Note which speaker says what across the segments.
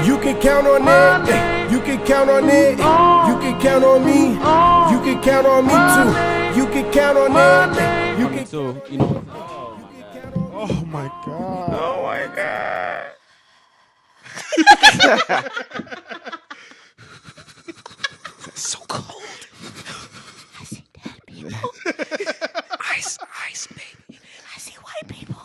Speaker 1: You can count on it. You can count on it. You can count on me. You can count on me too. You can count on it. You can.
Speaker 2: So you know.
Speaker 3: Oh my god.
Speaker 1: Oh my god.
Speaker 2: It's so cold. I see dead people. Ice, baby. I see white people.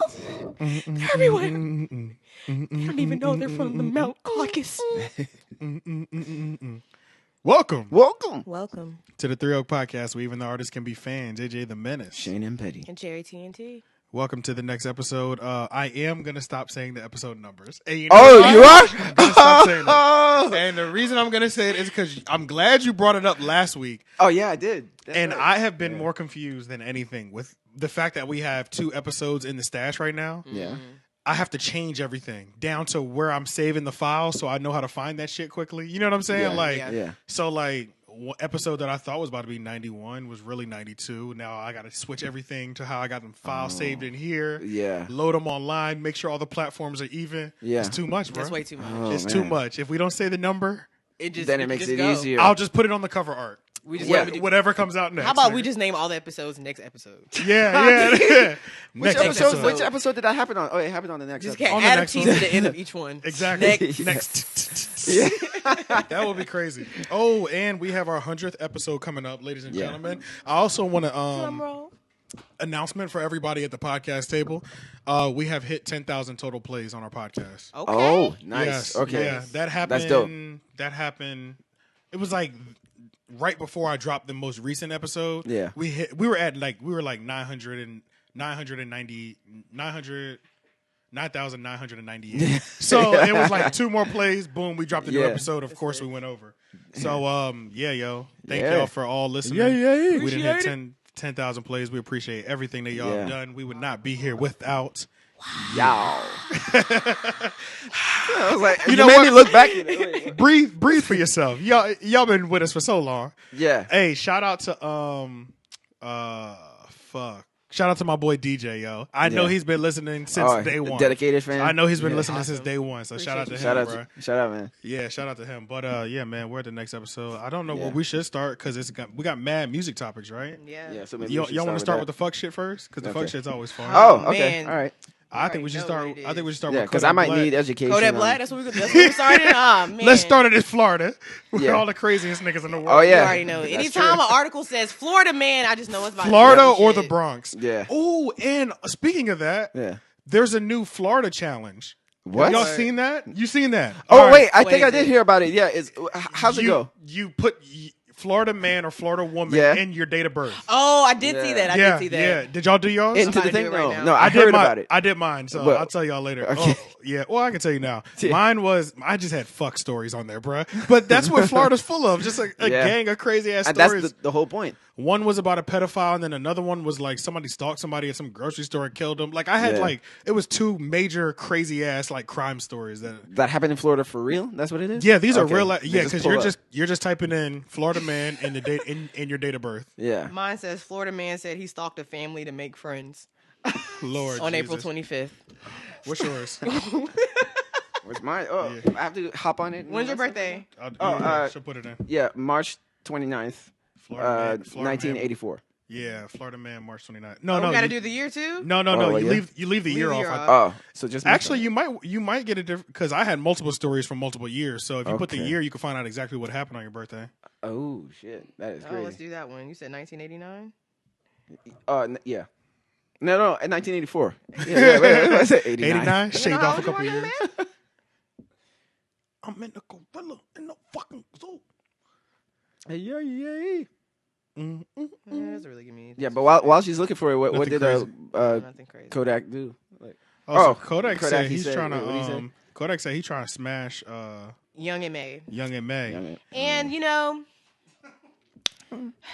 Speaker 2: They're everywhere. They don't even know they're from the Mount Caucasus.
Speaker 3: Welcome to the 3 Oak Podcast, where even the artists can be fans. AJ the Menace,
Speaker 2: Shane and Petty,
Speaker 4: and Darth TNT.
Speaker 3: Welcome to the next episode. I am gonna stop saying the episode numbers. And
Speaker 2: you are?
Speaker 3: I'm gonna stop saying that. And the reason I'm gonna say it is because I'm glad you brought it up last week.
Speaker 2: Oh yeah, I did.
Speaker 3: That's right. I have been more confused than anything with the fact that we have 2 episodes in the stash right now.
Speaker 2: Yeah.
Speaker 3: I have to change everything down to where I'm saving the file so I know how to find that shit quickly. You know what I'm saying? So one episode that I thought was about to be 91 was really 92. Now I got to switch everything to how I got them files saved in here.
Speaker 2: Yeah.
Speaker 3: Load them online. Make sure all the platforms are even.
Speaker 2: Yeah.
Speaker 3: It's too much, bro.
Speaker 4: That's way too much.
Speaker 2: Oh,
Speaker 3: it's too much. If we don't say the number,
Speaker 2: then it makes it easier.
Speaker 3: I'll just put it on the cover art.
Speaker 4: We just
Speaker 3: whatever comes out next.
Speaker 4: How about we just name all the episodes next episode?
Speaker 3: Yeah.
Speaker 2: Which episode did that happen on? Oh, it happened on the next
Speaker 4: just
Speaker 2: episode.
Speaker 4: add a T to the end of each one.
Speaker 3: Exactly. Next.
Speaker 2: Yeah.
Speaker 3: That would be crazy. Oh, and we have our 100th episode coming up, ladies and gentlemen. I also want to announcement for everybody at the podcast table. We have hit 10,000 total plays on our podcast.
Speaker 4: Okay.
Speaker 2: Oh, nice.
Speaker 3: Yes.
Speaker 2: Okay.
Speaker 3: Yeah, that happened.
Speaker 2: That's dope.
Speaker 3: That happened. It was like right before I dropped the most recent episode.
Speaker 2: Yeah.
Speaker 3: We were like 9,998. So it was like 2 more plays. Boom, we dropped a new episode. Of course, we went over. So, thank y'all for all listening. We didn't hit 10,000 plays. We appreciate everything that y'all have done. We would not be here without
Speaker 2: y'all. I was like,
Speaker 3: you know
Speaker 2: made
Speaker 3: what?
Speaker 2: me look back at it.
Speaker 3: breathe for yourself. Y'all been with us for so long.
Speaker 2: Yeah.
Speaker 3: Hey, shout out to Shout out to my boy DJ, yo. I know he's been listening since day one.
Speaker 2: Dedicated fan.
Speaker 3: I know he's been listening since day one. So shout out to him, bro.
Speaker 2: Shout out, man.
Speaker 3: Yeah, shout out to him. But man, we're at the next episode. I don't know where we should start because we got mad music topics, right?
Speaker 4: Yeah.
Speaker 2: So maybe
Speaker 3: y'all want to start with
Speaker 2: that.
Speaker 3: the fuck shit first because the fuck shit's always fun.
Speaker 2: Oh, okay.
Speaker 4: Man.
Speaker 2: All right.
Speaker 3: I think we should start.
Speaker 2: Yeah,
Speaker 3: with
Speaker 2: because I might need education.
Speaker 4: Kodak Black. That's what we're starting. Oh man.
Speaker 3: Let's start it in Florida. We're all the craziest niggas in the world.
Speaker 2: Oh yeah.
Speaker 4: You already know. Anytime an article says Florida man, I just know it's about
Speaker 3: Florida or the Bronx.
Speaker 2: Yeah.
Speaker 3: Oh, and speaking of that, there's a new Florida challenge.
Speaker 2: What?
Speaker 3: Y'all seen that? You seen that?
Speaker 2: Oh wait, I think I did hear about it. Yeah. How's it go?
Speaker 3: You put Florida man or Florida woman in your date of birth.
Speaker 4: Oh, I did see that. I did see that.
Speaker 3: Yeah. Did y'all do yours?
Speaker 2: Into the thing?
Speaker 4: Right now.
Speaker 2: No, I heard about it.
Speaker 3: I did mine, so I'll tell y'all later.
Speaker 2: Okay.
Speaker 3: Oh, yeah. Well, I can tell you now. Mine was, I just had fuck stories on there, bruh. But that's what Florida's full of. Just a gang of crazy ass stories.
Speaker 2: That's the whole point.
Speaker 3: One was about a pedophile, and then another one was like somebody stalked somebody at some grocery store and killed them. Like I had it was 2 major crazy ass like crime stories that
Speaker 2: happened in Florida for real. That's what it is.
Speaker 3: Yeah, these are real. Yeah, because you're just typing in Florida man in the date in your date of birth.
Speaker 2: Yeah.
Speaker 4: Mine says Florida man said he stalked a family to make friends.
Speaker 3: Lord.
Speaker 4: On
Speaker 3: Jesus.
Speaker 4: April 25th.
Speaker 3: What's yours?
Speaker 2: Where's mine? Oh, I have to hop on it.
Speaker 4: When's your birthday?
Speaker 3: She'll put it in.
Speaker 2: Yeah, March 29th,
Speaker 3: Florida
Speaker 2: 1984.
Speaker 3: Man. Yeah, Florida man, March 29th.
Speaker 4: No, we got to do the year too?
Speaker 3: No. You leave the year off.
Speaker 2: Oh, so just
Speaker 3: actually, you might get a different because I had multiple stories from multiple years. So if you put the year, you can find out exactly what happened on your birthday.
Speaker 2: Oh shit, that is crazy.
Speaker 4: Let's do that one. You said 1989.
Speaker 2: Yeah. No, 1984. Yeah, wait, I said
Speaker 3: 89. Shaved off a couple
Speaker 4: young
Speaker 3: years.
Speaker 4: man?
Speaker 3: I'm in the gorilla in the fucking zoo.
Speaker 2: Yeah.
Speaker 4: That's really good me.
Speaker 2: Yeah, but while she's looking for it, what did
Speaker 4: nothing crazy.
Speaker 2: Kodak do? Like,
Speaker 3: Kodak said he's trying to. Kodak said he's trying to smash
Speaker 4: Young and May.
Speaker 3: Young and May.
Speaker 4: And you know,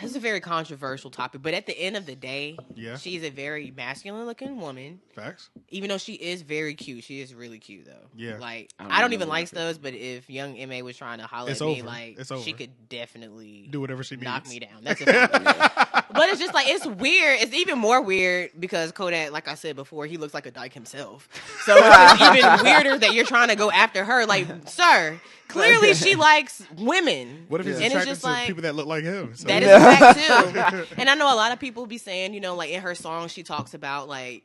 Speaker 4: It's a very controversial topic, but at the end of the day,
Speaker 3: Yeah.
Speaker 4: she's a very masculine-looking woman.
Speaker 3: Facts.
Speaker 4: Even though she is very cute, she is really cute though.
Speaker 3: Yeah.
Speaker 4: Like
Speaker 5: I
Speaker 4: I
Speaker 5: don't
Speaker 4: don't even
Speaker 5: know
Speaker 4: like
Speaker 5: that.
Speaker 4: studs, but if young Ma was trying to holler
Speaker 3: It's
Speaker 4: at me,
Speaker 3: over.
Speaker 4: like
Speaker 3: It's over.
Speaker 4: she could definitely
Speaker 3: Do whatever she needs.
Speaker 4: knock me down. That's a fact. But it's just like it's weird. It's even more weird because Kodak, like I said before, he looks like a dyke himself. So it's just even weirder that you're trying to go after her. Like, sir, clearly she likes women.
Speaker 3: What if he's
Speaker 4: And it's
Speaker 3: attracted
Speaker 4: just
Speaker 3: to
Speaker 4: like,
Speaker 3: people that look like him? So.
Speaker 4: that is a fact too. And I know a lot of people be saying, you know, like in her song, she talks about like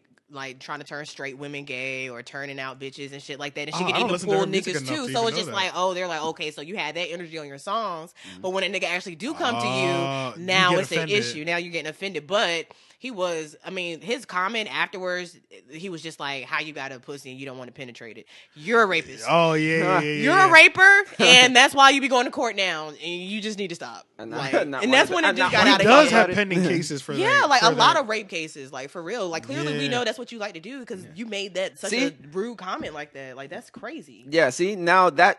Speaker 4: trying to turn straight women gay or turning out bitches and shit like that. And she
Speaker 3: Oh,
Speaker 4: can
Speaker 3: I don't
Speaker 4: even
Speaker 3: listen to
Speaker 4: pull
Speaker 3: her music
Speaker 4: niggas
Speaker 3: enough
Speaker 4: too.
Speaker 3: to
Speaker 4: So
Speaker 3: even
Speaker 4: it's just
Speaker 3: know
Speaker 4: like,
Speaker 3: that.
Speaker 4: oh, they're like, okay, so you had that energy on your songs, but when a nigga actually do come to
Speaker 3: You
Speaker 4: you, now
Speaker 3: get
Speaker 4: it's
Speaker 3: offended.
Speaker 4: an issue. Now you're getting offended. But he was, I mean, his comment afterwards, he was just like, how you got a pussy and you don't want to penetrate it? You're a rapist.
Speaker 3: Oh yeah.
Speaker 4: You're a raper, and that's why you be going to court now, and you just need to stop.
Speaker 5: And
Speaker 4: Like,
Speaker 5: not
Speaker 4: and that's
Speaker 5: one
Speaker 4: when
Speaker 5: of
Speaker 4: it
Speaker 5: the-
Speaker 4: just
Speaker 5: not
Speaker 4: got
Speaker 5: one
Speaker 3: He
Speaker 4: out of
Speaker 3: does
Speaker 4: hand.
Speaker 3: have pending cases for that.
Speaker 4: Yeah, like a
Speaker 3: for
Speaker 4: lot
Speaker 3: that.
Speaker 4: of rape cases, like for real. Like clearly we
Speaker 3: Yeah.
Speaker 4: know that's what you like to do because you made that such
Speaker 5: See?
Speaker 4: a rude comment like that. Like that's crazy.
Speaker 5: Yeah, see, now that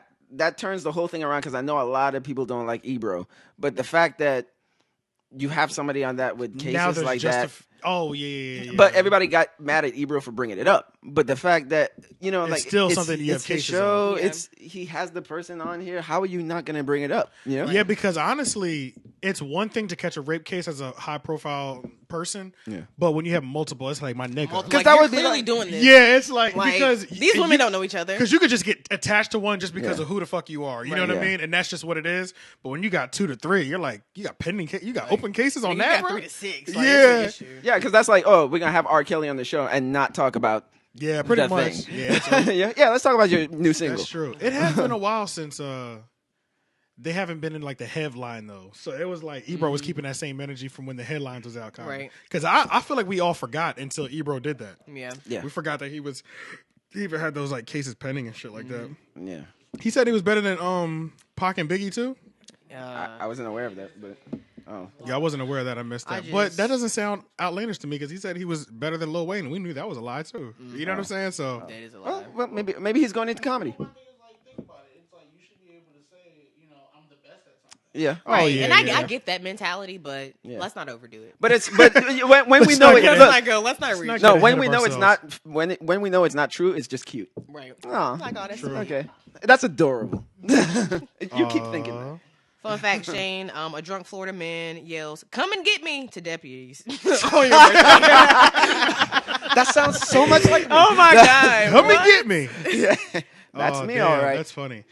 Speaker 5: turns the whole thing around because I know a lot of people don't like Ebro, but the fact that you have somebody on that with
Speaker 3: Now
Speaker 5: cases
Speaker 3: there's
Speaker 5: like
Speaker 3: just
Speaker 5: that.
Speaker 3: oh yeah.
Speaker 5: But everybody got mad at Ebro for bringing it up. But the fact that
Speaker 3: It's
Speaker 5: like
Speaker 3: still something you have
Speaker 5: it's his
Speaker 3: cases
Speaker 5: show.
Speaker 4: on. Yeah.
Speaker 5: It's he has the person on here. How are you not going to bring it up? You know?
Speaker 3: Yeah, because honestly, it's one thing to catch a rape case as a high profile person.
Speaker 5: Yeah.
Speaker 3: But when you have multiple, it's like my nigga.
Speaker 4: Like,
Speaker 5: that
Speaker 4: you're
Speaker 5: would be
Speaker 4: clearly
Speaker 5: like-
Speaker 4: doing this.
Speaker 3: Yeah, it's like,
Speaker 4: Like,
Speaker 3: because
Speaker 4: these women don't know each other.
Speaker 3: Because you could just get attached to one just because
Speaker 5: Yeah.
Speaker 3: of who the fuck you are. You know
Speaker 4: Right.
Speaker 3: what I
Speaker 5: Yeah.
Speaker 3: mean? And that's just what it is. But when you got 2 to 3, you're like, you got pending, you got open cases on
Speaker 4: You
Speaker 3: that,
Speaker 4: got
Speaker 3: bro?
Speaker 4: 3 to 6. Like,
Speaker 3: Yeah.
Speaker 4: it's an issue.
Speaker 5: Yeah, because that's like, oh, we're gonna have R. Kelly on the show and not talk about
Speaker 3: Yeah, pretty
Speaker 5: that
Speaker 3: much.
Speaker 5: thing.
Speaker 3: Yeah, it's-
Speaker 5: yeah. Let's talk about your new single.
Speaker 3: that's true. It has been a while since they haven't been in like the headline though. So it was like Ebro was keeping that same energy from when the headlines was out, kind of.
Speaker 4: Right.
Speaker 3: Because I feel like we all forgot until Ebro did that.
Speaker 4: Yeah.
Speaker 5: Yeah,
Speaker 3: We forgot that he even had those like cases pending and shit like that.
Speaker 5: yeah.
Speaker 3: He said he was better than Pac and Biggie too.
Speaker 5: I wasn't aware of that, but
Speaker 3: Yeah, I wasn't aware of that. I missed
Speaker 4: I
Speaker 3: that. But
Speaker 4: just-
Speaker 3: that doesn't sound outlandish to me because he said he was better than Lil Wayne. We knew that was a lie too. You know what I'm saying? So
Speaker 4: That is a lie.
Speaker 5: well, maybe he's going into comedy.
Speaker 6: One thing is like, think about it. It's like you should be able to say, you know, I'm the best at something.
Speaker 5: Yeah.
Speaker 4: Right.
Speaker 3: Oh, yeah,
Speaker 4: and
Speaker 3: yeah.
Speaker 4: I get that mentality, but
Speaker 5: Yeah.
Speaker 4: let's not overdo it.
Speaker 5: But when we
Speaker 3: Let's
Speaker 5: know
Speaker 3: not
Speaker 5: it,
Speaker 3: get
Speaker 5: look,
Speaker 4: Let's not go. Let's not reach.
Speaker 3: not
Speaker 5: no,
Speaker 3: get
Speaker 5: when
Speaker 3: ahead
Speaker 5: we
Speaker 3: of
Speaker 5: know it's
Speaker 3: ourselves.
Speaker 5: not when we know it's not true, it's just cute.
Speaker 4: Right.
Speaker 5: Oh,
Speaker 4: Like, oh, that's
Speaker 5: okay, that's adorable. You keep thinking that.
Speaker 4: Fun fact, Shane, a drunk Florida man yells, "Come and get me," to deputies.
Speaker 5: That sounds so much like me.
Speaker 4: Oh my God.
Speaker 3: come and
Speaker 4: What?
Speaker 3: get me.
Speaker 5: Yeah. That's
Speaker 3: Oh,
Speaker 5: me,
Speaker 3: damn,
Speaker 5: all right.
Speaker 3: That's funny.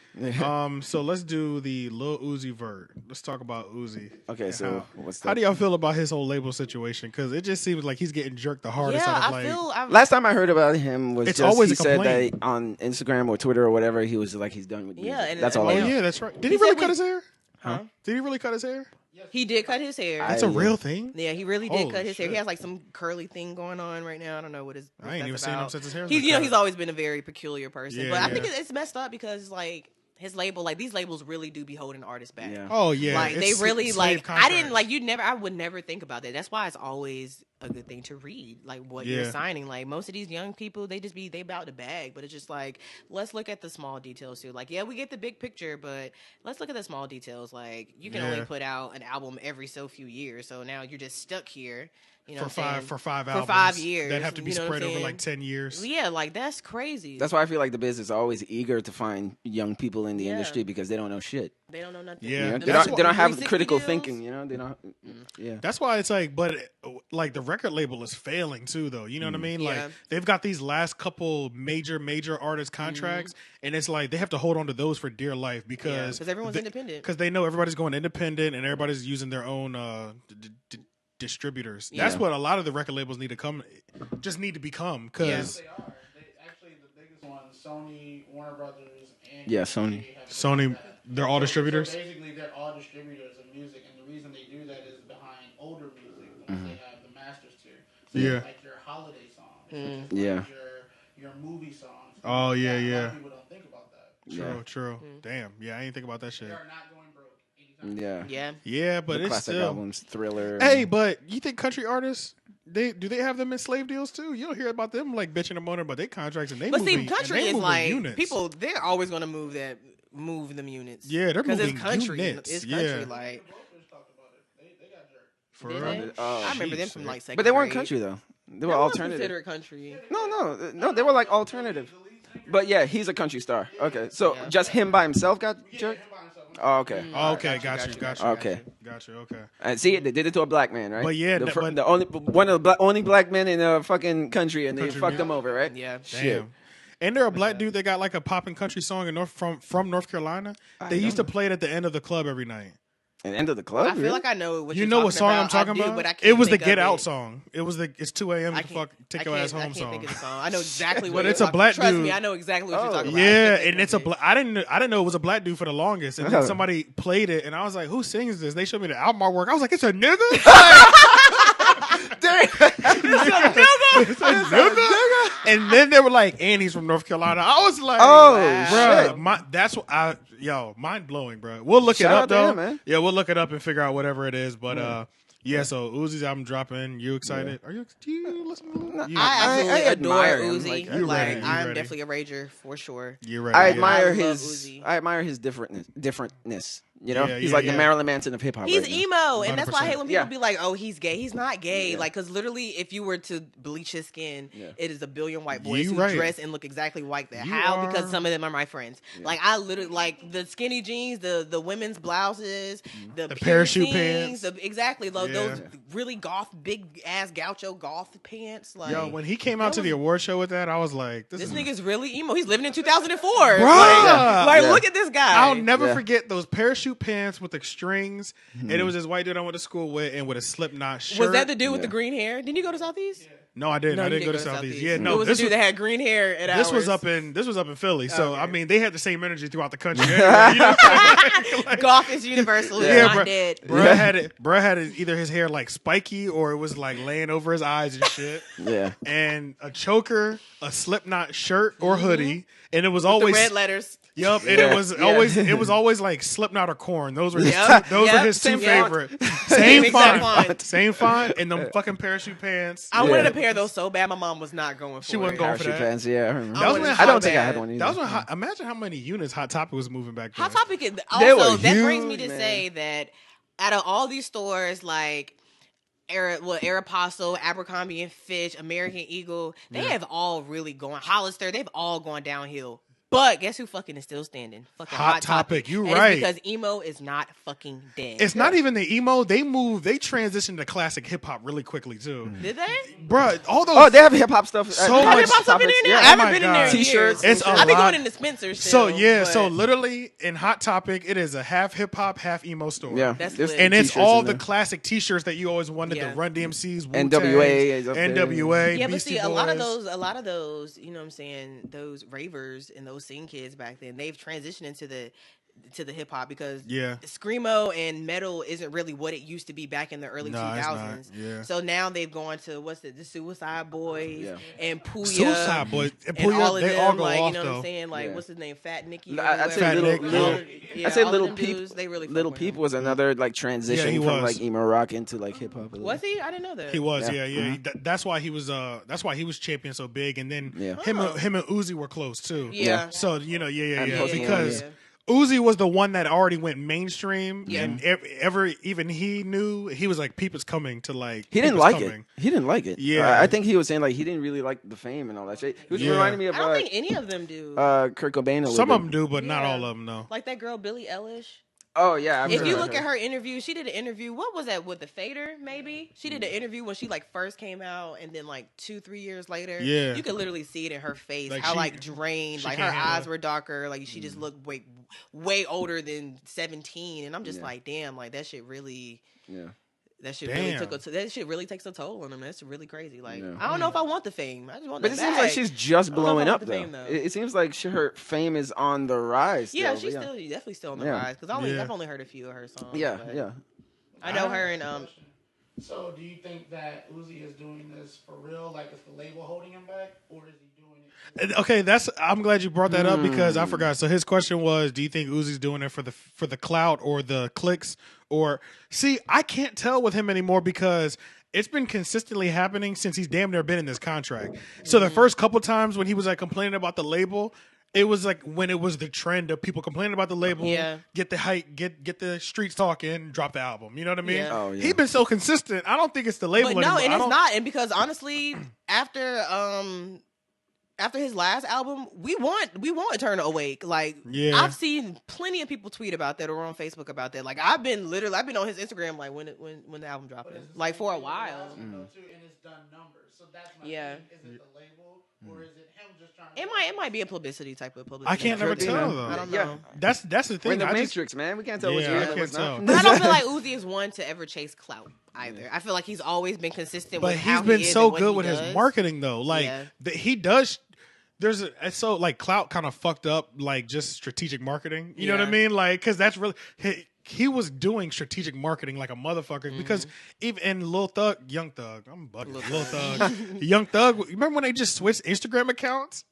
Speaker 3: So let's do the Lil Uzi Vert. Let's talk about Uzi.
Speaker 5: Okay,
Speaker 3: And
Speaker 5: so what's
Speaker 3: how
Speaker 5: that?
Speaker 3: do y'all feel about his whole label situation? Because it just seems like he's getting jerked the hardest
Speaker 4: Yeah,
Speaker 3: out of
Speaker 4: I
Speaker 3: like.
Speaker 4: feel.
Speaker 5: Last time I heard about him was
Speaker 3: It's
Speaker 5: just
Speaker 3: always
Speaker 5: he
Speaker 3: a
Speaker 5: said
Speaker 3: complaint.
Speaker 5: that on Instagram or Twitter or whatever, he was like he's done with music.
Speaker 4: Yeah, and
Speaker 5: that's
Speaker 4: and
Speaker 5: all I
Speaker 3: Oh
Speaker 5: know.
Speaker 3: yeah, that's right. Did
Speaker 4: He
Speaker 3: he really
Speaker 4: said
Speaker 3: cut
Speaker 4: we-
Speaker 3: his hair?
Speaker 5: Huh?
Speaker 3: Did he really cut his hair?
Speaker 4: He did cut his hair.
Speaker 3: That's a
Speaker 5: yeah.
Speaker 3: real thing.
Speaker 4: Yeah, he really did
Speaker 3: Holy
Speaker 4: cut his hair. He
Speaker 3: shit.
Speaker 4: has like some curly thing going on right now. I don't know what his.
Speaker 3: I ain't even
Speaker 4: that's
Speaker 3: seen him
Speaker 4: about.
Speaker 3: since his hair was
Speaker 4: He's,
Speaker 3: cut.
Speaker 4: he's always been a very peculiar person.
Speaker 3: Yeah,
Speaker 4: but I think
Speaker 3: yeah.
Speaker 4: it's messed up because like his label, like these labels really do be holding artists back.
Speaker 5: Yeah.
Speaker 3: Oh yeah,
Speaker 4: Like they
Speaker 3: it's
Speaker 4: really
Speaker 3: slave
Speaker 4: like. I didn't
Speaker 3: contracts.
Speaker 4: I would never think about that. That's why it's always a good thing to read, like what
Speaker 3: Yeah.
Speaker 4: you're signing. Like most of these young people, they about the bag, but it's just like let's look at the small details too. Like yeah, we get the big picture, but let's look at the small details. Like you can
Speaker 3: Yeah.
Speaker 4: only put out an album every so few years, so now you're just stuck here. You know,
Speaker 3: for
Speaker 4: what I'm saying?
Speaker 3: five
Speaker 4: For
Speaker 3: albums
Speaker 4: 5 years
Speaker 3: that have to be
Speaker 4: you know what
Speaker 3: spread
Speaker 4: I'm
Speaker 3: over
Speaker 4: saying?
Speaker 3: like 10 years.
Speaker 4: Yeah, like that's crazy.
Speaker 5: That's why I feel like the business is always eager to find young people in the
Speaker 4: Yeah.
Speaker 5: industry because they don't know shit.
Speaker 4: They don't know nothing.
Speaker 3: Yeah.
Speaker 5: You know?
Speaker 3: And
Speaker 5: They
Speaker 3: that's
Speaker 5: don't, they don't have
Speaker 4: 360
Speaker 5: critical
Speaker 4: deals?
Speaker 5: thinking. You know, they don't. Yeah.
Speaker 3: That's why it's like, but like the record label is failing too, though. You know what I mean?
Speaker 4: Yeah.
Speaker 3: Like they've got these last couple major artist contracts, and it's like they have to hold on to those for dear life because
Speaker 4: everyone's independent.
Speaker 3: Because they know everybody's going independent and everybody's using their own distributors. That's
Speaker 5: Yeah.
Speaker 3: what a lot of the record labels need to become. Because
Speaker 6: They are. They actually the biggest ones, Sony, Warner Brothers, and
Speaker 5: Yeah, Sony.
Speaker 6: have
Speaker 3: Sony, they're all distributors.
Speaker 6: So basically, they're all distributors of music, and the reason they do that is behind older music, the ones they have the masters tier. So
Speaker 3: Yeah.
Speaker 6: like your holiday songs, such as
Speaker 5: Yeah.
Speaker 6: like your movie songs.
Speaker 3: Oh, yeah,
Speaker 6: A lot
Speaker 3: yeah.
Speaker 6: of people don't think about that.
Speaker 3: True. Damn. Yeah, I didn't think about that shit.
Speaker 6: They are not going broke anytime.
Speaker 5: Yeah.
Speaker 4: Yeah.
Speaker 3: Yeah, but
Speaker 5: The
Speaker 3: it's
Speaker 5: classic
Speaker 3: still.
Speaker 5: albums, Thriller.
Speaker 3: Hey, but you think country artists do they have them in slave deals too? You don't hear about them like bitching and moaning about their contracts and they
Speaker 4: But see,
Speaker 3: moving,
Speaker 4: country
Speaker 3: and they
Speaker 4: is
Speaker 3: moving
Speaker 4: like
Speaker 3: units.
Speaker 4: people. They're always going to move them units.
Speaker 3: Yeah, they're
Speaker 4: because
Speaker 3: moving
Speaker 4: it's country.
Speaker 3: units.
Speaker 4: It's
Speaker 3: Yeah.
Speaker 4: country. Like
Speaker 6: Brokers talked about it.
Speaker 3: For
Speaker 4: Did
Speaker 3: real?
Speaker 4: they? I remember them from like second
Speaker 5: But they weren't
Speaker 4: grade.
Speaker 5: country though. They were
Speaker 4: They was
Speaker 5: alternative.
Speaker 4: considered country.
Speaker 5: No, they were like alternative. But yeah, he's a country star. Okay, so just him by himself got jerked. Oh, okay.
Speaker 3: Oh, okay, got you.
Speaker 5: Okay.
Speaker 3: Got you. Okay.
Speaker 5: And see, they did it to a black man, right?
Speaker 3: But yeah,
Speaker 5: the only one of the only black men in a fucking country, and they fucked him over, right?
Speaker 4: Yeah.
Speaker 5: Shit.
Speaker 3: Damn. And there a black dude that got like a poppin' country song in from North Carolina. They used to play it at the end of the club every night.
Speaker 5: And end of the club.
Speaker 4: I feel
Speaker 5: really?
Speaker 4: like I know what
Speaker 3: You
Speaker 4: you're
Speaker 3: know what
Speaker 4: talking
Speaker 3: song
Speaker 4: about.
Speaker 3: I'm talking
Speaker 4: I do,
Speaker 3: about?
Speaker 4: But I can't
Speaker 3: It was the
Speaker 4: think of
Speaker 3: Get Out
Speaker 4: it.
Speaker 3: song. It was it's 2 a.m.
Speaker 4: I
Speaker 3: to fuck take your ass home
Speaker 4: I can't
Speaker 3: song.
Speaker 4: think of the song. I know exactly what
Speaker 3: But
Speaker 4: you're
Speaker 3: it's a
Speaker 4: talking
Speaker 3: black
Speaker 4: Trust
Speaker 3: dude.
Speaker 4: me, I know exactly what you're talking about.
Speaker 3: Yeah,
Speaker 4: I can't
Speaker 3: and
Speaker 4: think
Speaker 3: it's a
Speaker 4: of it.
Speaker 3: black. I didn't know it was a black dude for the longest, and then somebody played it, and I was like, "Who sings this?" They showed me the album artwork. I was like, "It's a nigga." It's a nigga. And then they were like, "And he's from North Carolina." I was like,
Speaker 5: Oh,
Speaker 3: "Bruh,
Speaker 5: shit.
Speaker 3: that's what mind blowing, bro." We'll look
Speaker 5: Shout
Speaker 3: it
Speaker 5: out
Speaker 3: up
Speaker 5: to
Speaker 3: though,
Speaker 5: him, man.
Speaker 3: Yeah, we'll look it up and figure out whatever it is. But yeah, so Uzi's album dropping. You excited? Are you? Do you listen to it?
Speaker 4: I absolutely
Speaker 5: I
Speaker 4: adore
Speaker 5: admire him.
Speaker 4: Uzi.
Speaker 5: Like,
Speaker 3: you ready, you
Speaker 4: I'm
Speaker 3: ready.
Speaker 4: definitely a rager for sure.
Speaker 3: You're ready.
Speaker 5: I
Speaker 3: yeah.
Speaker 5: admire
Speaker 4: I love
Speaker 5: his.
Speaker 4: Uzi.
Speaker 5: I admire his differentness. You know,
Speaker 3: Yeah,
Speaker 5: he's
Speaker 3: yeah,
Speaker 5: like
Speaker 3: yeah.
Speaker 5: the Marilyn Manson of hip hop.
Speaker 4: He's
Speaker 5: right now.
Speaker 4: emo, and that's why I hate when people
Speaker 5: Yeah.
Speaker 4: be like, "Oh, he's gay." He's not gay.
Speaker 5: Yeah.
Speaker 4: Like, because literally, if you were to bleach his skin,
Speaker 5: Yeah.
Speaker 4: it is a billion white boys
Speaker 3: You
Speaker 4: who
Speaker 3: right.
Speaker 4: dress and look exactly like that.
Speaker 3: You
Speaker 4: How?
Speaker 3: are-
Speaker 4: Because some of them are my friends. Like, I literally like the skinny jeans, the women's blouses, the
Speaker 3: parachute
Speaker 4: piercings,
Speaker 3: pants.
Speaker 4: exactly those
Speaker 3: Yeah.
Speaker 4: really goth, big ass gaucho goth pants. Like,
Speaker 3: Yo, when he came out to the award show with that, I was like,
Speaker 4: this
Speaker 3: is
Speaker 4: nigga's really emo. He's living in 2004.
Speaker 3: Bruh.
Speaker 4: Like,
Speaker 5: Yeah.
Speaker 4: look at this guy.
Speaker 3: I'll never
Speaker 5: Yeah.
Speaker 3: forget those parachute pants with the strings, and it was this white dude I went to school with, and with a Slipknot shirt.
Speaker 4: Was that the dude with the
Speaker 5: Yeah.
Speaker 4: green hair? Didn't you go to Southeast?
Speaker 3: No, I didn't.
Speaker 4: No,
Speaker 3: I
Speaker 4: you
Speaker 3: didn't go to Southeast. Yeah,
Speaker 4: It
Speaker 3: no.
Speaker 4: was
Speaker 3: This
Speaker 4: the dude that had green hair at
Speaker 3: this
Speaker 4: ours.
Speaker 3: was up in Philly. So
Speaker 4: Okay.
Speaker 3: I mean, they had the same energy throughout the country. Anyway, you know what I'm saying? Like,
Speaker 4: Golf is universal. It's
Speaker 3: yeah,
Speaker 4: not
Speaker 3: bro.
Speaker 4: dead.
Speaker 3: Bruh had either his hair like spiky or it was like laying over his eyes and shit.
Speaker 5: Yeah.
Speaker 3: And a choker, a Slipknot shirt or hoodie, and it was
Speaker 4: The
Speaker 3: always
Speaker 4: red letters.
Speaker 3: Yup, and
Speaker 5: Yeah.
Speaker 3: it was always like Slipknot or Corn. Those were his
Speaker 4: Yep,
Speaker 3: two, those
Speaker 4: yep.
Speaker 3: were his two
Speaker 5: Same font.
Speaker 3: favorite.
Speaker 4: Same
Speaker 3: Same
Speaker 4: exact
Speaker 3: font,
Speaker 4: font.
Speaker 3: same font, and them fucking parachute pants.
Speaker 4: I wanted a pair of those so bad. My mom was not going for
Speaker 3: She wasn't
Speaker 4: it.
Speaker 3: going for
Speaker 5: Parachute
Speaker 3: that.
Speaker 5: pants. Yeah, I remember.
Speaker 3: That was when
Speaker 5: I don't
Speaker 4: Hot
Speaker 5: think I had
Speaker 4: Bad.
Speaker 5: one either.
Speaker 3: That was when imagine how many units Hot Topic was moving back then.
Speaker 4: Hot Topic is
Speaker 5: They were
Speaker 4: also that brings me
Speaker 5: huge,
Speaker 4: to
Speaker 5: man.
Speaker 4: say that out of all these stores like Aeropostale, Abercrombie and Fitch, American Eagle, they have all really gone Hollister. They've all gone downhill. But guess who fucking is still standing? Fucking
Speaker 3: Hot Topic, you
Speaker 4: And
Speaker 3: right.
Speaker 4: It's because emo is not fucking dead.
Speaker 3: It's not even the emo. They transitioned to classic hip hop really quickly too.
Speaker 4: Did they?
Speaker 3: Bruh, all those.
Speaker 5: Oh, they have hip hop stuff.
Speaker 3: So
Speaker 5: They
Speaker 3: much-
Speaker 5: have
Speaker 4: Have it popped up in there now?
Speaker 5: Yeah.
Speaker 4: I
Speaker 3: Oh
Speaker 4: haven't
Speaker 3: my
Speaker 4: been in there in
Speaker 3: God.
Speaker 5: T-shirts.
Speaker 4: years.
Speaker 3: It's a
Speaker 4: I be
Speaker 3: lot.
Speaker 4: going into Spencer's
Speaker 3: So
Speaker 4: still,
Speaker 3: yeah,
Speaker 4: but
Speaker 3: so literally in Hot Topic, it is a half hip hop, half emo store.
Speaker 5: Yeah,
Speaker 4: That's
Speaker 5: there's
Speaker 4: lit.
Speaker 3: And it's
Speaker 5: t-shirts
Speaker 3: all
Speaker 5: in
Speaker 3: the
Speaker 5: there.
Speaker 3: classic T-shirts that you always wanted.
Speaker 4: Yeah.
Speaker 3: The Run DMC's,
Speaker 5: NWA is up there.
Speaker 3: NWA,
Speaker 4: Yeah, but
Speaker 3: Beastie
Speaker 4: see, a lot of
Speaker 3: Boys.
Speaker 4: those, you know what I'm saying, those ravers and those scene kids back then, they've transitioned into the hip hop because
Speaker 3: Yeah.
Speaker 4: screamo and metal isn't really what it used to be back in the early
Speaker 3: Nah, it's
Speaker 4: 2000s.
Speaker 3: not. Yeah.
Speaker 4: So now they've gone to the Suicide Boys
Speaker 5: Yeah.
Speaker 4: and Puya.
Speaker 3: Suicide Boys, and
Speaker 4: And all
Speaker 3: Puya,
Speaker 4: of
Speaker 3: they
Speaker 4: them,
Speaker 3: all go
Speaker 4: like,
Speaker 3: off
Speaker 4: you know what
Speaker 3: though.
Speaker 4: I'm saying? Like,
Speaker 5: Yeah.
Speaker 4: what's his name? Fat Nicky. or
Speaker 5: I'd say
Speaker 4: whatever.
Speaker 3: Fat
Speaker 5: little.
Speaker 3: Nick.
Speaker 4: Yeah,
Speaker 5: I'd say
Speaker 4: all of
Speaker 5: Little
Speaker 4: them
Speaker 5: Peep.
Speaker 4: dudes, they really fuck
Speaker 5: Little
Speaker 4: with
Speaker 5: Peep
Speaker 4: him.
Speaker 5: was another like transition
Speaker 3: Yeah, he
Speaker 5: from
Speaker 3: was.
Speaker 5: like emo rock into like hip hop.
Speaker 4: Was he? I didn't know that.
Speaker 3: He was,
Speaker 5: Yeah.
Speaker 3: yeah. That's why he was champion so big, and then
Speaker 5: Yeah.
Speaker 3: him and Uzi were close too.
Speaker 4: Yeah.
Speaker 3: So yeah,
Speaker 5: And Post Malone,
Speaker 3: because
Speaker 4: yeah.
Speaker 3: Uzi was the one that already went mainstream,
Speaker 4: Yeah.
Speaker 3: and even he knew he was like, "Peep is coming to like."
Speaker 5: He didn't
Speaker 3: Peep is
Speaker 5: like
Speaker 3: coming.
Speaker 5: it. He didn't like it.
Speaker 3: Yeah.
Speaker 5: I think he was saying like he didn't really like the fame and all that shit. He was
Speaker 3: Yeah.
Speaker 5: reminding me of
Speaker 4: I don't think any of them do.
Speaker 5: Kurt Cobain a little
Speaker 3: Some
Speaker 5: bit.
Speaker 3: of them do, but not
Speaker 4: Yeah.
Speaker 3: all of them. No.
Speaker 4: Like that girl Billie Eilish.
Speaker 5: Oh yeah, I've
Speaker 4: If
Speaker 5: heard
Speaker 4: you
Speaker 5: of
Speaker 4: look at her interview, she did an interview. What was that with the Fader? Maybe she did an interview when she like first came out, and then like 2-3 years later,
Speaker 3: Yeah.
Speaker 4: you could literally see it in her face
Speaker 3: Like,
Speaker 4: how
Speaker 3: she-
Speaker 4: like drained,
Speaker 3: she
Speaker 4: like her
Speaker 3: can't handle
Speaker 4: eyes
Speaker 3: it.
Speaker 4: were darker, like she just looked way older than 17, and I'm just
Speaker 5: Yeah.
Speaker 4: like, damn, like that shit really.
Speaker 5: Yeah.
Speaker 4: That shit really
Speaker 3: Damn.
Speaker 4: that shit really takes a toll on them. That's really crazy. Like
Speaker 5: Yeah.
Speaker 4: I don't know if I want the fame. I just want.
Speaker 5: But
Speaker 4: the
Speaker 5: it seems like
Speaker 4: bag.
Speaker 5: she's just
Speaker 4: I don't know if
Speaker 5: blowing
Speaker 4: I
Speaker 5: up
Speaker 4: want the
Speaker 5: though.
Speaker 4: fame, though.
Speaker 5: It seems like her fame is on the rise.
Speaker 4: Yeah,
Speaker 5: still,
Speaker 4: she's
Speaker 5: but
Speaker 4: still definitely still on the
Speaker 5: Yeah.
Speaker 4: rise because
Speaker 3: Yeah.
Speaker 4: I've only heard a few of her songs.
Speaker 5: Yeah,
Speaker 4: but
Speaker 5: yeah.
Speaker 4: I know her and
Speaker 6: So, do you think that Uzi is doing this for real? Like, is the label holding him back, or is he doing it?
Speaker 3: Okay, I'm glad you brought that up because I forgot. So his question was, do you think Uzi's doing it for the clout or the clicks? Or see, I can't tell with him anymore because it's been consistently happening since he's damn near been in this contract. So the first couple times when he was like complaining about the label, It was like when it was the trend of people complaining about the label,
Speaker 4: Yeah.
Speaker 3: get the hype, get the streets talking, drop the album. You know what I mean?
Speaker 4: Yeah.
Speaker 5: Oh, yeah.
Speaker 3: He been so consistent. I don't think it's the label
Speaker 4: But no,
Speaker 3: anymore.
Speaker 4: and
Speaker 3: I
Speaker 4: it's
Speaker 3: don't-
Speaker 4: not. And because honestly, after his last album, we want Eternal Awake. Like,
Speaker 3: Yeah.
Speaker 4: I've seen plenty of people tweet about that or on Facebook about that. Like, I've been on his Instagram like when the album dropped, like for a while.
Speaker 6: And it's done numbers. So that's my
Speaker 4: Yeah.
Speaker 6: thing. Is it the label or is it him just trying to...
Speaker 4: It might be a publicity type of publicity.
Speaker 3: I can't never
Speaker 5: Could be,
Speaker 3: tell
Speaker 5: man.
Speaker 3: though.
Speaker 4: I don't
Speaker 5: Yeah.
Speaker 4: know.
Speaker 3: That's the thing.
Speaker 5: We're in the
Speaker 3: I just-
Speaker 5: Matrix, man. We can't tell what's
Speaker 3: Yeah,
Speaker 5: real
Speaker 3: I
Speaker 5: and
Speaker 3: can't
Speaker 5: what's
Speaker 3: tell.
Speaker 5: not.
Speaker 4: But I don't feel like Uzi is one to ever chase clout either. I feel like he's always been consistent
Speaker 3: But
Speaker 4: with
Speaker 3: he's
Speaker 4: how
Speaker 3: been
Speaker 4: he is
Speaker 3: so
Speaker 4: and what
Speaker 3: good
Speaker 4: he
Speaker 3: with
Speaker 4: does.
Speaker 3: his marketing though. Like
Speaker 4: Yeah.
Speaker 3: he does. There's a so like clout kind of fucked up like just strategic marketing. You know what I
Speaker 4: Yeah.
Speaker 3: mean? Like because that's really he was doing strategic marketing like a motherfucker because even in Young Thug, I'm bugging. Lil Thug, Young Thug. You remember when they just switched Instagram accounts?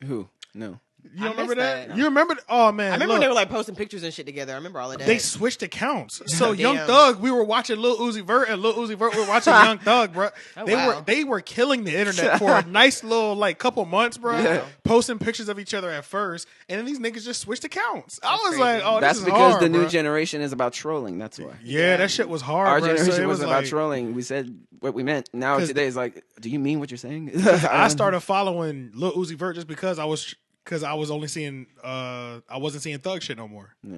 Speaker 5: Who? No.
Speaker 3: You don't remember
Speaker 4: missed
Speaker 3: that?
Speaker 4: that.
Speaker 3: You remember? Oh man,
Speaker 4: I remember
Speaker 3: look.
Speaker 4: when they were like posting pictures and shit together. I remember all of that.
Speaker 3: They switched accounts. So
Speaker 4: Damn.
Speaker 3: Young Thug, we were watching Lil Uzi Vert, and Lil Uzi Vert were watching Young Thug, bro.
Speaker 4: Oh,
Speaker 3: they
Speaker 4: wow.
Speaker 3: were killing the internet for a nice little like couple months, bro.
Speaker 5: Yeah.
Speaker 3: Posting pictures of each other at first, and then these niggas just switched accounts. I was
Speaker 4: crazy.
Speaker 3: like, oh,
Speaker 5: That's
Speaker 3: this is
Speaker 5: because
Speaker 3: hard,
Speaker 5: the new
Speaker 3: bro.
Speaker 5: generation is about trolling. That's why.
Speaker 3: Yeah, that shit was hard.
Speaker 5: Our
Speaker 3: bro. So
Speaker 5: generation
Speaker 3: it was
Speaker 5: wasn't about
Speaker 3: like,
Speaker 5: trolling. We said what we meant. Now
Speaker 3: 'Cause-
Speaker 5: today is like, do you mean what you're saying?
Speaker 3: I started following Lil Uzi Vert just because I was only seeing I wasn't seeing Thug shit no more.
Speaker 5: Yeah.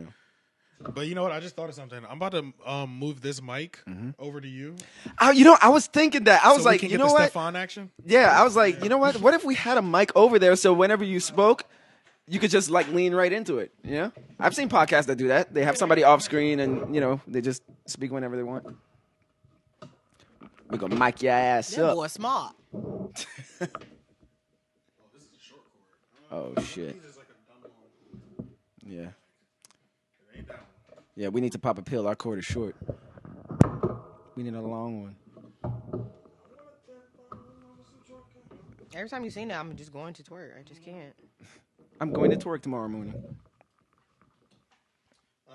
Speaker 3: But you know what? I just thought of something. I'm about to move this mic over to you.
Speaker 5: I was thinking that. I was
Speaker 3: so we
Speaker 5: like,
Speaker 3: can
Speaker 5: you
Speaker 3: get
Speaker 5: know
Speaker 3: the
Speaker 5: what?
Speaker 3: Stefan action.
Speaker 5: Yeah, I was like, you know what? What if we had a mic over there so whenever you spoke, you could just like lean right into it? You know? I've seen podcasts that do that. They have somebody off screen and, you know, they just speak whenever they want. We're going to mic your ass
Speaker 4: that
Speaker 5: up.
Speaker 4: boy smart.
Speaker 5: Oh, shit. Yeah. Yeah, we need to pop a pill. Our cord is short. We need a long one.
Speaker 4: Every time you say that, I'm just going to twerk. I just can't.
Speaker 5: I'm going to work tomorrow morning.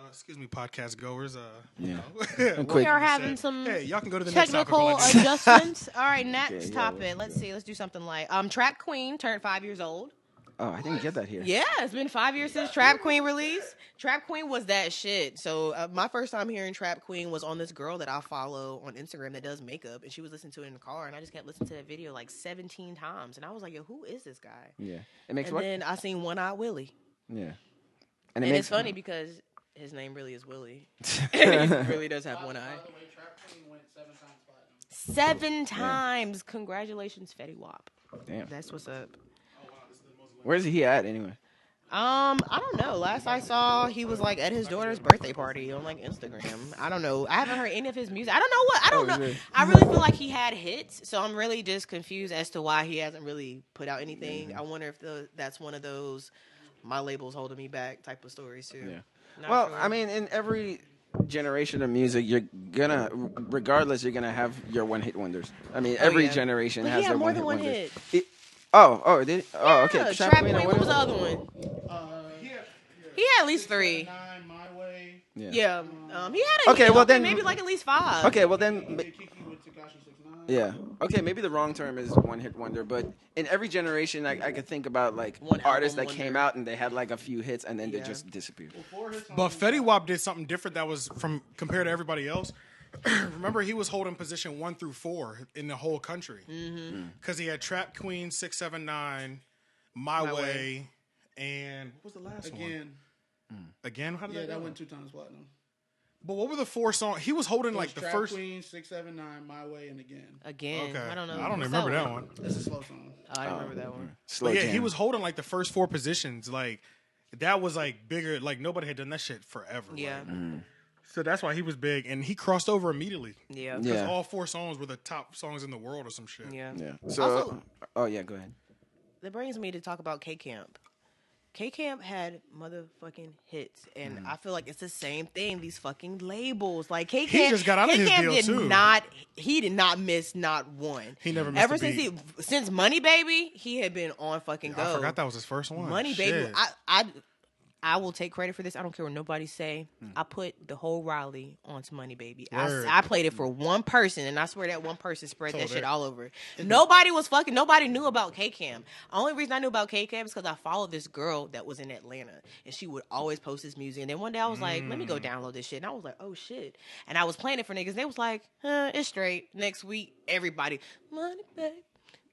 Speaker 3: Excuse me, podcast goers.
Speaker 5: Yeah.
Speaker 3: What
Speaker 5: quick.
Speaker 4: We are
Speaker 3: you
Speaker 4: having
Speaker 3: said.
Speaker 4: some
Speaker 3: Hey, y'all can go to the next topic.
Speaker 4: technical
Speaker 3: while I-
Speaker 4: adjustments. All right, next
Speaker 5: Okay, yeah,
Speaker 4: topic. Let's see. Let's do something like Trap Queen turned 5 years old.
Speaker 5: Oh, I didn't get that here.
Speaker 4: Yeah, it's been 5 years since Trap Queen released. Trap Queen was that shit. So my first time hearing Trap Queen was on this girl that I follow on Instagram that does makeup, and she was listening to it in the car, and I just kept listening to that video like 17 times, and I was like, yo, who is this guy?
Speaker 5: Yeah. It makes
Speaker 4: And
Speaker 5: what?
Speaker 4: then I seen One Eye Willie,
Speaker 5: Yeah.
Speaker 4: and
Speaker 5: makes
Speaker 4: it's funny because his name really is Willie. He really does have one eye.
Speaker 6: By the way, Trap Queen went 7 times platinum.
Speaker 4: 7 times. Congratulations, Fetty Wap.
Speaker 5: Damn.
Speaker 4: That's what's up.
Speaker 5: Where's he at anyway?
Speaker 4: I don't know. Last I saw, he was like at his daughter's birthday party on like Instagram. I don't know. I haven't heard any of his music. I don't know what. I don't know.
Speaker 5: really?
Speaker 4: I really feel like he had hits, so I'm really just confused as to why he hasn't really put out anything. I wonder if that's one of those my label's holding me back type of stories too.
Speaker 5: Yeah.
Speaker 4: Not
Speaker 5: Well,
Speaker 4: sure.
Speaker 5: I mean, in every generation of music, you're gonna, regardless, you're gonna have your one-hit wonders. I mean, every
Speaker 4: yeah.
Speaker 5: generation
Speaker 4: But he
Speaker 5: has
Speaker 4: had
Speaker 5: their
Speaker 4: more
Speaker 5: one-hit
Speaker 4: than one
Speaker 5: wonders.
Speaker 4: hit.
Speaker 5: Did it? Oh, okay.
Speaker 4: Yeah,
Speaker 5: Trap
Speaker 4: Trap
Speaker 5: Queen
Speaker 4: Queen.
Speaker 5: and
Speaker 4: What was the
Speaker 5: what
Speaker 4: other one?
Speaker 6: He
Speaker 4: He had at least 3.
Speaker 6: 9, My Way.
Speaker 5: else?
Speaker 4: Yeah. He had a
Speaker 5: Okay,
Speaker 4: hit.
Speaker 5: well then-
Speaker 4: maybe like at least 5.
Speaker 5: Okay, well then,
Speaker 6: Kiki with Tekashi 6ix9ine.
Speaker 5: yeah. Okay, maybe the wrong term is one-hit wonder, but in every generation, I could think about like
Speaker 4: One
Speaker 5: artists that
Speaker 4: album
Speaker 5: came
Speaker 4: wonder.
Speaker 5: out and they had like a few hits and then they
Speaker 4: Yeah.
Speaker 5: just disappeared.
Speaker 6: 4 hits on
Speaker 3: But Fetty Wap did something different that was from compared to everybody else. Remember, he was holding position 1 through 4 in the whole country because he had Trap Queen, 679, My Way, and what was the last one? Again, how did
Speaker 6: Yeah,
Speaker 3: that
Speaker 6: that
Speaker 3: go?
Speaker 6: went 2 times platinum.
Speaker 3: But what were the 4 songs? He was holding like the
Speaker 6: Trap
Speaker 3: first.
Speaker 6: Queen, 679, My Way, and Again.
Speaker 4: Again.
Speaker 3: Okay,
Speaker 4: I don't know.
Speaker 3: I don't
Speaker 4: What's
Speaker 3: remember that one.
Speaker 6: It's a slow song.
Speaker 4: Oh, I don't remember that one.
Speaker 5: Slow
Speaker 3: But yeah,
Speaker 5: jam.
Speaker 3: he was holding like the first 4 positions. Like that was like bigger. Like nobody had done that shit forever.
Speaker 4: Yeah.
Speaker 3: like. So that's why he was big, and he crossed over immediately.
Speaker 4: Yeah.
Speaker 3: Because
Speaker 5: Yeah.
Speaker 3: all 4 songs were the top songs in the world or some shit.
Speaker 4: Yeah.
Speaker 5: Yeah. So,
Speaker 4: Also-
Speaker 5: oh yeah, go ahead.
Speaker 4: That brings me to talk about K Camp. K Camp had motherfucking hits, and I feel like it's the same thing. These fucking labels, like K Camp,
Speaker 3: just got out of his deal, too.
Speaker 4: He did not miss not one.
Speaker 3: He never missed
Speaker 4: Ever
Speaker 3: a
Speaker 4: since
Speaker 3: beat.
Speaker 4: since Money Baby, he had been on fucking go.
Speaker 3: I forgot that was his first one.
Speaker 4: Money
Speaker 3: Shit.
Speaker 4: Baby. I will take credit for this. I don't care what nobody say. I put the whole Raleigh onto Money Baby.
Speaker 3: Word.
Speaker 4: I played it for one person, and I swear that one person spread that shit all over. Nobody knew about K-Cam. Only reason I knew about K-Cam is because I followed this girl that was in Atlanta, and she would always post this music. And then one day I was like, let me go download this shit. And I was like, oh shit. And I was playing it for niggas. And they was like, it's straight. Next week, everybody, Money Baby.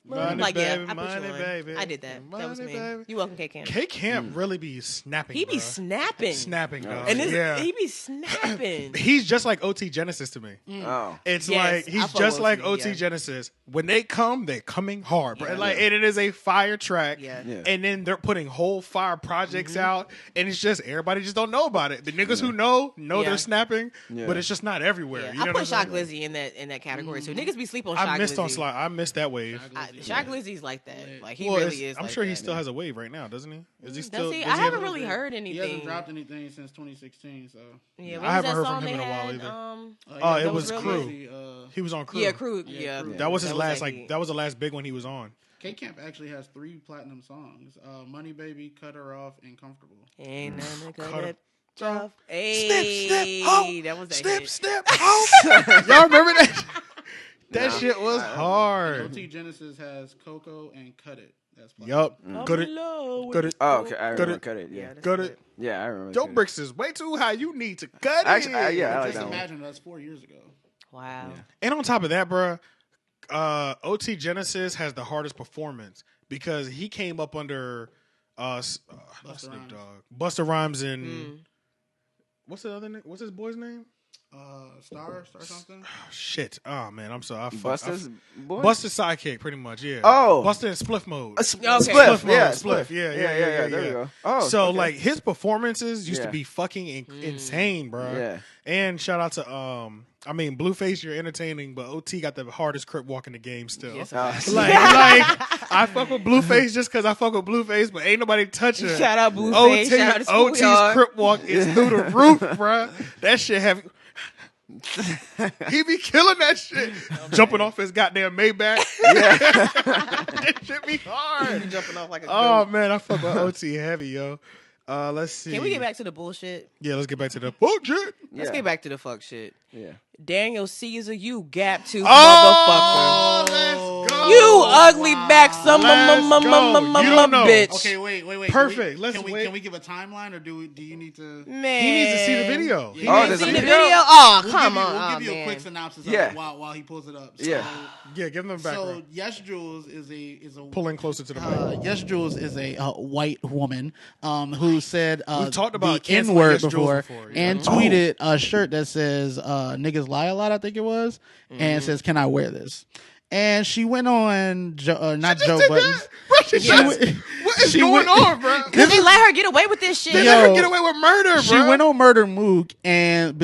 Speaker 3: Money,
Speaker 4: like,
Speaker 3: baby,
Speaker 4: yeah, I put
Speaker 3: money,
Speaker 4: you on.
Speaker 3: baby.
Speaker 4: I did that. That was me.
Speaker 3: Baby.
Speaker 4: You welcome, K-Cam.
Speaker 3: K-Camp really be snapping.
Speaker 4: He be
Speaker 3: bro.
Speaker 4: snapping.
Speaker 3: Snapping, dog.
Speaker 4: And
Speaker 3: yeah.
Speaker 4: he be snapping.
Speaker 3: He's just like OT Genesis to me.
Speaker 5: Oh.
Speaker 3: It's
Speaker 4: Yes,
Speaker 3: like
Speaker 4: I
Speaker 3: he's
Speaker 4: fuck
Speaker 3: just
Speaker 4: with
Speaker 3: like
Speaker 4: OT,
Speaker 3: OT
Speaker 4: yeah.
Speaker 3: Genesis. When they come, they're coming hard, bro.
Speaker 4: Yeah.
Speaker 3: And it is a fire track.
Speaker 4: Yeah.
Speaker 3: And then they're putting whole fire projects out, and it's just everybody just don't know about it. The niggas who know
Speaker 4: Yeah.
Speaker 3: they're snapping,
Speaker 5: Yeah.
Speaker 3: but it's just not everywhere.
Speaker 4: Yeah.
Speaker 3: You know
Speaker 4: I
Speaker 3: what
Speaker 4: put
Speaker 3: I'm
Speaker 4: Shock
Speaker 3: saying?
Speaker 4: Glizzy in that category too. Niggas be sleep on Shock
Speaker 3: I missed on
Speaker 4: Glizzy.
Speaker 3: slide. I missed that wave.
Speaker 4: Shock Glizzy's like that. Like he
Speaker 3: Well,
Speaker 4: really is.
Speaker 3: I'm
Speaker 4: like
Speaker 3: sure he
Speaker 4: that.
Speaker 3: still has a wave right now, doesn't he? Is he
Speaker 4: Does
Speaker 3: still?
Speaker 4: he?
Speaker 3: does
Speaker 4: I haven't
Speaker 3: have a-
Speaker 4: really heard
Speaker 6: He
Speaker 4: anything.
Speaker 6: hasn't dropped anything since 2016, so.
Speaker 4: Yeah,
Speaker 3: I
Speaker 4: what was
Speaker 3: haven't
Speaker 4: that
Speaker 3: heard
Speaker 4: song
Speaker 3: from him
Speaker 4: they
Speaker 3: in a while
Speaker 4: had?
Speaker 3: either.
Speaker 6: Yeah,
Speaker 3: it
Speaker 6: that
Speaker 3: was
Speaker 6: real
Speaker 3: Crew.
Speaker 6: easy.
Speaker 3: He was on Crew.
Speaker 4: Yeah, Crew. Yeah,
Speaker 3: That was his last
Speaker 4: like
Speaker 3: that was the last big one he was on.
Speaker 6: K-Camp actually has 3 platinum songs: "Money Baby," "Cut Her Off," and "Comfortable."
Speaker 4: Ain't nothing
Speaker 3: Cut
Speaker 4: good.
Speaker 3: it.
Speaker 4: Tough. Hey, that was that
Speaker 3: Snip,
Speaker 4: hit.
Speaker 3: snip, ho. Y'all remember that? That shit was hard.
Speaker 6: OT Genesis has "Coco" and "Cut It." That's platinum.
Speaker 3: Yup.
Speaker 4: I'm
Speaker 3: Cut
Speaker 4: in
Speaker 3: it.
Speaker 4: love with
Speaker 3: Cut it.
Speaker 5: Oh, okay. I
Speaker 3: Cut
Speaker 5: remember
Speaker 3: it.
Speaker 5: Cut It. Yeah.
Speaker 4: that's
Speaker 3: Cut
Speaker 4: it.
Speaker 3: it.
Speaker 5: Yeah, I remember.
Speaker 3: Your
Speaker 5: Cut It.
Speaker 3: bricks is way too high. You need to cut it.
Speaker 5: Actually, I like
Speaker 6: Just
Speaker 5: that one.
Speaker 6: imagine that's 4 years ago.
Speaker 4: Wow.
Speaker 3: And on top of that, bro, OT Genesis has the hardest performance because he came up under not Snoop
Speaker 6: Rhymes.
Speaker 3: Dogg, Busta Rhymes, and what's the other name? What's his boy's name?
Speaker 6: Star something.
Speaker 3: Oh, shit. Oh man, I'm sorry.
Speaker 5: Busta's boy.
Speaker 3: Busta's sidekick, pretty much. Yeah.
Speaker 5: Oh.
Speaker 3: Busta in Spliff mode.
Speaker 5: Spliff.
Speaker 3: Spliff mode,
Speaker 5: Yeah,
Speaker 3: Spliff. Yeah.
Speaker 5: There we go. Oh,
Speaker 3: So
Speaker 5: okay.
Speaker 3: like his performances used to
Speaker 5: Yeah.
Speaker 3: be fucking insane, bro.
Speaker 5: Yeah.
Speaker 3: And shout out to Blueface, you're entertaining, but OT got the hardest crip walk in the game still.
Speaker 4: Yes,
Speaker 3: like I fuck with Blueface just because I fuck with Blueface, but ain't nobody touching.
Speaker 4: Shout out Blueface. Shout out to
Speaker 3: OT's
Speaker 4: Schoolyard.
Speaker 3: crip walk is through the roof, bro. That shit have. He be killing that shit, jumping off his goddamn Maybach. That shit be hard.
Speaker 4: Jumping off like a
Speaker 3: Oh
Speaker 4: goat.
Speaker 3: man, I fuck with OT heavy, yo. Let's see.
Speaker 4: Can we get back to the bullshit?
Speaker 3: Yeah, let's get back to the bullshit.
Speaker 4: Let's get back to the fuck shit.
Speaker 5: Yeah.
Speaker 4: Daniel Caesar, you gap tooth motherfucker.
Speaker 3: Oh, let's go.
Speaker 4: You ugly back some
Speaker 3: Let's go. You don't know.
Speaker 4: bitch.
Speaker 6: Okay, wait.
Speaker 3: Perfect. Let's
Speaker 6: Can
Speaker 3: wait.
Speaker 6: we give a timeline, or do you need to?
Speaker 4: Man.
Speaker 3: He needs to see the video. He
Speaker 5: Oh,
Speaker 3: needs
Speaker 5: there's
Speaker 3: to
Speaker 5: a
Speaker 3: see
Speaker 4: See the
Speaker 3: the
Speaker 5: video?
Speaker 4: video? Oh,
Speaker 6: We'll
Speaker 4: come
Speaker 6: give you,
Speaker 4: on.
Speaker 6: We'll
Speaker 4: Oh,
Speaker 6: give you a
Speaker 4: man.
Speaker 6: quick synopsis
Speaker 5: Yeah.
Speaker 6: of it while he pulls it up. So,
Speaker 5: Yeah.
Speaker 3: Yeah, give them the background.
Speaker 6: So Yes Julz is a
Speaker 3: Pulling closer to the mic.
Speaker 6: Yes Julz is a white woman who said
Speaker 3: We've talked about
Speaker 6: the
Speaker 3: canceling
Speaker 6: N-word
Speaker 3: Yes Julz
Speaker 6: before,
Speaker 3: before, yeah.
Speaker 6: and tweeted a shirt that says "niggas lie a lot," I think it was, and says, "Can I wear this?" And she went on not Joe Buttons.
Speaker 3: What is going on, bro?
Speaker 4: Cause they let her get away with this shit.
Speaker 3: They let her get away with murder, bro.
Speaker 6: She went on Murder Mook and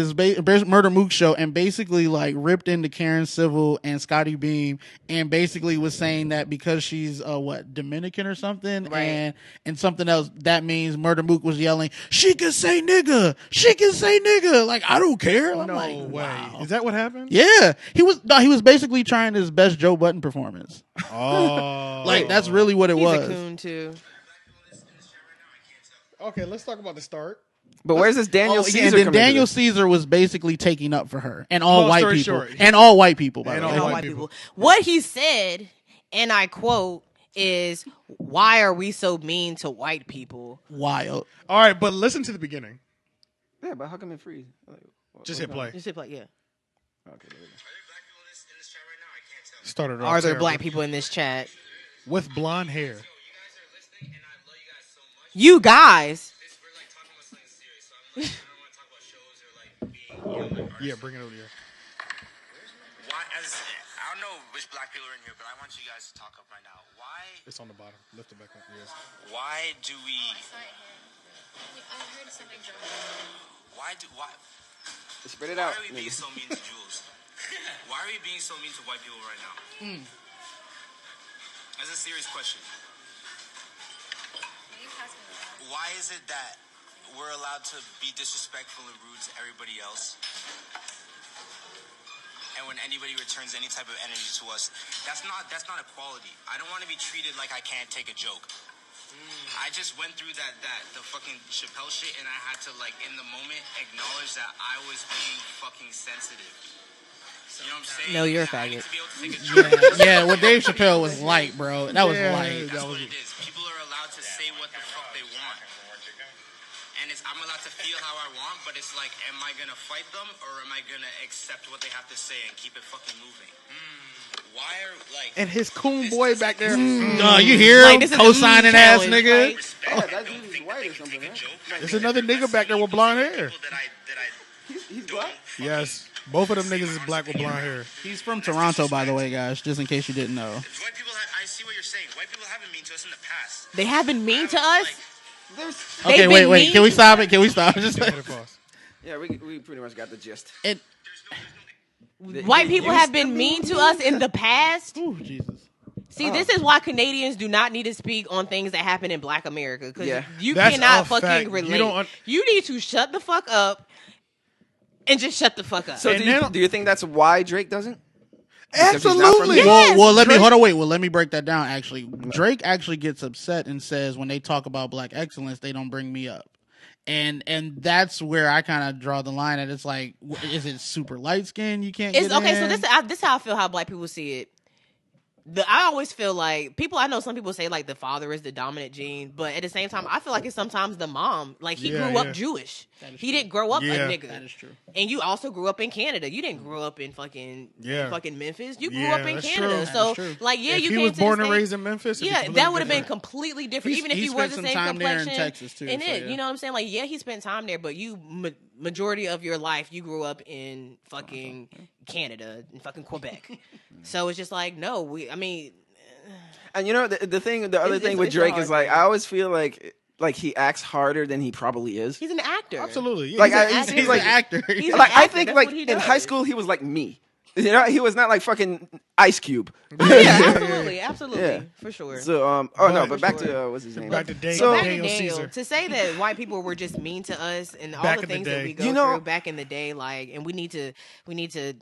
Speaker 6: Murder Mook show and basically like ripped into Karen Civil and Scotty Beam and basically was saying that because she's Dominican or something,
Speaker 4: Right.
Speaker 6: and something else, that means Murder Mook was yelling, "She can say nigga, she can say nigga." Like, I don't care. I'm
Speaker 3: No
Speaker 6: like,
Speaker 3: way.
Speaker 6: wow.
Speaker 3: Is that what happened?
Speaker 6: Yeah, he was basically trying his best Joe Button performance.
Speaker 3: Oh.
Speaker 6: Like, that's really what it
Speaker 4: He's
Speaker 6: was.
Speaker 4: a coon too.
Speaker 3: Okay, let's talk about the start.
Speaker 5: But where's this Daniel Caesar?
Speaker 6: And then
Speaker 5: come into
Speaker 6: Daniel
Speaker 5: this?
Speaker 6: Caesar was basically taking up for her and all
Speaker 3: Long
Speaker 6: white
Speaker 3: story
Speaker 6: people.
Speaker 3: short.
Speaker 6: And all white people, by
Speaker 3: And
Speaker 6: the
Speaker 3: all
Speaker 6: way.
Speaker 3: white
Speaker 4: White
Speaker 3: people.
Speaker 4: people. What he said, and I quote, is "Why are we so mean to white people?"
Speaker 6: Wild.
Speaker 3: All right, but listen to the beginning.
Speaker 5: Yeah, but how come it freeze? Like,
Speaker 3: Just hit play.
Speaker 4: You said, like, yeah.
Speaker 5: Okay, there we go.
Speaker 3: Started off
Speaker 4: Are there
Speaker 3: terrible.
Speaker 4: black people in this chat?
Speaker 3: with blonde hair?
Speaker 4: You guys.
Speaker 3: Yeah, bring it over here.
Speaker 7: Why, I don't know which black people are in here, but I want you guys to talk up right now.
Speaker 3: It's on the bottom. Lift it back up. Yes.
Speaker 7: Why do we?
Speaker 8: I heard something jump.
Speaker 7: Why?
Speaker 5: Spit it
Speaker 7: Why
Speaker 5: out.
Speaker 7: are we being so mean to Julz? Why are we being so mean to white people right now? That's a serious question. Why is it that we're allowed to be disrespectful and rude to everybody else? And when anybody returns any type of energy to us, that's not equality. I don't want to be treated like I can't take a joke. I just went through the fucking Chappelle shit, and I had to, like, in the moment, acknowledge that I was being fucking sensitive. You know what I'm saying?
Speaker 4: No, you're a
Speaker 7: I need
Speaker 4: faggot.
Speaker 7: to be able to take a joke.
Speaker 6: Yeah, well, Dave Chappelle was light, bro. That was light.
Speaker 7: That's what it is. People are allowed to say what the fuck they want. And I'm allowed to feel how I want, but it's like, am I gonna fight them, or am I gonna accept what they have to say and keep it fucking moving? Why are, like...
Speaker 3: And his coon boy back there.
Speaker 6: You hear him?
Speaker 4: This is a
Speaker 6: Co-signing ass
Speaker 4: challenge,
Speaker 6: nigga.
Speaker 4: right?
Speaker 5: Yeah, that's usually white or something, right?
Speaker 3: There's another nigga back there with blonde hair.
Speaker 5: He's black?
Speaker 3: Yes. Both of them niggas is black with blonde hair.
Speaker 6: He's from Toronto, by the way, guys, just in case you didn't know.
Speaker 7: White people I see what you're saying. White people haven't been mean to us in the past.
Speaker 4: They have been mean to us.
Speaker 6: Okay,
Speaker 4: They've
Speaker 6: wait.
Speaker 4: been mean?
Speaker 6: Can we stop it? Can we stop? Just
Speaker 5: Yeah, we pretty much got the gist.
Speaker 4: White people have been mean to us in the past.
Speaker 6: Ooh, Jesus.
Speaker 4: See, this is why Canadians do not need to speak on things that happen in Black America, because you
Speaker 3: That's
Speaker 4: cannot
Speaker 3: a
Speaker 4: fucking
Speaker 3: fact.
Speaker 4: relate. You need to shut the fuck up and just shut the fuck up.
Speaker 5: So do you think that's why Drake doesn't?
Speaker 3: Absolutely.
Speaker 4: Yes.
Speaker 6: Well, let me hold on. Wait. Well, let me break that down. Actually, Drake actually gets upset and says when they talk about Black excellence, they don't bring me up. And that's where I kind of draw the line. And it's like, is it super light skin? You can't.
Speaker 4: It's
Speaker 6: get
Speaker 4: okay.
Speaker 6: in?
Speaker 4: So this is how I feel. How Black people see it. I always feel like I know some people say like the father is the dominant gene, but at the same time, I feel like it's sometimes the mom. Like he grew up Jewish. He didn't grow up a nigga.
Speaker 6: That is true.
Speaker 4: And you also grew up in Canada. You didn't grow up in fucking Memphis. You grew
Speaker 3: Yeah,
Speaker 4: up in
Speaker 3: that's
Speaker 4: Canada.
Speaker 3: true.
Speaker 4: So
Speaker 6: True.
Speaker 4: like,
Speaker 3: If
Speaker 4: you
Speaker 3: he
Speaker 4: came
Speaker 3: was
Speaker 4: to
Speaker 3: born
Speaker 4: the
Speaker 3: and
Speaker 4: States-
Speaker 3: raised in Memphis,
Speaker 4: Yeah, that would have been completely different. Even if
Speaker 6: he
Speaker 4: you were
Speaker 6: spent
Speaker 4: the
Speaker 6: some
Speaker 4: same
Speaker 6: time there in
Speaker 4: complexion.
Speaker 6: Texas, too,
Speaker 4: And
Speaker 6: so,
Speaker 4: you know what I'm saying? Like, yeah, he spent time there, but you majority of your life you grew up in fucking Canada and fucking Quebec. So it's just like, no,
Speaker 5: And you know the other thing with
Speaker 4: it's a
Speaker 5: Drake
Speaker 4: hard
Speaker 5: is like
Speaker 4: thing.
Speaker 5: I always feel like he acts harder than he probably is.
Speaker 4: he's an actor.
Speaker 3: Absolutely. Yeah,
Speaker 5: Like
Speaker 6: He's
Speaker 5: like
Speaker 6: an actor.
Speaker 4: He's an
Speaker 5: like I
Speaker 4: actor.
Speaker 5: think
Speaker 4: That's
Speaker 5: like
Speaker 4: what he
Speaker 5: in
Speaker 4: does.
Speaker 5: high school he was like me. You know, he was not like fucking Ice Cube.
Speaker 4: Yeah, absolutely,
Speaker 5: Yeah.
Speaker 4: for sure.
Speaker 5: So but back to what's his name?
Speaker 3: Back to Daniel,
Speaker 5: So-
Speaker 4: Back to
Speaker 3: Daniel
Speaker 4: Daniel,
Speaker 3: Caesar.
Speaker 4: to say that white people were just mean to us and all
Speaker 3: Back
Speaker 4: the
Speaker 3: in the
Speaker 4: things that
Speaker 3: day.
Speaker 4: we go
Speaker 5: You know-
Speaker 4: through back in the day, like, and we need to,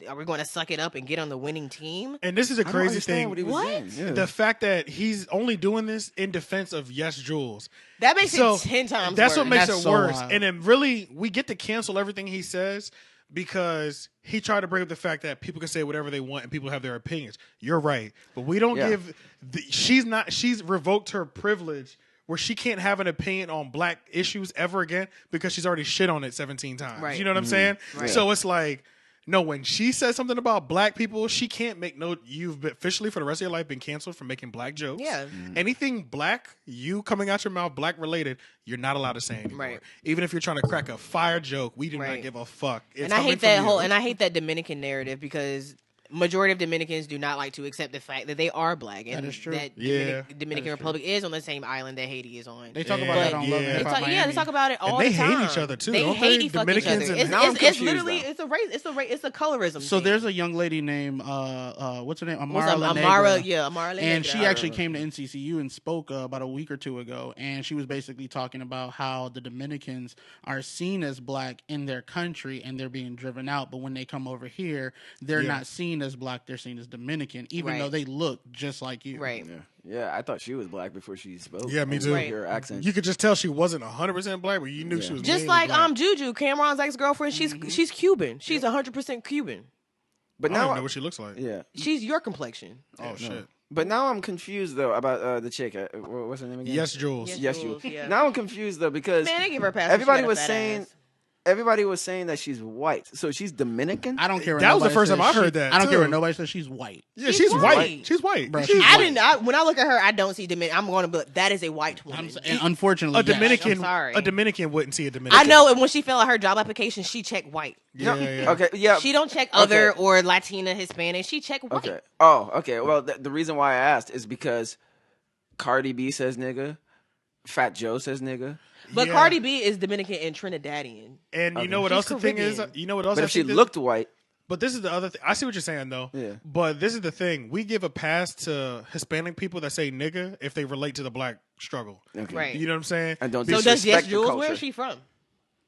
Speaker 4: are we going to suck it up and get on the winning team?
Speaker 3: And this is a
Speaker 5: I don't
Speaker 3: crazy
Speaker 5: understand
Speaker 3: thing.
Speaker 5: what he was
Speaker 4: What?
Speaker 5: saying. Yeah.
Speaker 3: The fact that he's only doing this in defense of Yes Julz.
Speaker 4: That makes
Speaker 3: So,
Speaker 4: it 10 times
Speaker 3: That's
Speaker 4: worse.
Speaker 3: what makes
Speaker 6: That's
Speaker 3: it
Speaker 6: so
Speaker 3: worse.
Speaker 6: wild.
Speaker 3: And then really, we get to cancel everything he says because he tried to bring up the fact that people can say whatever they want and people have their opinions. You're right. But we don't
Speaker 5: Yeah.
Speaker 3: she's revoked her privilege where she can't have an opinion on Black issues ever again because she's already shit on it 17 times.
Speaker 4: Right.
Speaker 3: You know what I'm saying?
Speaker 4: Right.
Speaker 3: So it's like, no, when she says something about Black people, she can't make you've been officially for the rest of your life been canceled for making Black jokes.
Speaker 4: Yeah.
Speaker 3: Anything Black, you coming out your mouth, Black related, you're not allowed to say anymore.
Speaker 4: Right.
Speaker 3: Even if you're trying to crack a fire joke, we do
Speaker 4: Right.
Speaker 3: not give a fuck. It's
Speaker 4: And I
Speaker 3: coming
Speaker 4: hate
Speaker 3: from
Speaker 4: that
Speaker 3: you.
Speaker 4: and I hate that Dominican narrative because majority of Dominicans do not like to accept the fact that they are Black and
Speaker 6: That is true.
Speaker 4: that
Speaker 3: Yeah.
Speaker 4: Dominican Republic is on the same island that Haiti is on.
Speaker 6: They talk about
Speaker 3: Yeah,
Speaker 6: that on Love
Speaker 3: yeah.
Speaker 6: and
Speaker 4: They
Speaker 6: Hip
Speaker 4: talk,
Speaker 6: Hop
Speaker 4: yeah, they
Speaker 6: Miami.
Speaker 4: talk about it all
Speaker 3: they
Speaker 4: the time.
Speaker 3: hate each other, too,
Speaker 4: They
Speaker 3: don't
Speaker 4: hate
Speaker 3: they?
Speaker 4: fucking
Speaker 3: Dominicans
Speaker 4: each other.
Speaker 3: and-
Speaker 5: Now I'm
Speaker 4: It's
Speaker 5: confused,
Speaker 4: literally
Speaker 5: though.
Speaker 4: it's a colorism.
Speaker 6: So
Speaker 4: thing.
Speaker 6: there's a young lady named what's her name?
Speaker 4: What's up,
Speaker 6: Amara
Speaker 4: Amara,
Speaker 6: Lenegra.
Speaker 4: Amara
Speaker 6: And
Speaker 4: Lenegra.
Speaker 6: she actually came to NCCU and spoke about a week or two ago, and she was basically talking about how the Dominicans are seen as Black in their country and they're being driven out, but when they come over here, they're
Speaker 3: Yeah.
Speaker 6: not seen as Black, they're seen as Dominican, even
Speaker 4: Right.
Speaker 6: though they look just like you.
Speaker 4: Right.
Speaker 5: Yeah, I thought she was Black before she spoke.
Speaker 3: Yeah, me too.
Speaker 4: Right.
Speaker 5: Her accent.
Speaker 3: You could just tell she wasn't 100% Black, but you knew she was
Speaker 4: Just
Speaker 3: mainly
Speaker 4: like
Speaker 3: Black.
Speaker 4: Juju, Cameron's ex-girlfriend, she's Cuban. She's 100% Cuban.
Speaker 5: But
Speaker 3: I don't
Speaker 5: now
Speaker 3: even know what she looks like.
Speaker 5: yeah.
Speaker 4: She's your complexion.
Speaker 3: Oh, shit.
Speaker 5: But now I'm confused though about the chick. What's her name again?
Speaker 3: Yes, Jules.
Speaker 5: Yes,
Speaker 4: Jules,
Speaker 5: you.
Speaker 4: yeah.
Speaker 5: Now I'm confused though because
Speaker 4: Man, they give her a pass.
Speaker 5: everybody
Speaker 4: She got a
Speaker 5: was
Speaker 4: fat
Speaker 5: saying
Speaker 4: ass.
Speaker 5: everybody was saying that she's white, so she's Dominican.
Speaker 6: I don't care. What
Speaker 3: That was the
Speaker 6: nobody
Speaker 3: first
Speaker 6: says.
Speaker 3: time I heard
Speaker 6: She-
Speaker 3: that,
Speaker 6: I don't care
Speaker 3: too.
Speaker 6: what nobody says. She's white.
Speaker 3: Yeah, she's
Speaker 4: white.
Speaker 3: white. She's white.
Speaker 6: Bro,
Speaker 3: She's
Speaker 6: she's
Speaker 3: white.
Speaker 4: When I look at her, I don't see Dominican. I'm going to, but that is a white woman.
Speaker 6: And unfortunately,
Speaker 3: A Dominican,
Speaker 4: I'm sorry.
Speaker 3: a Dominican wouldn't see a Dominican.
Speaker 4: I know, and when she filled out her job application, she checked white.
Speaker 3: Yeah,
Speaker 5: No,
Speaker 3: yeah.
Speaker 5: Okay, yeah.
Speaker 4: She don't check other
Speaker 5: Okay.
Speaker 4: or Latina, Hispanic. She checked white.
Speaker 5: Okay. Oh, okay. Well, the reason why I asked is because Cardi B says nigga, Fat Joe says nigga.
Speaker 4: But
Speaker 3: Yeah.
Speaker 4: Cardi B is Dominican and Trinidadian.
Speaker 3: And you know what
Speaker 4: She's
Speaker 3: else the thing is?
Speaker 4: Caribbean.
Speaker 3: You know what else?
Speaker 5: But
Speaker 3: I
Speaker 5: if she
Speaker 3: think
Speaker 5: looked white,
Speaker 3: But this is the other thing. I see what you're saying, though.
Speaker 5: Yeah.
Speaker 3: But this is the thing. We give a pass to Hispanic people that say nigga if they relate to the Black struggle.
Speaker 5: okay.
Speaker 4: Right.
Speaker 3: You know what I'm saying?
Speaker 5: And don't
Speaker 4: So does
Speaker 5: disrespect
Speaker 4: Yes
Speaker 5: the
Speaker 4: Jules?
Speaker 5: culture.
Speaker 4: Where is she from?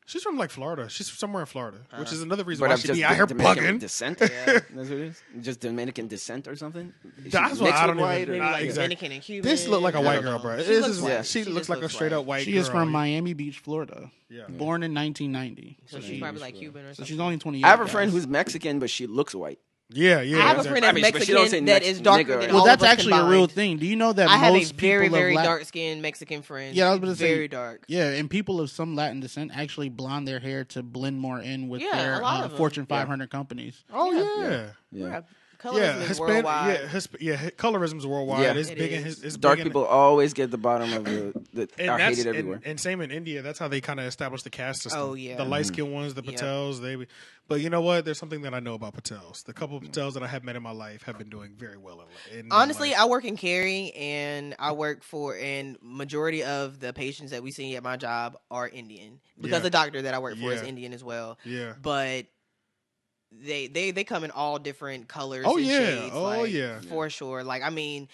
Speaker 3: She's from like Florida. She's somewhere in Florida, which is another reason
Speaker 5: But
Speaker 3: why
Speaker 5: of
Speaker 3: she'd
Speaker 5: just
Speaker 3: be out here
Speaker 5: Dominican
Speaker 3: bugging.
Speaker 5: descent. That's what it is. Just Dominican descent or something. Is
Speaker 3: That's
Speaker 5: she
Speaker 3: what
Speaker 5: mixed
Speaker 3: I
Speaker 5: with
Speaker 3: don't
Speaker 5: white
Speaker 3: even.
Speaker 5: or-
Speaker 3: Nah,
Speaker 4: like
Speaker 3: exactly.
Speaker 4: Dominican and Cuban.
Speaker 3: This look like a white
Speaker 4: I don't
Speaker 3: girl,
Speaker 4: know.
Speaker 3: bro.
Speaker 4: She
Speaker 3: This
Speaker 4: looks
Speaker 3: is
Speaker 4: white.
Speaker 3: she looks
Speaker 4: just
Speaker 3: like a straight up white
Speaker 6: She
Speaker 3: girl.
Speaker 6: is from Miami Beach, Florida.
Speaker 3: Yeah.
Speaker 6: Born in 1990.
Speaker 4: So she's probably like Cuban or
Speaker 6: So
Speaker 4: something.
Speaker 6: she's only 28.
Speaker 5: I have a friend
Speaker 6: guys.
Speaker 5: who's Mexican, but she looks white.
Speaker 3: Yeah,
Speaker 4: I
Speaker 3: yeah.
Speaker 4: have a
Speaker 3: exactly.
Speaker 4: friend
Speaker 5: I
Speaker 4: that's
Speaker 5: mean, but she don't say
Speaker 4: Mexican that
Speaker 5: Mex-
Speaker 4: is darker
Speaker 5: nigga.
Speaker 4: than
Speaker 6: Well,
Speaker 4: all
Speaker 6: that's
Speaker 4: of us
Speaker 6: actually a real
Speaker 4: combined.
Speaker 6: thing. Do you know that
Speaker 4: I have a
Speaker 6: most
Speaker 4: very,
Speaker 6: people
Speaker 4: very
Speaker 6: of
Speaker 4: dark skinned Mexican friend.
Speaker 6: Yeah, I was gonna say
Speaker 4: very dark.
Speaker 6: Yeah, and people of some Latin descent actually blonde their hair to blend more in with
Speaker 4: Yeah,
Speaker 6: their
Speaker 4: a lot of them.
Speaker 6: Fortune 500 companies.
Speaker 3: Oh yeah.
Speaker 5: Yeah.
Speaker 4: Colorism is
Speaker 3: Hispanic.
Speaker 4: worldwide.
Speaker 3: Colorism's worldwide.
Speaker 5: Yeah.
Speaker 3: It's
Speaker 4: It
Speaker 3: big in
Speaker 4: is.
Speaker 3: it's
Speaker 5: Dark
Speaker 3: big in-
Speaker 5: people always get the bottom of the
Speaker 3: and
Speaker 5: are
Speaker 3: that's-
Speaker 5: hated everywhere.
Speaker 3: And same in India. That's how they kind of established the caste system.
Speaker 4: Oh, yeah.
Speaker 3: The light skinned ones, the
Speaker 4: Yep.
Speaker 3: Patels. But you know what? There's something that I know about Patels. The couple of Patels that I have met in my life have been doing very well.
Speaker 4: Honestly, I work in Cary, and I work for, and majority of the patients that we see at my job are Indian because
Speaker 3: Yeah.
Speaker 4: the doctor that I work for is
Speaker 3: Yeah.
Speaker 4: Indian as well.
Speaker 3: Yeah.
Speaker 4: But they come in all different colors.
Speaker 3: Oh,
Speaker 4: and
Speaker 3: yeah.
Speaker 4: shades,
Speaker 3: Oh,
Speaker 4: like,
Speaker 3: yeah.
Speaker 4: for sure. Like I mean,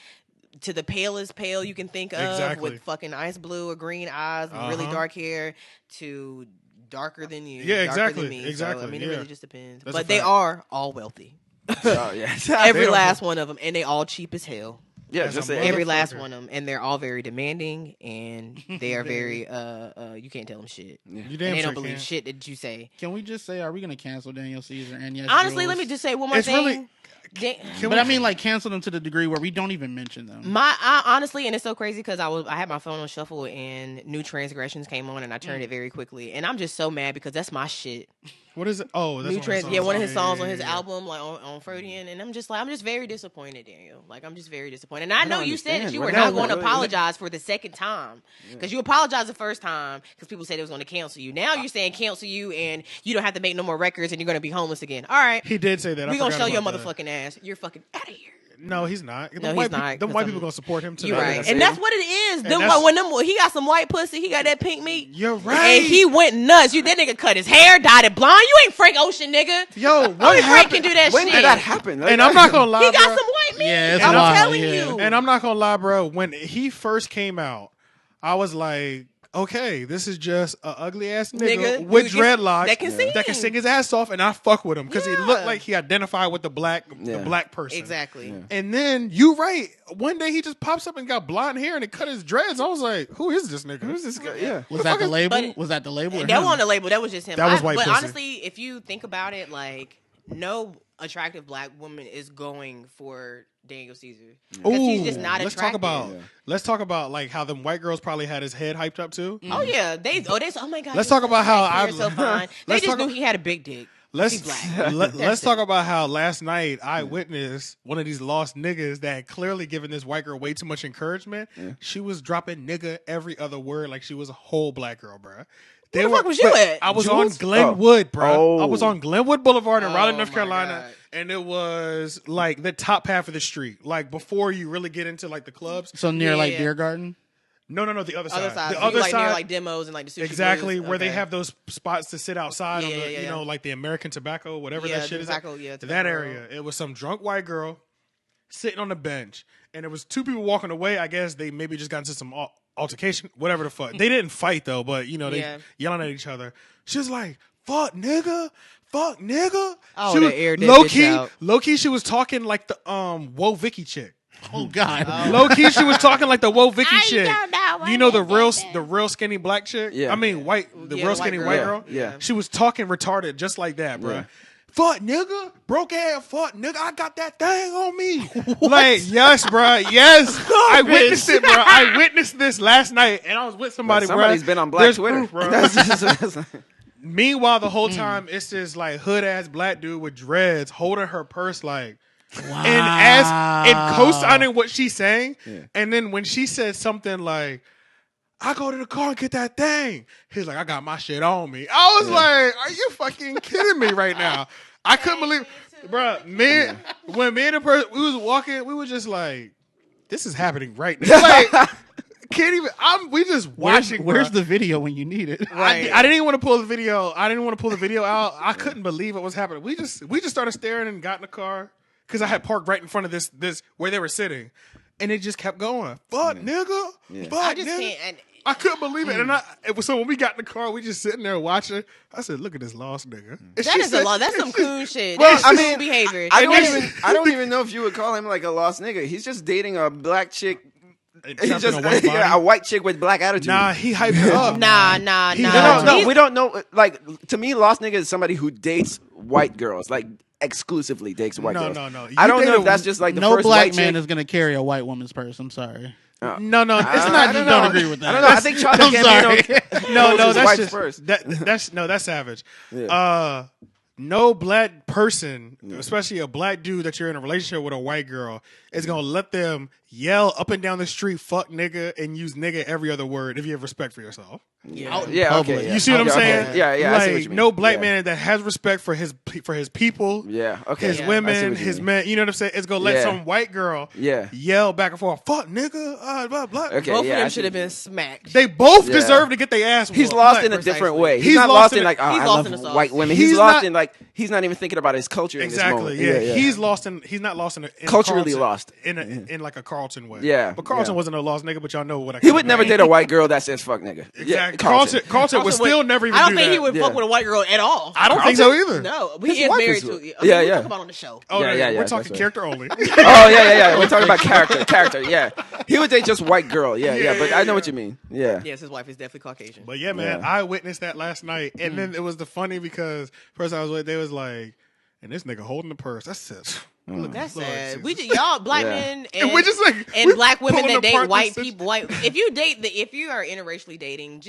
Speaker 4: to the palest pale you can think of,
Speaker 3: Exactly.
Speaker 4: with fucking ice blue or green eyes, and really
Speaker 3: Uh-huh.
Speaker 4: dark hair, to darker than you,
Speaker 3: Yeah,
Speaker 4: darker
Speaker 3: exactly,
Speaker 4: than me.
Speaker 3: exactly,
Speaker 4: So, I mean, it
Speaker 3: yeah.
Speaker 4: really just depends.
Speaker 3: That's a
Speaker 4: But they
Speaker 3: fact.
Speaker 4: are all wealthy.
Speaker 5: Oh, yeah.
Speaker 4: Every
Speaker 3: don't-
Speaker 4: last one of them, and they all cheap as hell.
Speaker 5: Yeah,
Speaker 3: That's
Speaker 5: just
Speaker 3: a
Speaker 5: say
Speaker 4: Every last
Speaker 3: Motherfucker.
Speaker 4: one of them, and they're all very demanding, and they are very you can't tell them shit.
Speaker 3: You
Speaker 4: And
Speaker 3: damn
Speaker 4: they
Speaker 3: sure
Speaker 4: don't believe
Speaker 3: can.
Speaker 4: shit that you say.
Speaker 6: Can we just say, are we going to cancel Daniel Caesar and yes,
Speaker 4: Honestly,
Speaker 6: Julz?
Speaker 4: let me just say one more
Speaker 3: It's
Speaker 4: thing.
Speaker 3: really-
Speaker 6: But I mean, like, cancel them to the degree where we don't even mention them.
Speaker 4: I honestly, and it's so crazy because I had my phone on shuffle and New Transgressions came on and I turned it very quickly, and I'm just so mad because that's my shit.
Speaker 3: What is it? Oh, that's
Speaker 4: New
Speaker 3: one of his
Speaker 4: Trans,
Speaker 3: songs.
Speaker 4: yeah, one of his
Speaker 3: Yeah,
Speaker 4: songs
Speaker 3: yeah,
Speaker 4: on his
Speaker 3: yeah, yeah.
Speaker 4: album, like on Freudian, and I'm just very disappointed, Daniel. Like I'm just very disappointed. And I know
Speaker 5: don't
Speaker 4: you said that
Speaker 5: understand.
Speaker 4: you
Speaker 5: What
Speaker 4: were not
Speaker 5: happened?
Speaker 4: going to
Speaker 5: What-
Speaker 4: apologize for the second time because you apologized the first time because people said it was going to cancel you. Now you're saying cancel you and you don't have to make no more records and you're going to be homeless again. All right,
Speaker 3: He did say that.
Speaker 4: we
Speaker 3: I
Speaker 4: gonna
Speaker 3: forgot
Speaker 4: show your
Speaker 3: about that.
Speaker 4: motherfucking ass. You're fucking out of here.
Speaker 3: No, he's not.
Speaker 4: No,
Speaker 3: Them
Speaker 4: he's
Speaker 3: white
Speaker 4: not,
Speaker 3: People, them
Speaker 4: 'cause
Speaker 3: white
Speaker 4: I'm-
Speaker 3: people gonna support him tonight.
Speaker 4: You're right,
Speaker 5: that's
Speaker 4: and
Speaker 5: it.
Speaker 4: that's what it is. Them
Speaker 3: that's-
Speaker 4: when them he got some white pussy, he got that pink meat.
Speaker 3: You're right.
Speaker 4: And he went nuts. You that nigga cut his hair, dyed it blonde. You ain't Frank Ocean, nigga.
Speaker 3: Yo,
Speaker 4: Only
Speaker 3: what
Speaker 4: Frank
Speaker 3: happened?
Speaker 4: can do that
Speaker 5: when
Speaker 4: shit.
Speaker 5: did that happen?
Speaker 3: And I'm not gonna lie,
Speaker 4: He got
Speaker 3: bro.
Speaker 4: some white meat.
Speaker 6: Yeah, it's
Speaker 4: I'm
Speaker 6: wild,
Speaker 4: telling
Speaker 6: yeah.
Speaker 4: you.
Speaker 3: And I'm not gonna lie, bro. When he first came out, I was like, okay, this is just a ugly ass nigga,
Speaker 4: Nigga
Speaker 3: with
Speaker 4: who gets-
Speaker 3: dreadlocks
Speaker 4: that can sing.
Speaker 3: his ass off, and I fuck with him because he
Speaker 4: Yeah.
Speaker 3: looked like he identified with the black person.
Speaker 4: Exactly.
Speaker 3: And then you right. One day he just pops up and got blonde hair and he cut his dreads. I was like, who is this nigga?
Speaker 5: Who's this guy? Yeah.
Speaker 6: Was that the label?
Speaker 4: But-
Speaker 6: Was that the label? or
Speaker 4: That
Speaker 6: him?
Speaker 4: wasn't a label. That was just him.
Speaker 3: That was white
Speaker 4: But
Speaker 3: pussy.
Speaker 4: honestly, if you think about it, like no attractive black woman is going for Daniel Caesar. Because he's just not
Speaker 3: let's
Speaker 4: attractive.
Speaker 3: let's talk about like how them white girls probably had his head hyped up too.
Speaker 4: Oh yeah, they oh my god.
Speaker 3: Let's
Speaker 4: he's
Speaker 3: talk
Speaker 4: so
Speaker 3: about how
Speaker 4: sexy,
Speaker 3: I-
Speaker 4: you're so fine. They
Speaker 3: let's
Speaker 4: just
Speaker 3: talk
Speaker 4: knew he had a big dick.
Speaker 3: Let's
Speaker 4: He's black.
Speaker 3: let's
Speaker 4: That's
Speaker 3: talk
Speaker 4: it.
Speaker 3: about how last night I witnessed one of these lost niggas that had clearly given this white girl way too much encouragement. She was dropping nigga every other word like she was a whole black girl, bro.
Speaker 4: Where the fuck was you at?
Speaker 3: I was
Speaker 5: Julz?
Speaker 3: on Glenwood, bro.
Speaker 5: Oh.
Speaker 3: I was on Glenwood Boulevard in Raleigh,
Speaker 4: Oh,
Speaker 3: North
Speaker 4: my
Speaker 3: Carolina,
Speaker 4: God.
Speaker 3: and it was like the top half of the street, like before you really get into like the clubs.
Speaker 6: So near like
Speaker 4: Yeah.
Speaker 6: Beer Garden?
Speaker 3: No, the other side.
Speaker 4: Other side.
Speaker 3: The
Speaker 4: So
Speaker 3: other
Speaker 4: you like
Speaker 3: side,
Speaker 4: near like demos and like the sushi
Speaker 3: exactly
Speaker 4: booths?
Speaker 3: where they
Speaker 4: Okay.
Speaker 3: have those spots to sit outside on
Speaker 4: Yeah,
Speaker 3: the,
Speaker 4: yeah,
Speaker 3: you know,
Speaker 4: yeah.
Speaker 3: like the American tobacco, whatever
Speaker 4: Yeah,
Speaker 3: that shit
Speaker 4: tobacco,
Speaker 3: is.
Speaker 4: yeah,
Speaker 3: that
Speaker 4: tobacco
Speaker 3: area.
Speaker 4: roll.
Speaker 3: It was some drunk white girl sitting on the bench, and there was two people walking away. I guess they maybe just got into some altercation, whatever the fuck. They didn't fight though, but you know they
Speaker 4: Yeah.
Speaker 3: yelling at each other. She was like, "Fuck nigga." Fuck nigga.
Speaker 4: I
Speaker 3: She
Speaker 4: would've
Speaker 3: was
Speaker 4: aired that
Speaker 3: low
Speaker 4: bitch
Speaker 3: key.
Speaker 4: out.
Speaker 3: Low key, she was talking like the Whoa Vicky chick.
Speaker 6: Oh God!
Speaker 3: Low key, she was talking like the Whoa Vicky chick.
Speaker 8: don't know what
Speaker 3: You know the
Speaker 8: it is.
Speaker 3: real skinny black chick.
Speaker 5: Yeah.
Speaker 3: I mean white, the
Speaker 4: Yeah,
Speaker 3: real
Speaker 4: the white
Speaker 3: skinny
Speaker 4: girl.
Speaker 3: white
Speaker 5: Yeah,
Speaker 3: girl.
Speaker 5: yeah.
Speaker 3: She was talking retarded just like that, bro.
Speaker 5: Yeah.
Speaker 3: Fuck nigga, broke ass fuck nigga. I got that thing on me. Like yes, bro. Yes, I witnessed it, bro. I witnessed this last night, and I was with somebody.
Speaker 5: Somebody's
Speaker 3: bruh.
Speaker 5: been on Black
Speaker 3: There's
Speaker 5: Twitter.
Speaker 3: proof, bro.
Speaker 5: That's
Speaker 3: Meanwhile, the whole time it's this like hood ass black dude with dreads holding her purse like. And co-signing what she's saying, and then when she said something like, "I go to the car and get that thing," he's like, "I got my shit on me." I was like, "Are you fucking kidding me right now?" I couldn't believe, bro. When me and the person we was walking, we were just like, "This is happening right now." Like, can't even. We just watching.
Speaker 6: Where's
Speaker 3: bruh.
Speaker 6: the video when you need it?
Speaker 3: I didn't even want to pull the video. I didn't want to pull the video out. I couldn't believe what was happening. We just started staring and got in the car because I had parked right in front of this where they were sitting, and it just kept going. Fuck nigga. Fuck
Speaker 4: I just
Speaker 3: nigga.
Speaker 4: can't. And
Speaker 3: I couldn't believe it. And so when we got in the car, we just sitting there watching. I said, "Look at this lost nigga." And
Speaker 4: That is a lot. That's some coon shit.
Speaker 5: Well,
Speaker 4: That's
Speaker 5: I
Speaker 4: coon
Speaker 5: mean,
Speaker 4: behavior.
Speaker 5: I don't even know if you would call him like a lost nigga. He's just dating a black chick. He's just a white chick with black attitude.
Speaker 3: Nah, he hyped it up.
Speaker 4: Nah.
Speaker 5: No, we don't know. Like, to me, lost nigga is somebody who dates white girls, like exclusively dates white girls.
Speaker 3: No.
Speaker 5: I don't know if that's just like the
Speaker 6: no
Speaker 5: first
Speaker 6: black
Speaker 5: white
Speaker 6: man
Speaker 5: chick.
Speaker 6: is going to carry a white woman's purse. I'm sorry.
Speaker 3: No, it's
Speaker 5: I
Speaker 3: not.
Speaker 5: don't
Speaker 6: Don't agree with that.
Speaker 5: I don't know. I think Charlie Gambino.
Speaker 3: No, that's
Speaker 5: white
Speaker 3: just
Speaker 5: first.
Speaker 3: that's savage.
Speaker 5: Yeah.
Speaker 3: No black person, especially a black dude that you're in a relationship with a white girl, is gonna let them yell up and down the street, "Fuck nigga," and use "nigga" every other word if you have respect for yourself.
Speaker 5: Yeah,
Speaker 6: public.
Speaker 5: okay.
Speaker 3: You see what I'm saying?
Speaker 5: Okay. Yeah. I see what
Speaker 3: Like
Speaker 5: you mean.
Speaker 3: no black
Speaker 5: Yeah.
Speaker 3: man that has respect for his people.
Speaker 5: Yeah. Okay.
Speaker 3: His
Speaker 5: I see
Speaker 3: women,
Speaker 5: what you
Speaker 3: his
Speaker 5: mean.
Speaker 3: men, you know what I'm saying? It's gonna let
Speaker 5: Yeah.
Speaker 3: some white girl yell back and forth, "Fuck nigga," blah blah.
Speaker 5: Okay.
Speaker 4: Both of
Speaker 5: I
Speaker 4: them
Speaker 5: see
Speaker 4: should have
Speaker 5: what you
Speaker 4: been smacked.
Speaker 3: They both
Speaker 5: Yeah.
Speaker 3: deserve to get their ass whooped.
Speaker 5: He's lost
Speaker 3: Like,
Speaker 5: in a different
Speaker 4: precisely.
Speaker 5: way. He's
Speaker 3: He's
Speaker 5: not
Speaker 3: lost
Speaker 5: lost
Speaker 3: in
Speaker 5: in
Speaker 3: a-
Speaker 5: like, oh,
Speaker 4: he's
Speaker 5: I
Speaker 4: lost
Speaker 5: love
Speaker 4: in the sauce.
Speaker 5: white women.
Speaker 3: He's
Speaker 5: He's lost
Speaker 3: not-
Speaker 5: in like, he's not even thinking about his culture in this moment.
Speaker 3: Exactly. Yeah. He's lost in. He's not lost in. In
Speaker 5: Culturally
Speaker 3: Carlton,
Speaker 5: lost.
Speaker 3: in like a Carlton way.
Speaker 5: Yeah,
Speaker 3: But Carlton
Speaker 5: yeah.
Speaker 3: wasn't a lost nigga. But y'all know what I.
Speaker 5: He would never date a white girl that says fuck nigga.
Speaker 3: Exactly.
Speaker 5: Yeah,
Speaker 3: Carlton would still never even.
Speaker 4: I don't
Speaker 3: do
Speaker 4: think
Speaker 3: that.
Speaker 4: he would fuck with a white girl at all.
Speaker 3: I don't think so either.
Speaker 4: No,
Speaker 5: His
Speaker 4: he is
Speaker 5: wife
Speaker 4: married
Speaker 5: is-
Speaker 4: to.
Speaker 5: Yeah,
Speaker 4: we
Speaker 5: yeah.
Speaker 4: talk about on the show.
Speaker 3: Oh
Speaker 5: Yeah,
Speaker 3: we're
Speaker 5: that's
Speaker 3: talking
Speaker 5: right.
Speaker 3: character only.
Speaker 5: Oh yeah. We're talking about character. Yeah, he would date just white girl. Yeah. But I know what you mean. Yeah.
Speaker 4: Yes, his wife is definitely Caucasian.
Speaker 3: But yeah, man,
Speaker 5: Yeah.
Speaker 3: I witnessed that last night, and then it was the funny because person I was with, they was like, and this nigga holding the purse. That's it.
Speaker 4: That's
Speaker 3: Lord
Speaker 4: sad.
Speaker 3: Jesus.
Speaker 4: We just, y'all black
Speaker 5: Yeah.
Speaker 4: men
Speaker 3: And we just like
Speaker 4: and
Speaker 3: we
Speaker 4: black women
Speaker 3: pulling
Speaker 4: that date
Speaker 3: apart
Speaker 4: white
Speaker 3: this-
Speaker 4: people. If you are interracially dating,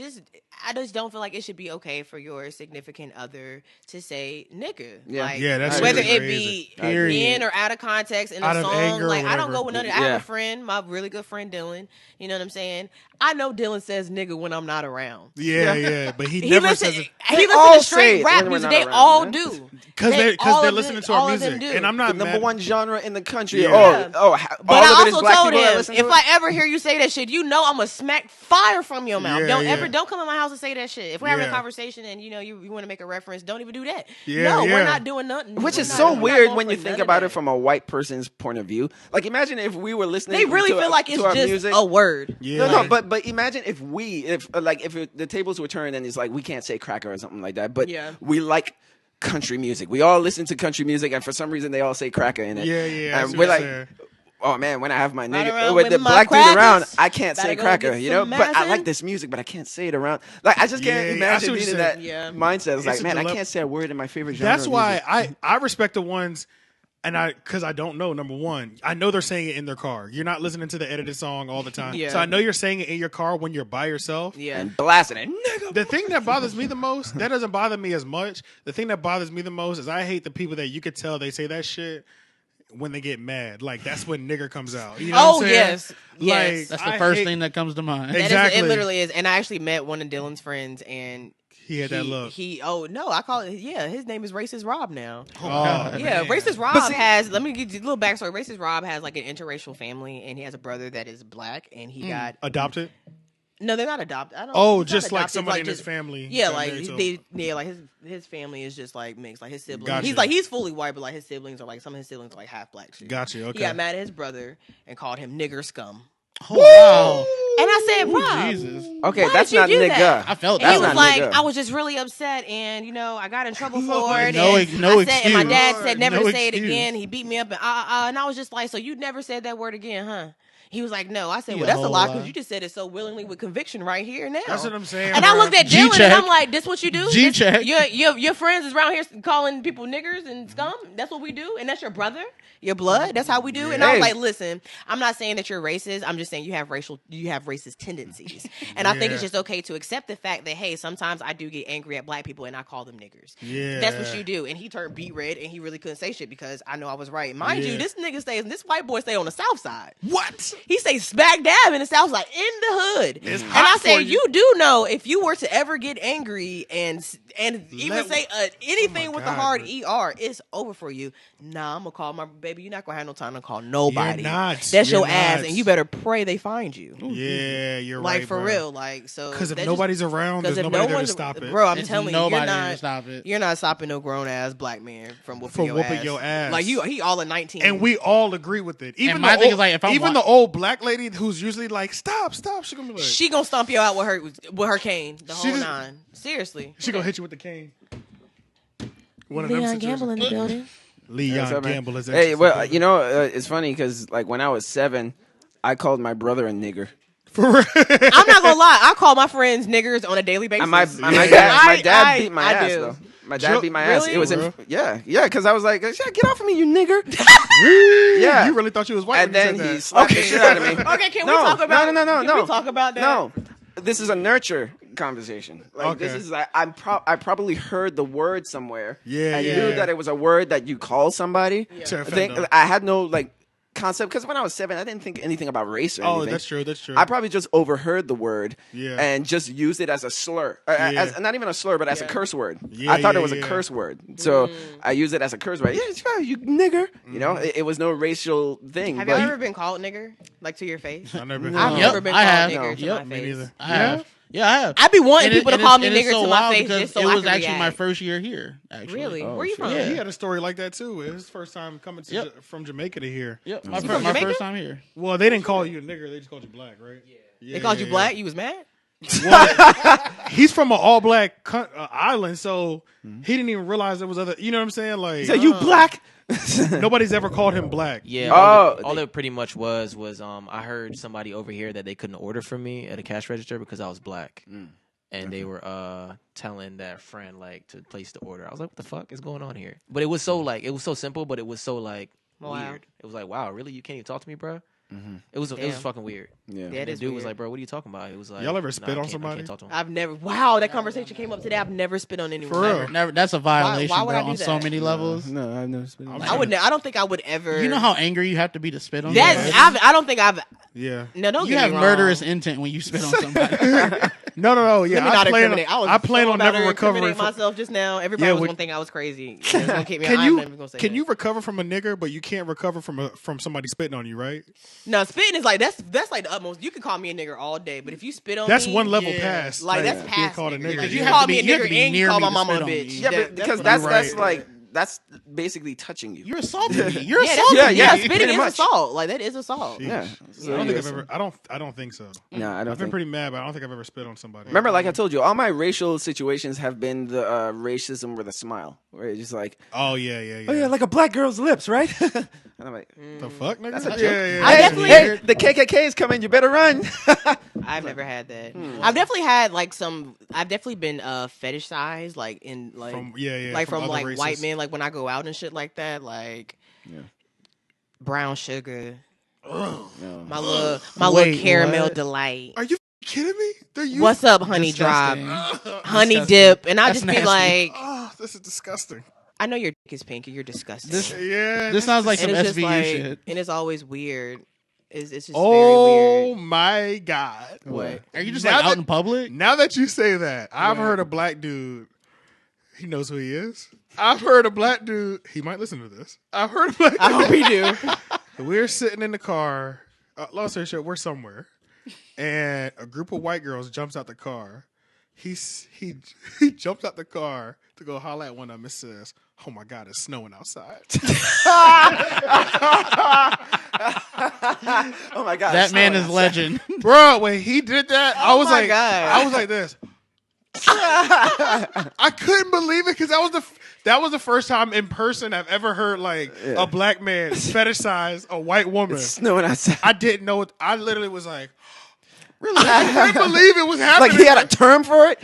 Speaker 4: I just don't feel like it should be okay for your significant other to say nigga.
Speaker 5: Yeah.
Speaker 4: Like,
Speaker 3: Yeah, that's
Speaker 4: whether
Speaker 3: really
Speaker 4: it
Speaker 3: crazy.
Speaker 4: be
Speaker 6: Period.
Speaker 4: in or out of context in
Speaker 3: Out
Speaker 4: a
Speaker 3: of
Speaker 4: song.
Speaker 3: anger or
Speaker 4: Like I don't
Speaker 3: whatever.
Speaker 4: go with none of that. I
Speaker 5: Yeah.
Speaker 4: have a friend, my really good friend Dylan. You know what I'm saying? I know Dylan says nigga when I'm not around.
Speaker 3: Yeah, but he
Speaker 4: He
Speaker 3: never
Speaker 4: listens.
Speaker 3: says it
Speaker 4: He
Speaker 5: all
Speaker 4: listens to
Speaker 5: say
Speaker 4: straight
Speaker 5: it
Speaker 4: rap
Speaker 5: when we're
Speaker 4: music.
Speaker 5: not
Speaker 4: They
Speaker 5: around,
Speaker 4: all
Speaker 5: man.
Speaker 4: do.
Speaker 3: because
Speaker 4: all
Speaker 3: they're
Speaker 4: of
Speaker 3: listening
Speaker 4: them-
Speaker 3: to our
Speaker 4: all of them
Speaker 3: music,
Speaker 4: do.
Speaker 3: and I'm
Speaker 5: The
Speaker 3: not
Speaker 5: number
Speaker 3: mad.
Speaker 5: one genre in the country.
Speaker 3: Yeah.
Speaker 4: Yeah.
Speaker 5: All
Speaker 4: But
Speaker 5: of it
Speaker 4: I
Speaker 5: is
Speaker 4: also
Speaker 5: black
Speaker 4: told
Speaker 5: people that
Speaker 4: him,
Speaker 5: listen to
Speaker 4: if
Speaker 5: it.
Speaker 4: I ever hear you say that shit, you know I'm gonna smack fire from your mouth.
Speaker 3: Yeah,
Speaker 4: Don't come in my house and say that shit. If we're having a
Speaker 3: Yeah.
Speaker 4: conversation and you want to make a reference, don't even do that.
Speaker 3: Yeah,
Speaker 4: no,
Speaker 3: yeah.
Speaker 4: we're not doing nothing.
Speaker 5: Which
Speaker 4: We're
Speaker 5: is
Speaker 4: not-
Speaker 5: so
Speaker 4: we're not
Speaker 5: weird
Speaker 4: going
Speaker 5: when
Speaker 4: for
Speaker 5: you think
Speaker 4: none of
Speaker 5: about
Speaker 4: that.
Speaker 5: it from a white person's point of view. Like, imagine if we were listening.
Speaker 4: They really
Speaker 5: to
Speaker 4: feel like it's
Speaker 5: our
Speaker 4: just
Speaker 5: music.
Speaker 4: a word.
Speaker 3: Yeah.
Speaker 5: No, but imagine if the tables were turned and it's like we can't say cracker or something like that, but
Speaker 4: Yeah.
Speaker 5: we like country music. We all listen to country music, and for some reason they all say cracker in it.
Speaker 3: Yeah, I
Speaker 5: And
Speaker 3: see
Speaker 5: we're
Speaker 3: what
Speaker 5: like,
Speaker 3: you're saying.
Speaker 5: oh man, when I have my
Speaker 4: Right
Speaker 5: nigga
Speaker 4: around
Speaker 5: with
Speaker 4: with
Speaker 5: the
Speaker 4: my
Speaker 5: black dude around,
Speaker 4: crackers.
Speaker 5: I can't
Speaker 4: Better
Speaker 5: say
Speaker 4: go
Speaker 5: cracker,
Speaker 4: get
Speaker 5: you know.
Speaker 4: some
Speaker 5: But I like
Speaker 4: medicine.
Speaker 5: this music, but I can't say it around. Like I just can't
Speaker 3: Yeah, I see
Speaker 5: imagine
Speaker 3: what
Speaker 5: being
Speaker 3: you're
Speaker 5: in that
Speaker 3: saying.
Speaker 4: Yeah.
Speaker 5: mindset. It's like,
Speaker 3: It's a
Speaker 5: man, I
Speaker 3: dilemma.
Speaker 5: can't say a word in my favorite genre.
Speaker 3: That's
Speaker 5: of
Speaker 3: why
Speaker 5: music.
Speaker 3: I respect the ones, and because I don't know. Number one, I know they're saying it in their car. You're not listening to the edited song all the time,
Speaker 4: Yeah.
Speaker 3: so I know you're saying it in your car when you're by yourself.
Speaker 4: Yeah.
Speaker 5: and blasting it, nigga.
Speaker 3: The thing that bothers me the most, that doesn't bother me as much. The thing that bothers me the most is I hate the people that you could tell they say that shit when they get mad. Like that's when nigger comes out. You know
Speaker 4: Oh,
Speaker 3: what I'm saying?
Speaker 4: yes.
Speaker 3: Like,
Speaker 4: Yes.
Speaker 6: That's the
Speaker 3: I
Speaker 6: first
Speaker 3: hate-
Speaker 6: thing that comes to mind.
Speaker 4: That is-
Speaker 3: Exactly.
Speaker 4: it literally is. And I actually met one of Dylan's friends, and
Speaker 3: He had that look.
Speaker 4: I call it. Yeah, his name is Racist Rob now.
Speaker 3: Oh,
Speaker 4: Yeah,
Speaker 3: man.
Speaker 4: Racist Rob
Speaker 5: But see-
Speaker 4: has. Let me give you a little backstory. Racist Rob has like an interracial family, and he has a brother that is black, and he got.
Speaker 3: Adopted.
Speaker 4: No, they're not adopted. I don't.
Speaker 3: Oh,
Speaker 4: he's not
Speaker 3: just like
Speaker 4: adopted,
Speaker 3: somebody in
Speaker 4: just-
Speaker 3: his family.
Speaker 4: Yeah,
Speaker 3: got
Speaker 4: like
Speaker 3: married to him.
Speaker 4: like his family is just like mixed, like his siblings.
Speaker 3: Gotcha.
Speaker 4: He's fully white, but like his siblings are like some of his siblings are like half black. Shit.
Speaker 3: Gotcha, okay.
Speaker 4: He got mad at his brother and called him nigger scum.
Speaker 6: Oh, wow.
Speaker 4: And I said, Rob,
Speaker 6: Jesus.
Speaker 5: Okay,
Speaker 4: why
Speaker 5: that's
Speaker 4: did you
Speaker 5: not
Speaker 4: do
Speaker 5: nigga.
Speaker 4: that?
Speaker 6: I felt
Speaker 4: And he
Speaker 6: that.
Speaker 4: was
Speaker 5: not
Speaker 4: like,
Speaker 5: nigga.
Speaker 4: I was just really upset, and I got in trouble for it.
Speaker 6: No-
Speaker 4: and
Speaker 6: no
Speaker 4: I said, and my
Speaker 6: excuse.
Speaker 4: dad said never
Speaker 6: No
Speaker 4: to say it
Speaker 6: excuse.
Speaker 4: again. He beat me up, and and I was just like, so you never said that word again, huh? He was like, no. I said,
Speaker 6: You
Speaker 4: well, that's a
Speaker 6: whole
Speaker 4: lie
Speaker 6: lie.
Speaker 4: because you just said it so willingly with conviction right here now.
Speaker 3: That's what I'm saying.
Speaker 4: And I
Speaker 3: bro.
Speaker 4: looked at Dylan
Speaker 6: G-check.
Speaker 4: and I'm like, this what you do?
Speaker 6: G-check.
Speaker 4: Your friends is around here calling people niggers and scum? That's what we do? And that's your brother? Your blood? That's how we do? And I was
Speaker 5: Hey.
Speaker 4: like, listen, I'm not saying that you're racist. I'm just saying you have racist tendencies. And I think it's
Speaker 3: Yeah.
Speaker 4: just okay to accept the fact that, hey, sometimes I do get angry at black people and I call them niggers.
Speaker 3: Yeah.
Speaker 4: That's what you do. And he turned beet red and he really couldn't say shit because I know I was right. Mind
Speaker 3: Yeah.
Speaker 4: you, this white boy stay on the south side.
Speaker 3: What?
Speaker 4: He stays smack dab in the south side, in the hood.
Speaker 3: It's
Speaker 4: And
Speaker 3: hot
Speaker 4: I said,
Speaker 3: for you.
Speaker 4: you do know if you were to ever get angry and even
Speaker 3: Let-
Speaker 4: say anything
Speaker 3: Oh my
Speaker 4: with
Speaker 3: God,
Speaker 4: the hard
Speaker 3: bro.
Speaker 4: ER, it's over for you. Nah, I'm gonna call my baby. You're not gonna have no time to call nobody.
Speaker 3: You're not.
Speaker 4: That's
Speaker 3: You're
Speaker 4: your ass,
Speaker 3: not.
Speaker 4: and you better pray they find you.
Speaker 3: Yeah, you're
Speaker 4: Like
Speaker 3: right.
Speaker 4: for
Speaker 3: bro.
Speaker 4: real, like so.
Speaker 3: Because if
Speaker 4: that's
Speaker 3: nobody's around, there's
Speaker 4: if
Speaker 3: nobody there to
Speaker 4: one's-
Speaker 3: stop it.
Speaker 4: bro. I'm
Speaker 6: There's
Speaker 4: telling you,
Speaker 6: nobody
Speaker 4: you're
Speaker 6: there
Speaker 4: not
Speaker 6: to stop it.
Speaker 4: You're not stopping no grown ass black man from whooping,
Speaker 3: From whooping your ass.
Speaker 4: Like he all in 19.
Speaker 3: And we all agree with it. Even
Speaker 6: my
Speaker 3: the
Speaker 6: thing
Speaker 3: old,
Speaker 6: is, like, if I'm
Speaker 3: even
Speaker 6: wa-
Speaker 3: the old old black lady who's usually like, stop. She gonna be like,
Speaker 4: She gonna stomp you out with her cane. The whole
Speaker 3: just-
Speaker 4: nine. Seriously.
Speaker 3: she gonna hit you with the cane. One of
Speaker 4: Leon
Speaker 3: them
Speaker 4: Gamble in the building.
Speaker 3: Leon
Speaker 5: What's up, man?
Speaker 3: Gamble is
Speaker 5: Hey, well, you know, it's funny because like when I was 7, I called my brother a nigger.
Speaker 3: for real.
Speaker 4: I'm not gonna lie. I call my friends niggers on a daily basis.
Speaker 5: And my dad beat my
Speaker 4: I
Speaker 5: ass
Speaker 4: do.
Speaker 5: though. My dad beat my ass.
Speaker 4: Really?
Speaker 5: It was
Speaker 3: Bro.
Speaker 5: yeah, because I was like, get off of me, you nigger. Yeah.
Speaker 3: You really thought you was white
Speaker 5: And
Speaker 3: when
Speaker 5: then
Speaker 3: you said
Speaker 5: he
Speaker 3: that.
Speaker 5: slapped the shit out of me.
Speaker 4: Okay, can we talk about
Speaker 5: no.
Speaker 4: Can we talk about that?
Speaker 5: No, this is a nurture conversation. Like this
Speaker 3: Okay.
Speaker 5: is like I probably heard the word somewhere.
Speaker 3: Yeah,
Speaker 5: and
Speaker 3: yeah.
Speaker 5: knew that it was a word that you call somebody.
Speaker 3: To
Speaker 5: I
Speaker 3: offend
Speaker 5: think
Speaker 3: them.
Speaker 5: I had no like concept because when I was 7, I didn't think anything about race or
Speaker 3: Oh,
Speaker 5: anything.
Speaker 3: that's true.
Speaker 5: I probably just overheard the word
Speaker 3: Yeah.
Speaker 5: and just used it as a slur.
Speaker 3: Yeah.
Speaker 5: As, not even a slur, but as a curse word.
Speaker 3: Yeah,
Speaker 5: I thought
Speaker 3: yeah,
Speaker 5: it was a
Speaker 3: yeah.
Speaker 5: curse word. So I used it as a curse word. Yeah, sure, you nigger. You know, it was no racial thing.
Speaker 4: Have
Speaker 5: but
Speaker 4: you ever been called nigger? Like to your face?
Speaker 3: I've never been.
Speaker 4: I've
Speaker 3: called-
Speaker 4: never been
Speaker 6: I
Speaker 4: called
Speaker 6: have.
Speaker 4: nigger to
Speaker 6: Yep.
Speaker 4: my
Speaker 3: Me
Speaker 4: face.
Speaker 3: neither.
Speaker 6: I have. Yeah, I have.
Speaker 4: I be wanting
Speaker 6: And
Speaker 4: people to
Speaker 6: and
Speaker 4: call me
Speaker 6: and it's
Speaker 4: nigger
Speaker 6: so
Speaker 4: to my
Speaker 6: wild
Speaker 4: face
Speaker 6: because
Speaker 4: just so
Speaker 6: it
Speaker 4: I
Speaker 6: was
Speaker 4: can
Speaker 6: actually my
Speaker 4: react.
Speaker 6: first year here. Actually,
Speaker 4: Really?
Speaker 5: Oh,
Speaker 4: Where you
Speaker 5: shit.
Speaker 4: from?
Speaker 6: Yeah.
Speaker 3: He had a story like that too. It was his first time coming to from Jamaica to here.
Speaker 6: Yep,
Speaker 4: You
Speaker 6: my
Speaker 4: from
Speaker 6: my
Speaker 4: Jamaica?
Speaker 6: first time here.
Speaker 3: Well, they didn't call you a nigger. They just called you black, right? Yeah.
Speaker 4: They called you black. You was mad?
Speaker 3: He's from an all black island, so he didn't even realize there was other. You know what I'm saying? Like,
Speaker 5: He said, you black?
Speaker 3: nobody's ever called him black.
Speaker 2: Yeah.
Speaker 5: Oh,
Speaker 2: all it pretty much was I heard somebody over here that they couldn't order from me at a cash register because I was black. And they were telling their friend like to place the order. I was like, "What the fuck is going on here?" But it was so like it was so simple, but it was so like weird. It was like, "Wow, really? You can't even talk to me, bro?" It was
Speaker 4: Damn.
Speaker 2: fucking weird.
Speaker 5: Yeah.
Speaker 4: That
Speaker 2: And the
Speaker 4: is
Speaker 2: dude was
Speaker 4: weird.
Speaker 2: like, "Bro, what are you talking about?" It was like,
Speaker 3: Y'all ever
Speaker 2: "Nah,
Speaker 3: spit
Speaker 2: I
Speaker 3: on
Speaker 2: can't- I
Speaker 3: somebody?
Speaker 2: can't talk to him."
Speaker 4: I've never. Wow, that conversation came up today. I've never spit on anyone.
Speaker 3: For real.
Speaker 4: Never.
Speaker 6: Never. That's a violation,
Speaker 4: why would
Speaker 6: bro,
Speaker 4: I do
Speaker 6: on so
Speaker 4: that?
Speaker 6: many levels.
Speaker 5: No, I've never spit on
Speaker 4: I would. I don't think I would ever.
Speaker 6: You know how angry you have to be to spit on
Speaker 4: That's.
Speaker 6: somebody?
Speaker 4: I don't think I've.
Speaker 3: Yeah.
Speaker 4: No, don't
Speaker 6: You
Speaker 4: get
Speaker 6: have
Speaker 4: me wrong.
Speaker 6: murderous intent when you spit on somebody.
Speaker 3: No. Yeah,
Speaker 4: Let me not
Speaker 3: I plan
Speaker 4: incriminate.
Speaker 3: I plan
Speaker 4: so
Speaker 3: on
Speaker 4: about
Speaker 3: never
Speaker 4: to
Speaker 3: recovering
Speaker 4: incriminate
Speaker 3: from.
Speaker 4: myself just now. Everybody
Speaker 3: Yeah,
Speaker 4: was
Speaker 3: would-
Speaker 4: gonna think I was crazy. It's gonna keep me.
Speaker 3: Can
Speaker 4: I'm
Speaker 3: you
Speaker 4: never gonna say
Speaker 3: can
Speaker 4: that.
Speaker 3: you recover from a nigger, but you can't recover from somebody spitting on you, right?
Speaker 4: No, spitting is like that's like the utmost. You can call me a nigger all day, but if you spit on
Speaker 3: That's
Speaker 4: me,
Speaker 3: one level
Speaker 6: yeah.
Speaker 3: past.
Speaker 4: Like that's
Speaker 3: being
Speaker 4: past.
Speaker 3: called a
Speaker 4: nigger.
Speaker 3: nigger.
Speaker 4: Like,
Speaker 3: You
Speaker 4: you
Speaker 3: have
Speaker 4: call
Speaker 6: to
Speaker 4: me a
Speaker 6: be- you have
Speaker 4: nigger
Speaker 6: to be
Speaker 4: and you
Speaker 6: near
Speaker 4: call
Speaker 6: me
Speaker 4: my
Speaker 6: to
Speaker 4: mama a
Speaker 6: spit on
Speaker 4: bitch.
Speaker 6: you.
Speaker 5: Yeah,
Speaker 4: That-
Speaker 5: because
Speaker 4: what
Speaker 5: that's
Speaker 4: I'm
Speaker 3: right.
Speaker 5: like that's basically touching you.
Speaker 6: You're assaulting me. You're
Speaker 4: Yeah,
Speaker 6: assaulting
Speaker 4: that's,
Speaker 6: me.
Speaker 4: yeah,
Speaker 5: pretty
Speaker 4: spitting is
Speaker 5: much.
Speaker 4: assault. Like that is assault.
Speaker 5: Yeah.
Speaker 3: I
Speaker 5: So
Speaker 3: don't think
Speaker 5: you-
Speaker 3: I've ever. I don't think so.
Speaker 5: No, I don't
Speaker 3: I've been
Speaker 5: think.
Speaker 3: pretty mad, but I don't think I've ever spit on somebody.
Speaker 5: Remember, like I told you, all my racial situations have been the racism with a smile, where it's just like,
Speaker 3: Oh yeah.
Speaker 5: oh yeah, like a black girl's lips, right? And I'm like,
Speaker 3: The fuck, nigga?
Speaker 5: That's a joke.
Speaker 3: Yeah.
Speaker 4: I
Speaker 5: hey,
Speaker 4: definitely-
Speaker 5: hey, the KKK is coming. You better run.
Speaker 4: I've never had that. I've definitely had like some. I've definitely been fetishized, like in like
Speaker 3: From
Speaker 4: like from
Speaker 3: other
Speaker 4: like
Speaker 3: races.
Speaker 4: white men, like when I go out and shit like that, like brown sugar, my little
Speaker 6: Wait,
Speaker 4: caramel
Speaker 6: what?
Speaker 4: delight.
Speaker 3: Are you kidding me? They're using.
Speaker 4: What's up, honey
Speaker 6: Disgusting.
Speaker 4: drop, honey
Speaker 6: Disgusting.
Speaker 4: dip, and I
Speaker 6: That's
Speaker 4: just be
Speaker 6: nasty.
Speaker 4: like,
Speaker 3: Oh, this is disgusting.
Speaker 4: I know your dick is pink and you're disgusting.
Speaker 6: This-
Speaker 3: Yeah.
Speaker 6: This sounds like some
Speaker 4: and it's just
Speaker 6: SVU
Speaker 4: like,
Speaker 6: shit.
Speaker 4: and it's always weird. It's just very
Speaker 3: Oh
Speaker 4: weird.
Speaker 3: my god.
Speaker 4: What?
Speaker 6: Are you just
Speaker 3: Now
Speaker 6: like out
Speaker 3: that-
Speaker 6: in public?
Speaker 3: Now that you say that, I've heard a black dude. He knows who he is. I've heard a black dude. He might listen to this. I've heard a black dude.
Speaker 4: I hope he do.
Speaker 3: We're sitting in the car. Long story short, we're somewhere, and a group of white girls jumps out the car. He jumps out the car to go holler at one of them and says, "Oh my God, it's snowing outside."
Speaker 5: Oh my god,
Speaker 6: That man
Speaker 5: sorry.
Speaker 6: is legend.
Speaker 3: Bro, when he did that, I was
Speaker 4: my
Speaker 3: like,
Speaker 4: God.
Speaker 3: I was like this. I couldn't believe it because that was the first time in person I've ever heard like a black man fetishize a white woman.
Speaker 5: It's snowing outside.
Speaker 3: I didn't know it. I literally was like, really? I couldn't believe it was happening.
Speaker 5: Like he had a term for it.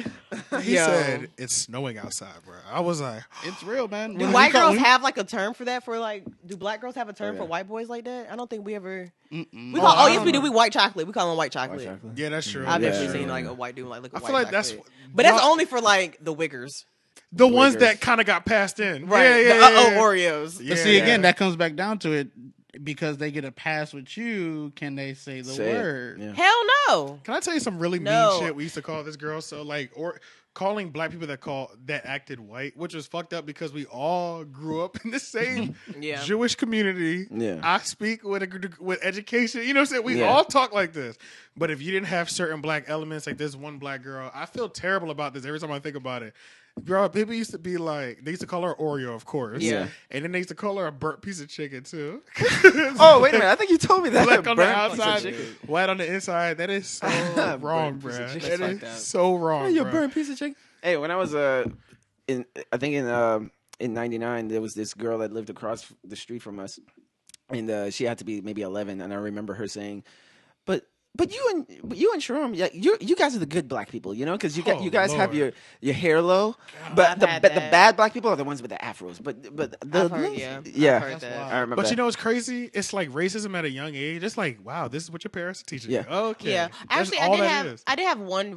Speaker 3: He
Speaker 4: Yo.
Speaker 3: said it's snowing outside, bro. I was like,
Speaker 6: It's real, man.
Speaker 4: Do white girls have like a term for that? For like, do black girls have a term for white boys like that? I don't think we ever. We call. Oh yes, we do. We white chocolate. We call them white chocolate.
Speaker 3: yeah, that's true.
Speaker 4: I've
Speaker 5: Yeah.
Speaker 4: definitely seen like a white dude like look.
Speaker 3: I
Speaker 4: At
Speaker 3: feel
Speaker 4: white
Speaker 3: like that's-
Speaker 4: chocolate. but that's
Speaker 3: y'all-
Speaker 4: only for like the wiggers,
Speaker 3: the ones that kind of got passed in,
Speaker 4: right?
Speaker 3: Yeah,
Speaker 4: the
Speaker 3: yeah.
Speaker 4: Oreos.
Speaker 3: Yeah,
Speaker 6: But see,
Speaker 3: yeah.
Speaker 6: again, that comes back down to it. Because they get a pass with you, can they say the
Speaker 5: Say it.
Speaker 6: word?
Speaker 5: Yeah.
Speaker 4: Hell no.
Speaker 3: Can I tell you some really
Speaker 4: No.
Speaker 3: mean shit we used to call this girl? So like, or calling black people that acted white, which was fucked up because we all grew up in the same Jewish community.
Speaker 5: Yeah.
Speaker 3: I speak with education. You know what I'm saying? We all talk like this. But if you didn't have certain black elements, like this one black girl, I feel terrible about this every time I think about it. Girl, people used to be like, they used to call her Oreo, of course.
Speaker 5: Yeah.
Speaker 3: And then they used to call her a burnt piece of chicken, too.
Speaker 5: Oh, wait a minute. I think you told me that.
Speaker 3: Black on the
Speaker 5: Burnt piece of
Speaker 3: outside,
Speaker 5: chicken.
Speaker 3: white on the inside. That is so wrong, bro.
Speaker 5: Burnt piece of
Speaker 3: That
Speaker 5: chicken.
Speaker 3: is
Speaker 5: Fuck that.
Speaker 3: so wrong,
Speaker 5: You
Speaker 3: bro.
Speaker 5: burnt piece of chicken. Hey, when I was in '99, there was this girl that lived across the street from us, and she had to be maybe 11, and I remember her saying, But you and Sharon, you guys are the good black people, you know, because you guys have your hair low, but the bad black people are the ones with the afros. But
Speaker 4: I've heard that.
Speaker 5: I remember.
Speaker 3: But
Speaker 5: that.
Speaker 3: you know what's crazy? It's like racism at a young age. It's like, wow, this is what your parents are teaching you. Okay.
Speaker 4: Yeah.
Speaker 3: That's
Speaker 4: Actually,
Speaker 3: all that is.
Speaker 4: I did have one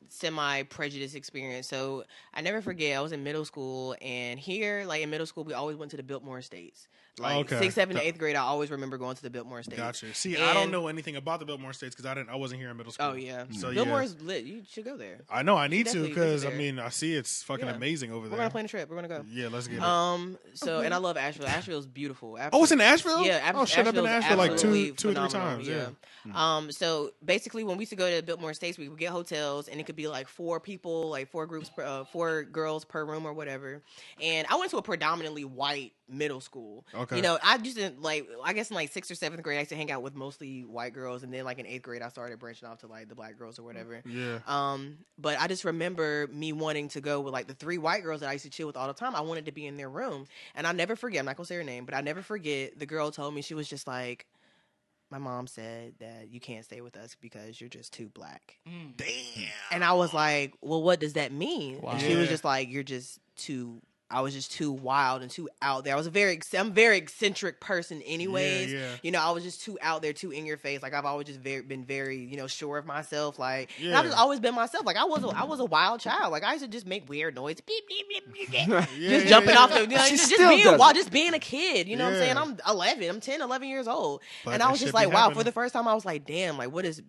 Speaker 4: semi-prejudice experience. So I never forget, I was in middle school, and here, like in middle school, we always went to the Biltmore Estates. Like 6th, 7th, and 8th grade, I always remember going to the Biltmore Estates.
Speaker 3: Gotcha. See, I don't know anything about the Biltmore Estates because I wasn't here in middle school.
Speaker 4: Oh yeah.
Speaker 3: So
Speaker 4: Biltmore's lit. You should go there.
Speaker 3: I know I need to
Speaker 4: definitely
Speaker 3: because
Speaker 4: visit
Speaker 3: I
Speaker 4: there.
Speaker 3: mean I see it's fucking amazing over there.
Speaker 4: We're gonna plan a trip. We're gonna go.
Speaker 3: Yeah, let's get it.
Speaker 4: So and I love Asheville. Asheville's beautiful.
Speaker 3: Oh, it's in Asheville?
Speaker 4: Yeah.
Speaker 3: Oh shit, I've been to Asheville like two or three
Speaker 4: phenomenal.
Speaker 3: times. Yeah.
Speaker 4: So basically, when we used to go to Biltmore Estates, we would get hotels, and it could be like 4 people, like 4 groups, 4 girls per room or whatever. And I went to a predominantly white middle school.
Speaker 3: Okay.
Speaker 4: You know, I just didn't like. I guess in like 6th or 7th grade, I used to hang out with mostly white girls, and then like in 8th grade, I started branching off to like the black girls or whatever.
Speaker 3: Yeah.
Speaker 4: But I just remember me wanting to go with like the 3 white girls that I used to chill with all the time. I wanted to be in their room, and I'll never forget. I'm not gonna say her name, but I never forget. The girl told me, she was just like, my mom said that you can't stay with us because you're just too black.
Speaker 3: Damn.
Speaker 4: And I was like, well, what does that mean?
Speaker 6: Wow.
Speaker 4: And she was just like, you're just too. I was just too wild and too out there. I'm a very eccentric person anyways.
Speaker 3: Yeah.
Speaker 4: You know, I was just too out there, too in your face. Like I've always just been very, you know, sure of myself. Like, and I've just always been myself. Like I was a wild child. Like I used to just make weird noises. Beep, beep, beep, beep, beep. Just jumping off the, you know, just being a kid. You know what I'm saying? I'm 11. I'm 10, 11 years old.
Speaker 3: But
Speaker 4: and I was
Speaker 3: that
Speaker 4: just
Speaker 3: shit
Speaker 4: like,
Speaker 3: be
Speaker 4: wow,
Speaker 3: happening.
Speaker 4: for the first time I was like, damn, like what is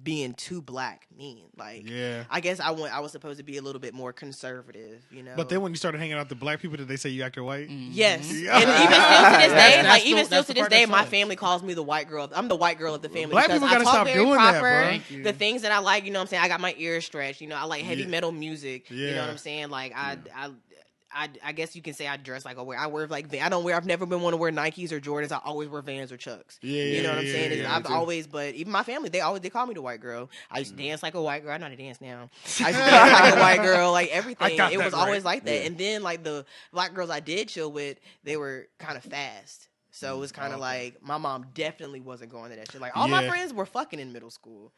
Speaker 4: being too black mean? Like, I guess I was supposed to be a little bit more conservative, you know.
Speaker 3: But then when you started hanging out with the black people, did they say you acted white?
Speaker 4: Yes.
Speaker 3: Yeah.
Speaker 4: And even still to this day,
Speaker 6: That's
Speaker 4: like
Speaker 6: the-
Speaker 4: even still
Speaker 6: that's
Speaker 4: to
Speaker 6: the
Speaker 4: this
Speaker 6: part
Speaker 4: day,
Speaker 6: that
Speaker 4: my
Speaker 6: sucks.
Speaker 4: family calls me the white girl. I'm the white girl of the family.
Speaker 3: Black
Speaker 4: because
Speaker 3: people
Speaker 4: I
Speaker 3: gotta
Speaker 4: talk
Speaker 3: stop
Speaker 4: very
Speaker 3: doing that,
Speaker 4: proper.
Speaker 3: bro.
Speaker 6: Thank you.
Speaker 4: The things that I like, you know what I'm saying? I got my ears stretched, you know, I like heavy
Speaker 3: Yeah.
Speaker 4: metal music. You
Speaker 3: Yeah.
Speaker 4: know what I'm saying? Like I guess you can say I dress like I wear like I've never been one to wear Nikes or Jordans. I always wear Vans or Chucks. You know what I'm saying?
Speaker 3: yeah,
Speaker 4: I've
Speaker 3: me too.
Speaker 4: always, but even my family, they call me the white girl. I used to dance like a white girl. I know how to dance now. I used to dance like a white girl, like everything.
Speaker 3: got
Speaker 4: It
Speaker 3: that
Speaker 4: was
Speaker 3: right.
Speaker 4: always like that. And then like the black girls I did chill with, they were kind of fast. So it was kind of like my mom definitely wasn't going to that shit. Like all my
Speaker 3: Yeah.
Speaker 4: friends were fucking in middle school.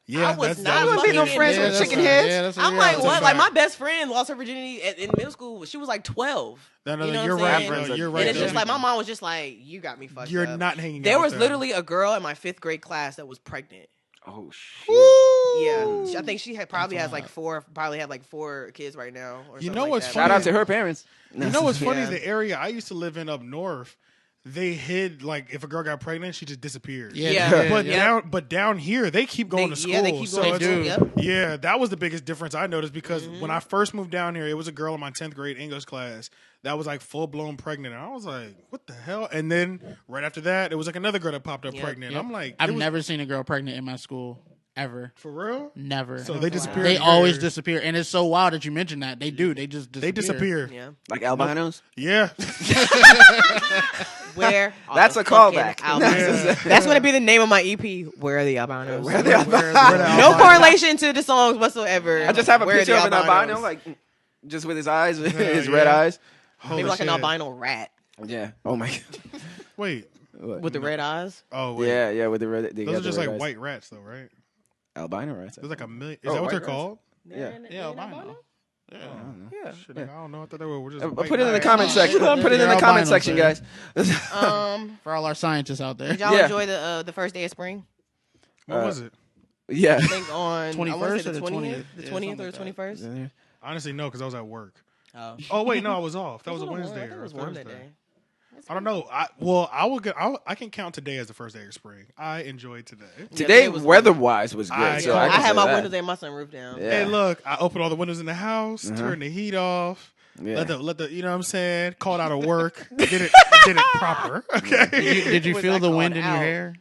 Speaker 3: Yeah,
Speaker 4: I was
Speaker 3: that
Speaker 4: not
Speaker 3: was
Speaker 4: fucking
Speaker 5: no
Speaker 4: in
Speaker 5: friends
Speaker 4: middle
Speaker 5: with
Speaker 4: school.
Speaker 5: chicken heads?
Speaker 6: Yeah, that's
Speaker 4: I'm
Speaker 6: yeah,
Speaker 4: like,
Speaker 6: that's a
Speaker 4: what? Like
Speaker 6: fact.
Speaker 4: my best friend lost her virginity in middle school. She was like 12.
Speaker 3: No,
Speaker 4: You know
Speaker 3: you're
Speaker 4: what I'm
Speaker 3: right,
Speaker 4: saying?
Speaker 3: bro. You're
Speaker 5: And
Speaker 3: right.
Speaker 4: And it's
Speaker 3: though.
Speaker 4: just like my mom was just like, you got me fucked
Speaker 3: You're
Speaker 4: up.
Speaker 3: not hanging
Speaker 4: There
Speaker 3: out
Speaker 4: was
Speaker 3: with them.
Speaker 4: literally a girl in my 5th grade class that was pregnant.
Speaker 5: Oh shit!
Speaker 4: Yeah, I think she had probably had like 4 kids right now. Or
Speaker 3: You
Speaker 4: something
Speaker 3: know
Speaker 4: like
Speaker 3: what's
Speaker 4: that.
Speaker 3: funny?
Speaker 5: Shout out to her parents.
Speaker 3: You know what's funny?
Speaker 4: Yeah.
Speaker 3: The area I used to live in up north, they hid like if a girl got pregnant, she just disappeared.
Speaker 4: Yeah.
Speaker 3: But down here, they keep going to school.
Speaker 4: Yeah, they keep
Speaker 3: so
Speaker 4: going to
Speaker 3: it's-
Speaker 4: school. Yep.
Speaker 3: Yeah, that was the biggest difference I noticed because
Speaker 4: Mm-hmm.
Speaker 3: when I first moved down here, it was a girl in my 10th grade English class that was like full blown pregnant. And I was like, what the hell? And then right after that, it was like another girl that popped up
Speaker 4: Yep.
Speaker 3: pregnant.
Speaker 6: Yep.
Speaker 3: I'm like,
Speaker 6: I've
Speaker 3: it was-
Speaker 6: never seen a girl pregnant in my school ever.
Speaker 3: for real.
Speaker 6: Never.
Speaker 3: So they disappeared.
Speaker 6: They
Speaker 3: in your
Speaker 6: always
Speaker 3: area.
Speaker 6: disappear, and it's so wild that you mentioned that. They do. They just disappear.
Speaker 3: They disappear.
Speaker 4: Yeah.
Speaker 5: Like albinos.
Speaker 3: Yeah.
Speaker 4: Where? are
Speaker 5: That's
Speaker 4: the
Speaker 5: a callback.
Speaker 4: fucking albinos? That's going to be the name of my EP. Where are the albinos?
Speaker 5: Where are the albinos?
Speaker 4: No correlation to the songs whatsoever.
Speaker 5: I just have a
Speaker 4: Where are
Speaker 5: picture
Speaker 4: the
Speaker 5: of an
Speaker 4: albinos?
Speaker 5: albino, like just with his eyes, his
Speaker 3: yeah.
Speaker 5: red eyes.
Speaker 3: Holy
Speaker 4: Maybe like an
Speaker 3: shit.
Speaker 4: albino rat
Speaker 5: Yeah. Oh my god.
Speaker 3: Wait.
Speaker 4: with the red eyes.
Speaker 3: Oh wait.
Speaker 5: Yeah, with the red. They got
Speaker 3: Those are
Speaker 5: the
Speaker 3: just
Speaker 5: red
Speaker 3: like
Speaker 5: eyes.
Speaker 3: white rats, though, right?
Speaker 5: albino rats.
Speaker 3: There's like a million. Is
Speaker 5: Oh,
Speaker 3: that what
Speaker 5: white
Speaker 3: they're
Speaker 5: rats.
Speaker 3: called?
Speaker 5: Yeah.
Speaker 6: Yeah, albino. Yeah.
Speaker 4: Yeah.
Speaker 3: Shit, I don't know. I thought they were just.
Speaker 5: Put
Speaker 3: white
Speaker 5: it in the
Speaker 3: rats.
Speaker 5: comment section. Put it in the
Speaker 6: They're
Speaker 5: comment
Speaker 6: albinos,
Speaker 5: section,
Speaker 6: man.
Speaker 5: guys.
Speaker 6: For all our scientists out there.
Speaker 4: Did y'all
Speaker 5: Yeah.
Speaker 4: enjoy the first day of spring?
Speaker 3: What was it?
Speaker 5: Yeah.
Speaker 4: I think on
Speaker 6: 21st
Speaker 4: I wanna say
Speaker 6: or the 20th?
Speaker 4: the
Speaker 6: Yeah,
Speaker 4: 20th or
Speaker 6: something
Speaker 4: the
Speaker 6: like
Speaker 4: 21st.
Speaker 3: Honestly, no, because I was at work.
Speaker 4: Oh.
Speaker 3: Oh wait, no, I was off. That was a
Speaker 4: warm. I
Speaker 3: Wednesday
Speaker 4: think it
Speaker 3: or a
Speaker 4: was warm that
Speaker 3: Thursday.
Speaker 4: day.
Speaker 3: I don't know. I can count today as the first day of spring. I enjoyed today.
Speaker 5: Today, weather-wise, was great.
Speaker 3: So
Speaker 4: I
Speaker 5: can
Speaker 4: had
Speaker 5: say
Speaker 4: my
Speaker 5: that.
Speaker 4: windows and my sunroof down.
Speaker 5: Yeah.
Speaker 3: Hey, look, I opened all the windows in the house, turned the heat off.
Speaker 5: Yeah.
Speaker 3: Let the you know what I'm saying? Called out of work. did it proper. Okay.
Speaker 6: Did you feel the wind in your hair?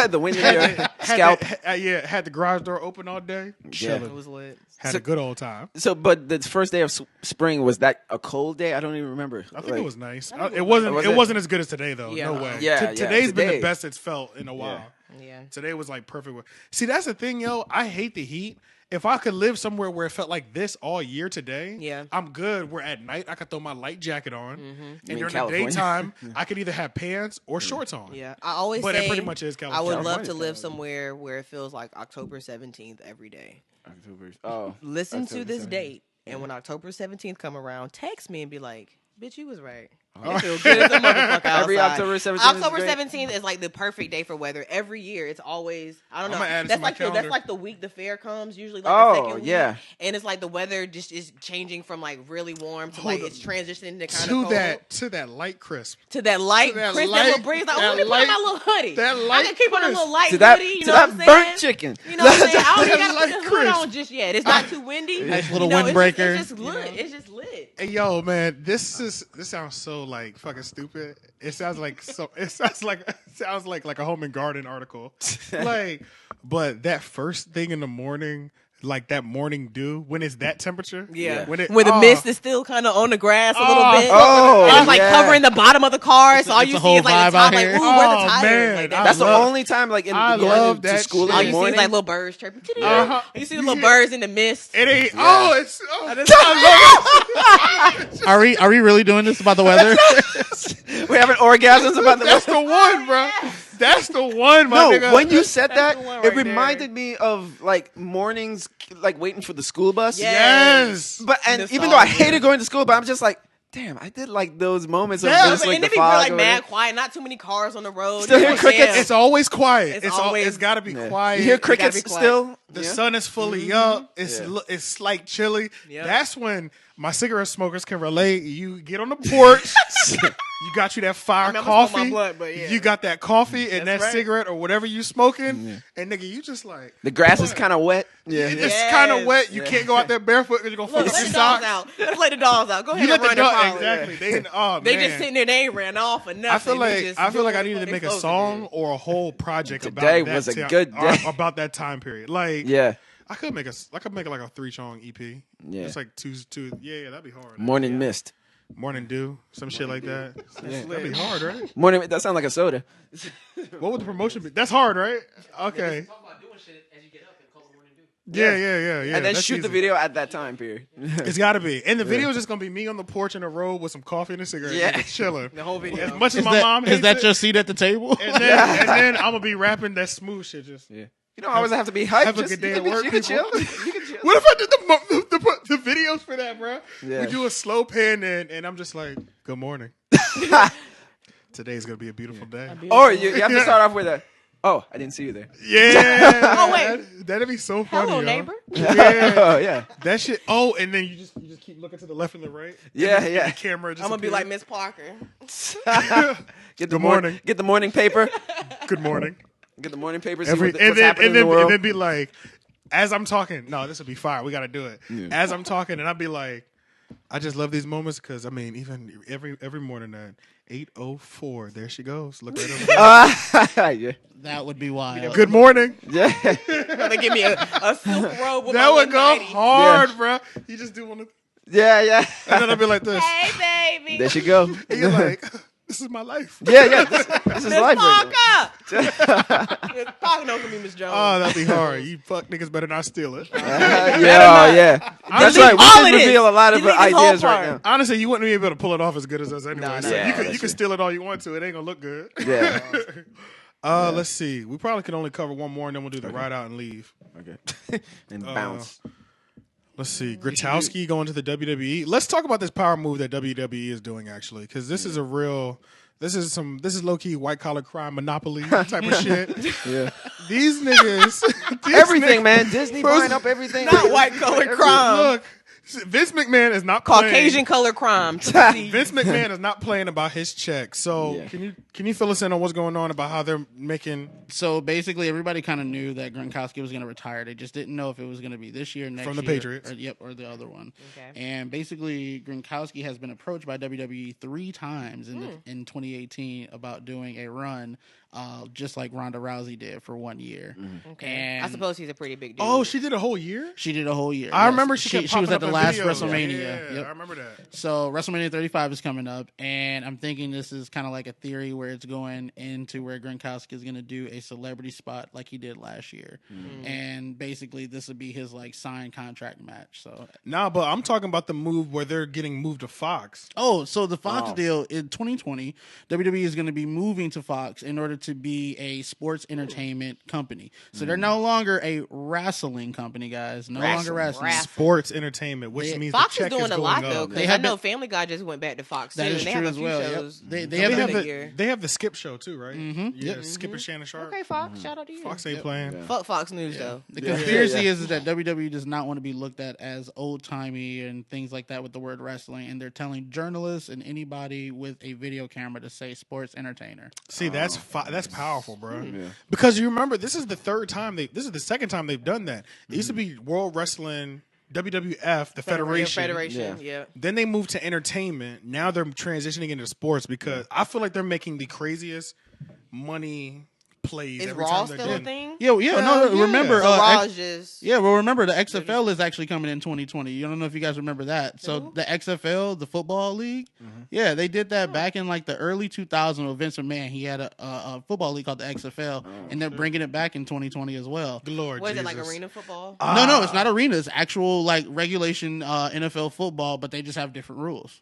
Speaker 5: The wind in your scalp.
Speaker 3: Had the garage door open all day. Chilling.
Speaker 4: It was lit.
Speaker 3: Had a good old time.
Speaker 5: So, but the first day of spring, was that a cold day? I don't even remember.
Speaker 3: I think it was nice. It wasn't as good as today though.
Speaker 4: Yeah.
Speaker 3: No way.
Speaker 5: Yeah,
Speaker 3: Today's been
Speaker 5: today.
Speaker 3: the best it's felt in a while.
Speaker 4: Yeah.
Speaker 3: Today was like perfect. See, that's the thing, yo. I hate the heat. If I could live somewhere where it felt like this all year today, I'm good. Where at night I could throw my light jacket on, and during
Speaker 5: California?
Speaker 3: the daytime I could either have pants or shorts on.
Speaker 4: Yeah, I always
Speaker 3: But
Speaker 4: say
Speaker 3: it pretty much is
Speaker 4: I
Speaker 3: California.
Speaker 4: would love to
Speaker 5: California.
Speaker 4: live somewhere where it feels like October 17th every day.
Speaker 5: Oh,
Speaker 4: Listen
Speaker 5: October
Speaker 4: to this
Speaker 5: 17th.
Speaker 4: date, and when October 17th come around, text me and be like, "Bitch, you was right."
Speaker 3: Oh.
Speaker 4: It feels good as a motherfucker
Speaker 5: Every
Speaker 4: outside.
Speaker 5: October 17th is
Speaker 4: October
Speaker 5: great.
Speaker 4: 17th is like the perfect day for weather. Every year, it's always I don't know.
Speaker 3: I'ma add it to
Speaker 4: That's
Speaker 3: my
Speaker 4: like
Speaker 3: calendar.
Speaker 4: that's like the week the fair comes. Usually, like
Speaker 5: Oh,
Speaker 4: the second week.
Speaker 5: yeah.
Speaker 4: And it's like the weather just is changing from like really warm to like
Speaker 3: Hold
Speaker 4: it's transitioning to kind
Speaker 3: to
Speaker 4: of cold.
Speaker 3: to that light crisp.
Speaker 4: To that light,
Speaker 3: To that
Speaker 4: crisp,
Speaker 3: light-
Speaker 4: that little breeze. Like,
Speaker 3: that
Speaker 4: let me put
Speaker 3: light-
Speaker 4: on my little hoodie.
Speaker 3: that
Speaker 4: I
Speaker 3: light
Speaker 4: can keep on a
Speaker 3: crisp.
Speaker 4: little light
Speaker 5: To that,
Speaker 4: hoodie. You
Speaker 5: to
Speaker 4: know
Speaker 5: that
Speaker 4: what I'm saying?
Speaker 5: burnt chicken.
Speaker 4: You know what I'm saying? I don't even
Speaker 3: That
Speaker 4: gotta put the
Speaker 3: light
Speaker 4: hood
Speaker 3: crisp.
Speaker 4: on just yet. It's not too windy.
Speaker 6: Nice little
Speaker 4: You know,
Speaker 6: windbreaker.
Speaker 4: It's just lit. It's just lit.
Speaker 3: Hey yo, man, this sounds so like fucking stupid. It sounds like like a home and garden article. But that first thing in the morning, like that morning dew, when it's that temperature,
Speaker 4: Yeah.
Speaker 3: when
Speaker 4: the mist is still kind of on the grass a little bit.
Speaker 5: Oh,
Speaker 4: and it's like
Speaker 5: yeah.
Speaker 4: covering the bottom of the car, so all
Speaker 6: it's
Speaker 4: you
Speaker 6: a
Speaker 4: see
Speaker 6: whole
Speaker 4: is like the
Speaker 6: vibe
Speaker 4: top,
Speaker 6: out
Speaker 4: like,
Speaker 6: here.
Speaker 4: ooh, where the
Speaker 3: Oh,
Speaker 4: tires?
Speaker 3: man.
Speaker 4: Like,
Speaker 3: I
Speaker 5: That's the
Speaker 3: love-
Speaker 5: only time, like,
Speaker 3: I
Speaker 5: going
Speaker 3: love
Speaker 5: into
Speaker 3: that
Speaker 5: school
Speaker 3: shit.
Speaker 4: all
Speaker 5: in
Speaker 4: you
Speaker 5: the
Speaker 4: see is
Speaker 5: morning.
Speaker 4: like little birds chirping.
Speaker 3: Uh-huh.
Speaker 4: You see the little birds in the mist.
Speaker 3: It ain't.
Speaker 5: Yeah.
Speaker 3: Oh, it's. I love it.
Speaker 6: Are we really doing this about the weather?
Speaker 5: We're having orgasms about the
Speaker 3: That's the one, bro. That's the one, my
Speaker 5: No,
Speaker 3: nigga.
Speaker 5: when you said that,
Speaker 4: the one
Speaker 5: it
Speaker 4: right
Speaker 5: reminded me of like mornings, like waiting for the school bus.
Speaker 3: Yes.
Speaker 5: But and
Speaker 4: Nostalgia.
Speaker 5: even though I hated going to school, but I'm just like, damn, I did like those moments of
Speaker 3: Yeah,
Speaker 5: just like
Speaker 4: and
Speaker 5: the
Speaker 4: it be
Speaker 5: fog.
Speaker 4: like
Speaker 5: or
Speaker 4: mad
Speaker 5: whatever.
Speaker 4: quiet, not too many cars on the road.
Speaker 5: Still
Speaker 4: You're
Speaker 5: hear
Speaker 4: like,
Speaker 5: crickets.
Speaker 4: damn.
Speaker 3: It's always quiet.
Speaker 4: It's always-
Speaker 3: It's got to be
Speaker 5: Yeah.
Speaker 3: quiet.
Speaker 5: You hear
Speaker 4: gotta be
Speaker 5: crickets
Speaker 4: quiet.
Speaker 5: still?
Speaker 3: The
Speaker 5: Yeah.
Speaker 3: sun is fully up. It's
Speaker 5: Yeah.
Speaker 3: it's like chilly.
Speaker 4: Yeah.
Speaker 3: That's when my cigarette smokers can relate. You get on the porch. You got you that fire
Speaker 4: I mean, I'm gonna smoke
Speaker 3: coffee.
Speaker 4: my blunt, but yeah.
Speaker 3: You got that coffee and that
Speaker 4: That's right.
Speaker 3: cigarette or whatever you smoking, and nigga, you just like
Speaker 5: The grass is kind of wet. Yeah.
Speaker 3: it's
Speaker 4: Yes.
Speaker 3: kind of wet. You
Speaker 5: Yeah.
Speaker 3: can't go out there barefoot because you're gonna fuck
Speaker 4: Look,
Speaker 3: up
Speaker 4: let
Speaker 3: your
Speaker 4: the dogs
Speaker 3: socks.
Speaker 4: out. Let's let the dogs out. Go ahead
Speaker 3: You let
Speaker 4: and
Speaker 3: the
Speaker 4: run their
Speaker 3: dog
Speaker 4: follow.
Speaker 3: exactly.
Speaker 4: They
Speaker 3: Man.
Speaker 4: just sitting there. They ain't ran off or nothing.
Speaker 3: I feel
Speaker 4: They
Speaker 3: like
Speaker 4: just
Speaker 3: I
Speaker 4: doing
Speaker 3: needed
Speaker 4: what
Speaker 3: to
Speaker 4: they
Speaker 3: make a
Speaker 4: supposed to
Speaker 3: song
Speaker 4: do.
Speaker 3: or a whole project
Speaker 5: Today
Speaker 3: about that
Speaker 5: was a good day.
Speaker 3: about that time period. Like
Speaker 5: Yeah.
Speaker 3: I could make like a 3-song EP.
Speaker 5: Yeah.
Speaker 3: It's like two. Yeah, that'd be hard.
Speaker 5: Morning mist.
Speaker 3: Morning dew, some shit like that. That'd be hard, right?
Speaker 5: Morning. That sounds like a soda.
Speaker 3: What would the promotion be? That's hard, right? Okay. Yeah.
Speaker 5: And then
Speaker 3: That's
Speaker 5: shoot the
Speaker 3: easy.
Speaker 5: video at that time period.
Speaker 3: It's got to be. And the video is just gonna be me on the porch in a robe with some coffee and a cigarette,
Speaker 5: Yeah.
Speaker 3: just chilling.
Speaker 4: The whole video.
Speaker 3: As much as my mom hates
Speaker 6: Is that
Speaker 3: it,
Speaker 6: your seat at the table?
Speaker 3: and then I'm gonna be rapping that smooth shit. Just
Speaker 5: Yeah. You don't always have to be hyped.
Speaker 3: have a
Speaker 5: Just,
Speaker 3: good day
Speaker 5: you
Speaker 3: at
Speaker 5: can,
Speaker 3: work,
Speaker 5: you can
Speaker 3: people.
Speaker 5: chill. You can chill.
Speaker 3: What if I did the videos for that, bro?
Speaker 5: Yeah.
Speaker 3: We do a slow pan and I'm just like, good morning. Today's gonna be a beautiful day.
Speaker 5: Or you have to start off with a, oh, I didn't see you there.
Speaker 3: Yeah.
Speaker 4: Oh, wait.
Speaker 3: That'd be so funny.
Speaker 4: Hello,
Speaker 3: yo.
Speaker 4: neighbor.
Speaker 3: Yeah.
Speaker 5: Oh, yeah.
Speaker 3: That shit. Oh, and then you just keep looking to the left and the right.
Speaker 5: Yeah,
Speaker 3: And
Speaker 5: yeah.
Speaker 3: The camera just
Speaker 4: I'm gonna be
Speaker 3: appears.
Speaker 4: like Miss Parker.
Speaker 5: Get the
Speaker 3: Good morning.
Speaker 5: Get the morning paper.
Speaker 3: Good morning.
Speaker 5: Get the morning paper. See
Speaker 3: Every
Speaker 5: what's
Speaker 3: and
Speaker 5: happening in
Speaker 3: then
Speaker 5: the world.
Speaker 3: and then be like, as I'm talking. No, this would be fire. We got to do it. As I'm talking, and I'd be like, I just love these moments because I mean, even every morning at 8:04, there she goes. Look right over there.
Speaker 5: Yeah.
Speaker 6: That would be wild.
Speaker 3: Good morning.
Speaker 5: Yeah.
Speaker 4: They give me a silk robe with
Speaker 3: That
Speaker 4: my
Speaker 3: would
Speaker 4: little
Speaker 3: go
Speaker 4: 90.
Speaker 3: hard, bro. You just do one of,
Speaker 5: Yeah.
Speaker 3: and then I'll be like this,
Speaker 4: Hey, baby.
Speaker 5: There she go.
Speaker 3: and you're like, this is my life.
Speaker 5: Yeah. This is
Speaker 4: Miss
Speaker 5: life right
Speaker 4: Parker. Miss Parker knows me, Miss Jones.
Speaker 3: Oh, that'd be hard. You fuck niggas better not steal it.
Speaker 5: now. Yeah. That's
Speaker 4: Delete
Speaker 5: right. We
Speaker 4: all
Speaker 5: can
Speaker 4: of this.
Speaker 5: reveal a lot of
Speaker 4: Delete this whole
Speaker 5: ideas right
Speaker 4: part.
Speaker 5: now.
Speaker 3: Honestly, you wouldn't be able to pull it off as good as us anyway.
Speaker 4: No,
Speaker 3: So
Speaker 5: yeah,
Speaker 3: you
Speaker 5: that's
Speaker 3: could
Speaker 5: true.
Speaker 3: steal it all you want to. It ain't gonna look good.
Speaker 5: Yeah.
Speaker 3: Let's see. We probably could only cover one more, and then we'll do the ride out and leave.
Speaker 5: Okay. And bounce.
Speaker 3: Let's see. Gronkowski going to the WWE. Let's talk about this power move that WWE is doing actually, because this is a real. This is low key white collar crime monopoly type of shit.
Speaker 5: Yeah.
Speaker 3: These niggas.
Speaker 5: Everything, man. Disney buying up everything.
Speaker 4: Not white collar crime.
Speaker 3: Look, Vince McMahon is not
Speaker 4: Caucasian color crime.
Speaker 3: Vince McMahon is not playing about his check. So can you fill us in on what's going on about how they're making?
Speaker 6: So basically, everybody kind of knew that Gronkowski was going to retire. They just didn't know if it was going to be this year, next year,
Speaker 3: from the Patriots,
Speaker 6: or the other one.
Speaker 4: Okay.
Speaker 6: And basically, Gronkowski has been approached by WWE 3 times in 2018 about doing a run, just like Ronda Rousey did for 1 year.
Speaker 4: Okay.
Speaker 6: And
Speaker 4: I suppose he's a pretty big dude.
Speaker 3: Oh, she did a whole year.
Speaker 6: she did a whole year.
Speaker 3: I
Speaker 6: yes.
Speaker 3: remember she
Speaker 6: was at the last WrestleMania.
Speaker 3: Yeah,
Speaker 6: Yep.
Speaker 3: I remember that.
Speaker 6: So WrestleMania 35 is coming up, and I'm thinking this is kind of like a theory where it's going into where Gronkowski is going to do a celebrity spot like he did last year, and basically this would be his like signed contract match. So
Speaker 3: But I'm talking about the move where they're getting moved to Fox.
Speaker 6: so the Fox deal in 2020, WWE is going to be moving to Fox in order to be a sports entertainment company. So they're no longer a wrestling company, guys. No longer wrestling.
Speaker 3: Sports entertainment, which means
Speaker 4: Fox
Speaker 3: the
Speaker 4: is
Speaker 3: check
Speaker 4: doing
Speaker 3: is
Speaker 4: a
Speaker 3: going
Speaker 4: lot
Speaker 3: up.
Speaker 4: though. Because I know Family Guy just went back to Fox
Speaker 6: That
Speaker 4: too.
Speaker 6: is
Speaker 4: They
Speaker 6: true
Speaker 4: have a
Speaker 6: as
Speaker 4: few
Speaker 6: well.
Speaker 4: shows.
Speaker 6: Yep.
Speaker 3: They have the Skip show too, right? Yeah, Skip and Shannon Sharp.
Speaker 4: Okay, Fox. Shout out to you.
Speaker 3: Fox ain't playing.
Speaker 4: Fuck Fox News though.
Speaker 6: The conspiracy is that WWE does not want to be looked at as old timey and things like that with the word wrestling, and they're telling journalists and anybody with a video camera to say sports entertainer.
Speaker 3: See, that's powerful, bro. Because you remember, this is the second time they've done that. It used to be World Wrestling, WWF, the Federation.
Speaker 4: Yeah.
Speaker 3: Then they moved to entertainment. Now they're transitioning into sports because I feel like they're making the craziest money plays.
Speaker 4: Is
Speaker 3: every
Speaker 4: Raw
Speaker 3: time they're
Speaker 4: still a
Speaker 3: doing-
Speaker 4: thing?
Speaker 6: Remember,
Speaker 4: So Raw is just
Speaker 6: remember the XFL is actually coming in 2020. You don't know if you guys remember that. So the XFL, the football league, they did that back in like the early 2000s with Vince McMahon. He had a football league called the XFL, and they're bringing it back in 2020 as well.
Speaker 3: Lord
Speaker 4: what is
Speaker 3: Jesus.
Speaker 4: it, like arena football?
Speaker 6: No, it's not arena. It's actual like regulation NFL football, but they just have different rules.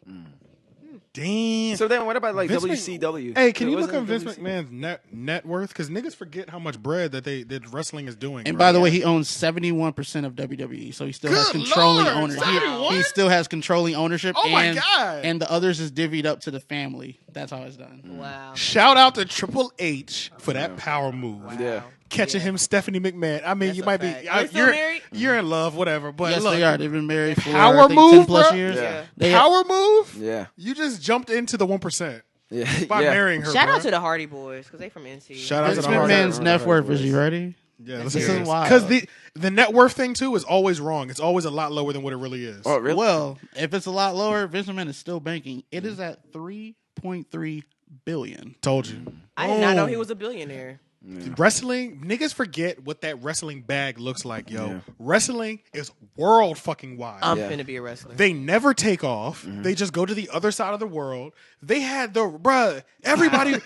Speaker 3: Damn.
Speaker 5: So then, what about like
Speaker 3: Vince
Speaker 5: WCW?
Speaker 3: Hey, can you look
Speaker 5: Wasn't
Speaker 3: at Vince
Speaker 5: WCW?
Speaker 3: McMahon's net worth? Because niggas forget how much bread that wrestling is doing.
Speaker 6: And
Speaker 3: bro.
Speaker 6: by the way, he owns 71% of WWE, so he still has controlling ownership. He still has controlling ownership.
Speaker 3: Oh my
Speaker 6: and,
Speaker 3: God.
Speaker 6: And the others is divvied up to the family. That's how it's done.
Speaker 4: Wow.
Speaker 3: Shout out to Triple H for that power move.
Speaker 5: Yeah.
Speaker 3: Catching him, Stephanie McMahon. I mean,
Speaker 4: That's
Speaker 3: you
Speaker 4: a
Speaker 3: might
Speaker 4: fact.
Speaker 3: be.
Speaker 4: Are they still married?
Speaker 3: You're in love, whatever. But
Speaker 6: Yes,
Speaker 3: look,
Speaker 6: they are. They've been married for
Speaker 3: Power
Speaker 6: I think,
Speaker 3: move,
Speaker 6: 10 plus
Speaker 3: bro?
Speaker 6: years.
Speaker 5: Yeah.
Speaker 6: They
Speaker 3: power move.
Speaker 5: Yeah.
Speaker 3: You just jumped into the 1%
Speaker 5: Yeah.
Speaker 3: by marrying her.
Speaker 4: Shout
Speaker 3: bro.
Speaker 4: out to the Hardy Boys because they from NC.
Speaker 3: Shout out to
Speaker 6: Vince
Speaker 3: the Hardy.
Speaker 6: McMahon's net worth. Is you ready?
Speaker 3: Yeah, let's
Speaker 6: This
Speaker 3: hear
Speaker 6: is
Speaker 3: this.
Speaker 6: wild.
Speaker 3: Because the net worth thing too is always wrong. It's always a lot lower than what it really is.
Speaker 5: Oh, really?
Speaker 6: Well, if it's a lot lower, Vince McMahon is still banking. It is at $3.3 billion.
Speaker 3: Told you.
Speaker 4: I did not know he was a billionaire.
Speaker 3: Wrestling, niggas forget what that wrestling bag looks like, yo. Wrestling is world fucking wide.
Speaker 4: I'm finna be a wrestler.
Speaker 3: They never take off. They just go to the other side of the world. They had everybody,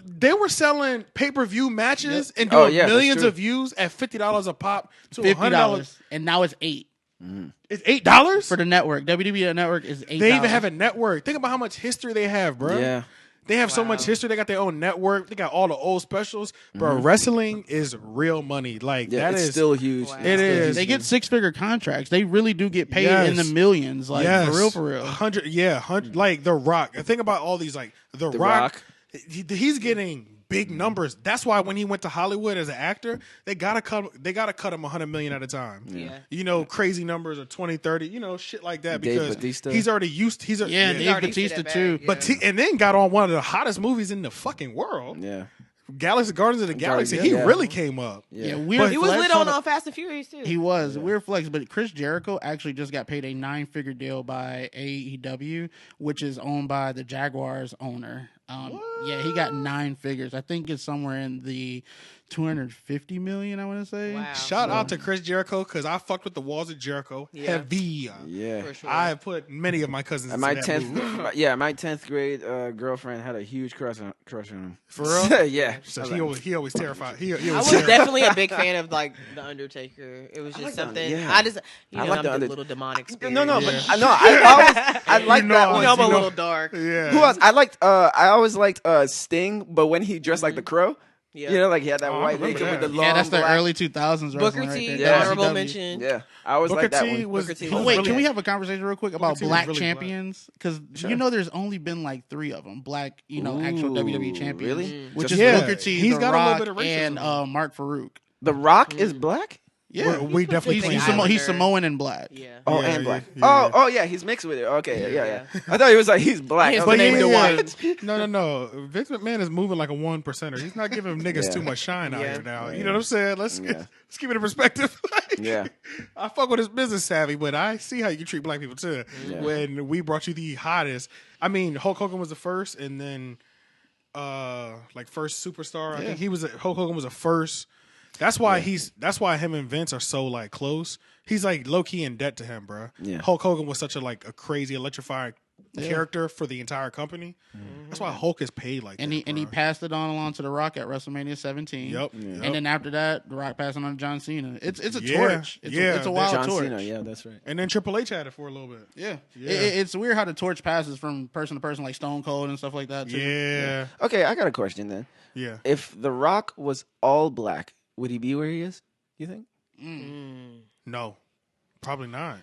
Speaker 3: they were selling pay-per-view matches and doing
Speaker 5: that's
Speaker 3: millions
Speaker 5: true.
Speaker 3: of views at $50 a pop to
Speaker 6: $50,
Speaker 3: $100.
Speaker 6: and now it's $8
Speaker 3: It's $8
Speaker 6: for the network. WWE network is $8.
Speaker 3: They even have a network. Think about how much history they have, bro.
Speaker 5: Yeah.
Speaker 3: They have so much history. They got their own network. They got all the old specials. Bro, wrestling is real money. Like
Speaker 5: Yeah,
Speaker 3: that
Speaker 5: it's
Speaker 3: is
Speaker 5: still huge.
Speaker 4: Wow.
Speaker 3: It is.
Speaker 6: They get 6-figure contracts. They really do get paid in the millions. Like for real.
Speaker 3: 100. Like The Rock. And think about all these. Like The Rock. He's getting big numbers. That's why when he went to Hollywood as an actor, they gotta cut him $100 million at a time.
Speaker 4: Yeah.
Speaker 3: You know, crazy numbers of 20, 30, shit like that.
Speaker 5: Dave
Speaker 3: Because
Speaker 5: Bautista.
Speaker 3: he's already used.
Speaker 6: Dave
Speaker 4: already
Speaker 6: Bautista
Speaker 4: fit that
Speaker 6: too.
Speaker 4: bag,
Speaker 3: But and then got on one of the hottest movies in the fucking world.
Speaker 5: Yeah.
Speaker 3: Guardians of the Galaxy.
Speaker 5: Yeah.
Speaker 3: He really came up.
Speaker 6: Yeah,
Speaker 5: Yeah.
Speaker 6: weird.
Speaker 4: He was
Speaker 6: flex
Speaker 4: lit on Fast and Furious too.
Speaker 6: He was weird flex, but Chris Jericho actually just got paid a 9-figure deal by AEW, which is owned by the Jaguars owner. Yeah, he got 9 figures. I think it's somewhere in the $250 million. I want to say.
Speaker 4: Wow.
Speaker 3: Shout out to Chris Jericho because I fucked with the walls of Jericho heavy.
Speaker 5: Yeah.
Speaker 4: For sure.
Speaker 3: I have put many of my cousins.
Speaker 5: My
Speaker 3: into that
Speaker 5: 10th,
Speaker 3: move.
Speaker 5: my 10th grade girlfriend had a huge crush on him.
Speaker 3: For real.
Speaker 5: Yeah.
Speaker 3: So he always terrified. He
Speaker 4: I
Speaker 3: always
Speaker 4: was
Speaker 3: terrified.
Speaker 4: definitely a big fan of like the Undertaker. It was just
Speaker 5: like
Speaker 4: something.
Speaker 5: yeah.
Speaker 4: I just
Speaker 5: I like
Speaker 4: I'm
Speaker 5: the
Speaker 4: a
Speaker 5: Under-
Speaker 4: little demonic spirit.
Speaker 5: No, but
Speaker 3: Yeah.
Speaker 5: I like that one.
Speaker 4: I'm a little dark.
Speaker 3: Yeah.
Speaker 5: Who else? I always liked Sting, but when he dressed like the Crow,
Speaker 4: Yeah.
Speaker 5: Like he had that
Speaker 3: Oh, I
Speaker 5: white
Speaker 3: remember
Speaker 5: makeup with the
Speaker 3: that.
Speaker 5: long.
Speaker 6: Yeah, that's the
Speaker 5: black-
Speaker 6: early 2000s.
Speaker 4: Booker
Speaker 6: wrestling right
Speaker 4: T,
Speaker 6: there.
Speaker 5: Yeah.
Speaker 4: honorable
Speaker 6: WCW.
Speaker 4: mention.
Speaker 5: Yeah, I always
Speaker 3: Booker
Speaker 5: liked that
Speaker 3: T
Speaker 5: one.
Speaker 3: was.
Speaker 4: Booker T
Speaker 3: he
Speaker 4: was
Speaker 3: was
Speaker 6: Wait,
Speaker 3: really-
Speaker 6: can we have a conversation real quick about
Speaker 3: T was
Speaker 6: black
Speaker 3: really
Speaker 6: champions? Because you know, there's only been like 3 of them. Black, actual WWE champions.
Speaker 5: Really?
Speaker 6: Which
Speaker 5: Just
Speaker 6: is
Speaker 3: yeah.
Speaker 6: Booker T,
Speaker 3: He's
Speaker 6: The
Speaker 3: got a little
Speaker 6: Rock,
Speaker 3: bit of racism.
Speaker 6: and Mark Farouk.
Speaker 5: The Rock is black.
Speaker 6: Yeah,
Speaker 3: we definitely
Speaker 6: he's,
Speaker 3: clean.
Speaker 6: he's Samoan and black.
Speaker 4: Yeah.
Speaker 5: Oh,
Speaker 3: Yeah,
Speaker 5: and black.
Speaker 3: yeah.
Speaker 5: Oh, yeah, he's mixed with it. Okay, yeah. I thought he was like he's black.
Speaker 4: His
Speaker 5: I was
Speaker 4: name
Speaker 5: like,
Speaker 4: Dwight.
Speaker 3: No. Vince McMahon is moving like a 1%er. He's not giving niggas too much shine out here now. You know what I'm saying? Let's keep it in perspective.
Speaker 5: Yeah.
Speaker 3: I fuck with his business savvy, but I see how you treat black people too.
Speaker 5: Yeah.
Speaker 3: When we brought you the hottest, I mean, Hulk Hogan was the first, and then like first superstar. I think Hulk Hogan was a first. That's why him and Vince are so like close. He's like low key in debt to him, bro.
Speaker 5: Yeah.
Speaker 3: Hulk Hogan was such a crazy electrifying character for the entire company. That's why Hulk is paid like
Speaker 6: And
Speaker 3: that.
Speaker 6: he passed it on along to The Rock at WrestleMania 17.
Speaker 3: Yep.
Speaker 6: And then after that, The Rock passing on to John Cena. It's a
Speaker 3: Yeah.
Speaker 6: torch. It's
Speaker 3: Yeah.
Speaker 6: a wild
Speaker 5: John
Speaker 6: torch.
Speaker 5: Cena, yeah, that's right.
Speaker 3: And then Triple H had it for a little bit.
Speaker 6: Yeah.
Speaker 3: Yeah.
Speaker 6: It's weird how the torch passes from person to person, like Stone Cold and stuff like that too.
Speaker 3: Yeah.
Speaker 5: Okay, I got a question then.
Speaker 3: Yeah.
Speaker 5: If The Rock was all black, would he be where he is? You think?
Speaker 3: No. Probably not.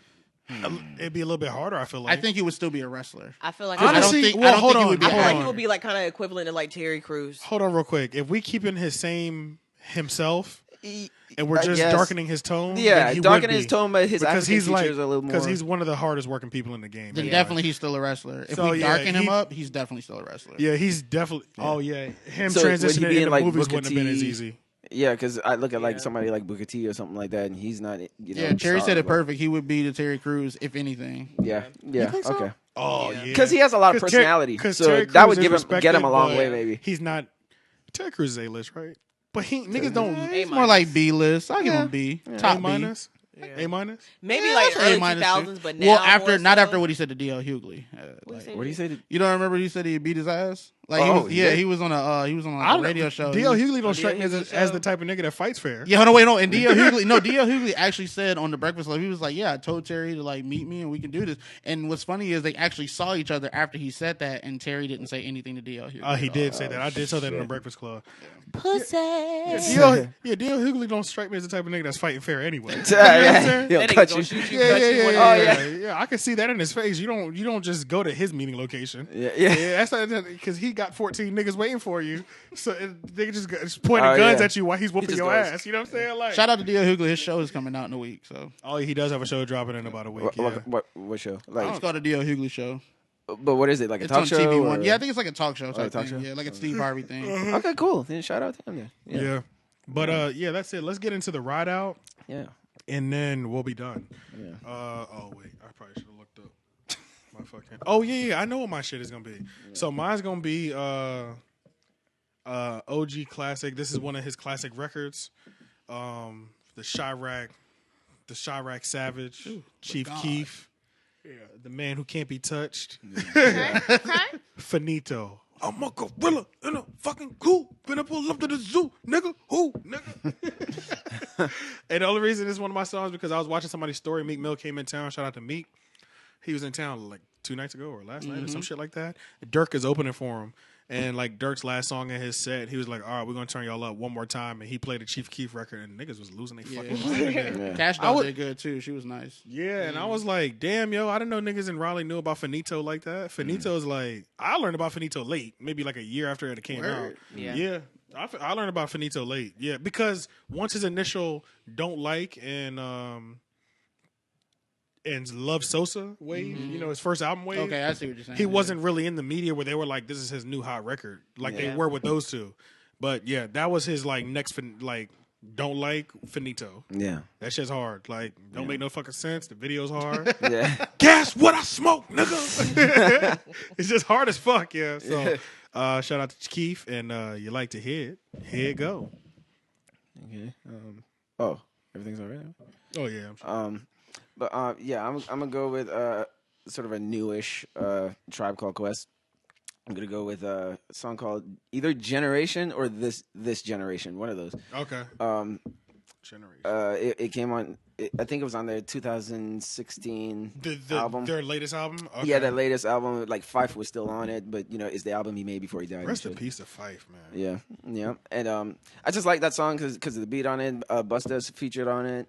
Speaker 3: It'd be a little bit harder, I feel like.
Speaker 6: I think he would still be a wrestler.
Speaker 4: I feel like
Speaker 3: Honestly,
Speaker 6: I don't
Speaker 3: well,
Speaker 6: think
Speaker 3: hold
Speaker 6: he
Speaker 3: on.
Speaker 6: would be
Speaker 4: I feel like
Speaker 6: a
Speaker 4: he would be like kind of equivalent to like Terry Crews.
Speaker 3: Hold on real quick. If we keeping his same himself and we're
Speaker 5: I
Speaker 3: just
Speaker 5: guess.
Speaker 3: darkening his tone,
Speaker 5: Yeah,
Speaker 3: then he
Speaker 5: darkening
Speaker 3: would
Speaker 5: his
Speaker 3: be.
Speaker 5: tone, but his
Speaker 3: because
Speaker 5: African
Speaker 3: he's like
Speaker 5: features are a little more.
Speaker 3: because he's one of the hardest working people in the game.
Speaker 6: Then
Speaker 3: anyway.
Speaker 6: definitely he's still a wrestler. If
Speaker 3: So,
Speaker 6: we
Speaker 3: yeah,
Speaker 6: darken him up, he's definitely still a wrestler.
Speaker 3: Yeah, he's definitely. Oh yeah, him
Speaker 5: So would he
Speaker 3: transitioning
Speaker 5: be in,
Speaker 3: into
Speaker 5: like,
Speaker 3: movies
Speaker 5: Booker
Speaker 3: wouldn't have been as
Speaker 5: T?
Speaker 3: easy.
Speaker 5: Yeah, because I look at like somebody like Booker T or something like that, and he's not.
Speaker 6: Yeah, Terry said it perfect. He would be the Terry Crews, if anything.
Speaker 5: Yeah,
Speaker 3: think so?
Speaker 5: okay.
Speaker 3: Oh yeah,
Speaker 5: Because he has a lot of personality, so
Speaker 3: Terry
Speaker 5: that
Speaker 3: Crews
Speaker 5: would
Speaker 3: is
Speaker 5: get him a
Speaker 3: respected,
Speaker 5: long
Speaker 3: but
Speaker 5: way, maybe.
Speaker 3: He's not. Terry Crews is A-list, right? But niggas don't.
Speaker 6: He's more like B list. I'll give him B. Top
Speaker 3: A
Speaker 6: B.
Speaker 3: minus. A minus.
Speaker 4: Maybe
Speaker 6: Yeah,
Speaker 4: like
Speaker 6: I'll say
Speaker 4: early
Speaker 6: A minus
Speaker 4: 2000s,
Speaker 6: too.
Speaker 4: but now
Speaker 6: Well, after
Speaker 4: more
Speaker 6: not
Speaker 4: so.
Speaker 6: after what he said to D.L. Hughley.
Speaker 5: What do you say?
Speaker 6: You don't remember he said he beat his ass? Like he was on a radio show.
Speaker 3: D.L. Hughley don't strike me
Speaker 4: Hughley
Speaker 3: as the type of nigga that fights fair.
Speaker 6: Yeah, no. And D.L. Hughley actually said on the Breakfast Club, he was like, "Yeah, I told Terry to like meet me and we can do this." And what's funny is they actually saw each other after he said that, and Terry didn't say anything to D.L. Hughley.
Speaker 3: He did say that. I did say that in the Breakfast Club.
Speaker 4: Pussy.
Speaker 3: D.L. Hughley don't strike me as the type of nigga that's fighting fair anyway. You know what I'm
Speaker 5: Yeah,
Speaker 3: saying?
Speaker 5: he'll
Speaker 4: That nigga
Speaker 5: cut
Speaker 4: gonna
Speaker 5: you.
Speaker 4: shoot you.
Speaker 3: Yeah, I can see that in his face. You don't just go to his meeting location.
Speaker 5: Yeah.
Speaker 3: That's because he got 14 niggas waiting for you. So they just pointing guns at you while he's whooping
Speaker 5: just
Speaker 3: your
Speaker 5: goes.
Speaker 3: ass. You know what I'm saying? Like,
Speaker 6: Shout out to D.L. Hughley. His show is coming out in a week, so
Speaker 3: he does have a show dropping in about a week. Yeah.
Speaker 5: What show? Like,
Speaker 6: it's called a D.L. Hughley show.
Speaker 5: but what is it? Like a
Speaker 6: It's
Speaker 5: talk
Speaker 6: on
Speaker 5: show?
Speaker 6: TV
Speaker 5: or-
Speaker 6: One. Yeah, I think it's like a talk show type
Speaker 5: talk
Speaker 6: thing.
Speaker 5: show?
Speaker 6: Yeah, like a Steve Harvey thing.
Speaker 5: Okay, cool. Then shout out to him then.
Speaker 3: Yeah. But yeah, that's it. Let's get into the ride out,
Speaker 5: Yeah.
Speaker 3: and then we'll be done.
Speaker 5: Yeah.
Speaker 3: Oh wait, I probably should have looked up my fucking. Oh yeah, I know what my shit is gonna be. So mine's gonna be OG classic. This is one of his classic records. The Chirac Savage, Chief Keef, the man who can't be touched.
Speaker 4: Okay.
Speaker 3: Finito. I'm a gorilla in a fucking cool. Finna pull up to the zoo, nigga. Who, nigga? And the only reason this is one of my songs because I was watching somebody's story. Meek Mill came in town. Shout out to Meek. He was in town like 2 nights ago or last night or some shit like that. Dirk is opening for him. And like Dirk's last song in his set, he was like, "All right, we're gonna turn y'all up one more time." And he played a Chief Keef record, and niggas was losing their fucking mind.
Speaker 6: Cash Doll did good too. She was nice.
Speaker 3: Yeah, and I was like, "Damn, yo, I didn't know niggas in Raleigh knew about Finito like that." Finito's like, I learned about Finito late, maybe like a year after it came out.
Speaker 4: Yeah.
Speaker 3: I learned about Finito late. Yeah, because once his initial "Don't Like" and Love Sosa wave, you know, his first album wave.
Speaker 6: Okay, I see what you're saying.
Speaker 3: He wasn't really in the media where they were like, "This is his new hot record," like they were with those two. But yeah, that was his like next like "Don't Like" Finito.
Speaker 5: Yeah.
Speaker 3: That shit's hard. Like, don't make no fucking sense. The video's hard.
Speaker 5: Yeah.
Speaker 3: Guess what I smoke, nigga? It's just hard as fuck, yeah. So shout out to Keith, and you like to hear it. Here it go.
Speaker 5: Okay. Oh, everything's all right.
Speaker 3: Oh yeah. I'm sure.
Speaker 5: But yeah, I'm gonna go with sort of a newish Tribe Called Quest. I'm gonna go with a song called either Generation or This Generation, one of those.
Speaker 3: Okay. Generation.
Speaker 5: It came on. I think it was on their 2016 album.
Speaker 3: Their latest album. Okay.
Speaker 5: Yeah, their latest album. Like Fife was still on it, but you know, it's the album he made before he died.
Speaker 3: Rest in peace to Fife, man.
Speaker 5: Yeah. And I just like that song because of the beat on it. Busta's featured on it,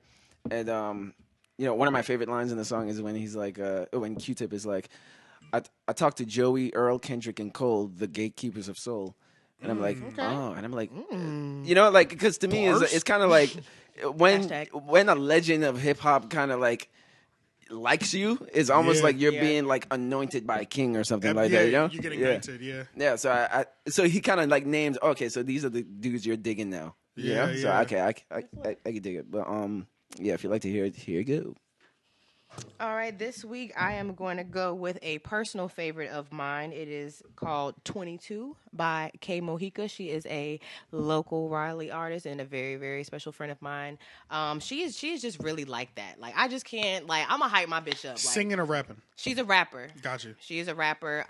Speaker 5: and you know, one of my favorite lines in the song is when he's like, when Q-Tip is like, I talked to Joey, Earl, Kendrick, and Cole, the gatekeepers of soul. And I'm like, oh, and I'm like, you know, like, because to me, it's kind of like, when a legend of hip hop kind of like likes you, it's almost like you're being like anointed by a king or something like that. You know,
Speaker 3: you're getting anointed. Yeah.
Speaker 5: Yeah. So so he kind of like names. Okay, so these are the dudes you're digging now.
Speaker 3: Yeah.
Speaker 5: So okay, I can dig it. But yeah, if you'd like to hear it, here you go.
Speaker 4: All right, this week I am going to go with a personal favorite of mine. It is called 22 by K Mohica. She is a local Raleigh artist and a very, very special friend of mine. She is just really like that. Like, I just can't, like, I'm going to hype my bitch up. Like,
Speaker 3: singing or rapping?
Speaker 4: She's a rapper.
Speaker 3: Got you.
Speaker 4: She is a rapper.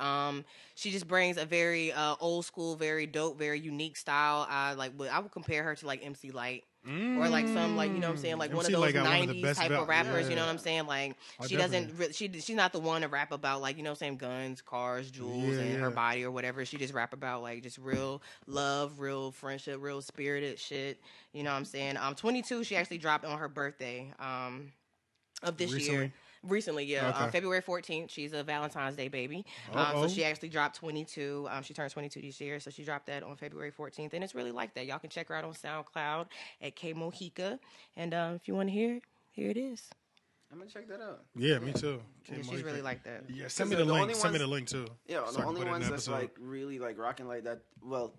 Speaker 4: She just brings a very old school, very dope, very unique style. I would compare her to like MC Lyte. Or like some like, you know what I'm saying, like one of those 90s type of rappers, you know what I'm saying? Like she's not the one to rap about like, you know what I'm saying, guns, cars, jewels, and her body or whatever. She just rap about like just real love, real friendship, real spirited shit. You know what I'm saying? 22, she actually dropped on her birthday of this year. Recently, yeah.
Speaker 3: Okay.
Speaker 4: February 14th. She's a Valentine's Day baby. So she actually dropped 22. She turns 22 this year, so she dropped that on February 14th. And it's really like that. Y'all can check her out on SoundCloud at K Mohica. And if you want to hear it, here it is.
Speaker 5: I'm going to check that out.
Speaker 3: Yeah, me too.
Speaker 4: Yeah, she's really like that.
Speaker 3: Yeah, send me the link. Send me the link too.
Speaker 5: Yeah, the only ones that's like really like rocking like that, well,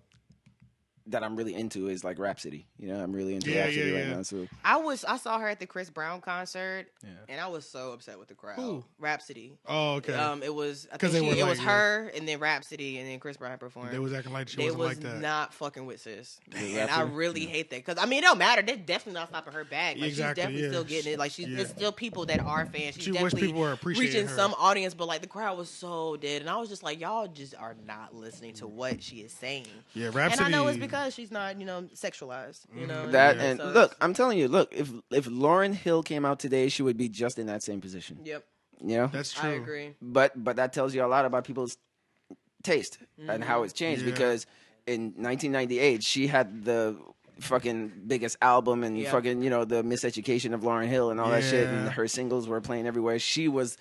Speaker 5: that I'm really into is like Rhapsody. You know, I'm really into Rhapsody right now. So
Speaker 4: I saw her at the Chris Brown concert, and I was so upset with the crowd.
Speaker 3: Who?
Speaker 4: Rhapsody.
Speaker 3: Oh, okay.
Speaker 4: It was it was her and then Rhapsody and then Chris Brown performed.
Speaker 3: They was acting like she wasn't like that.
Speaker 4: They was not fucking with sis, and I really hate that because I mean it don't matter. They're definitely not stopping her back. Like,
Speaker 3: exactly.
Speaker 4: She's definitely still getting it. Like there's still people that are fans. She's
Speaker 3: she
Speaker 4: definitely
Speaker 3: wish people were appreciating
Speaker 4: reaching
Speaker 3: her.
Speaker 4: some audience, but like the crowd was so dead, and I was just like, y'all just are not listening to what she is saying.
Speaker 3: Yeah, Rhapsody.
Speaker 4: And I know it's because she's not, you know, sexualized. You know
Speaker 5: that
Speaker 4: so
Speaker 5: and look, I'm telling you, look, if Lauryn Hill came out today, she would be just in that same position.
Speaker 4: Yep.
Speaker 5: You know,
Speaker 3: that's true.
Speaker 4: I agree.
Speaker 5: But that tells you a lot about people's taste and how it's changed.
Speaker 3: Yeah.
Speaker 5: Because in 1998, she had the fucking biggest album and fucking, you know, the Miseducation of Lauryn Hill and all that shit, and her singles were playing everywhere. She was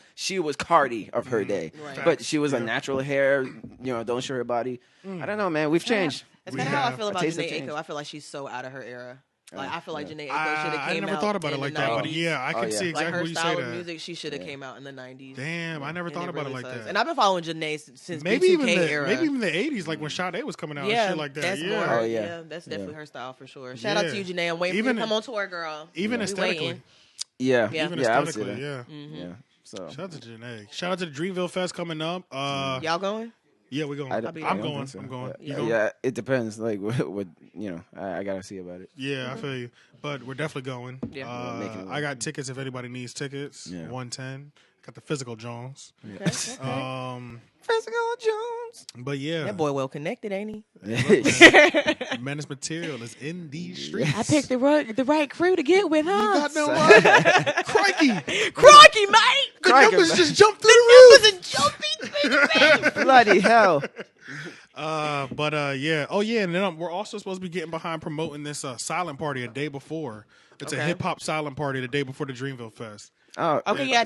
Speaker 5: Cardi of her day, but she was a natural hair, you know, don't show her body. I don't know, man. We've changed.
Speaker 4: That's kind of how I feel about Janae Aiko. I feel like she's so out of her era. Like I feel like Janae Aiko should have came out.
Speaker 3: I never thought about it like that, but yeah, I can see exactly
Speaker 4: like her
Speaker 3: what you
Speaker 4: style
Speaker 3: say.
Speaker 4: of
Speaker 3: That
Speaker 4: music, she should have came out in the 90s.
Speaker 3: Damn, I never thought about it like that.
Speaker 4: And I've been following Janae since
Speaker 3: maybe
Speaker 4: B2K
Speaker 3: even the
Speaker 4: era.
Speaker 3: maybe even the 80s, like when Sade was coming out and shit like that.
Speaker 4: That's more, that's definitely her style for sure. Shout out to you, Janae. I'm waiting for you to come on tour, girl.
Speaker 3: Even aesthetically.
Speaker 5: Even
Speaker 3: aesthetically,
Speaker 5: yeah. So
Speaker 3: shout out to Janae. Shout out to the Dreamville Fest coming up.
Speaker 4: Y'all going?
Speaker 3: Yeah, we're going. I'm going. I'm going. You going?
Speaker 5: Yeah, it depends. Like, what you know, I gotta see about it.
Speaker 3: Yeah, I feel you. But we're definitely going.
Speaker 4: Yeah.
Speaker 3: I got tickets if anybody needs tickets. 110. Got the physical Jones.
Speaker 4: Okay.
Speaker 5: Physical Jones.
Speaker 3: But yeah,
Speaker 4: that boy well connected, ain't he?
Speaker 3: Menace material is in these streets.
Speaker 4: I picked the right crew to get with, huh?
Speaker 3: You got no
Speaker 4: Crikey, mate!
Speaker 3: The numbers just jumped through the roof.
Speaker 4: Jumping.
Speaker 5: Bloody hell.
Speaker 3: Yeah. Oh yeah, and then we're also supposed to be getting behind promoting this silent party a day before. It's a hip hop silent party the day before the Dreamville Fest.
Speaker 5: Oh,
Speaker 4: okay, yeah, I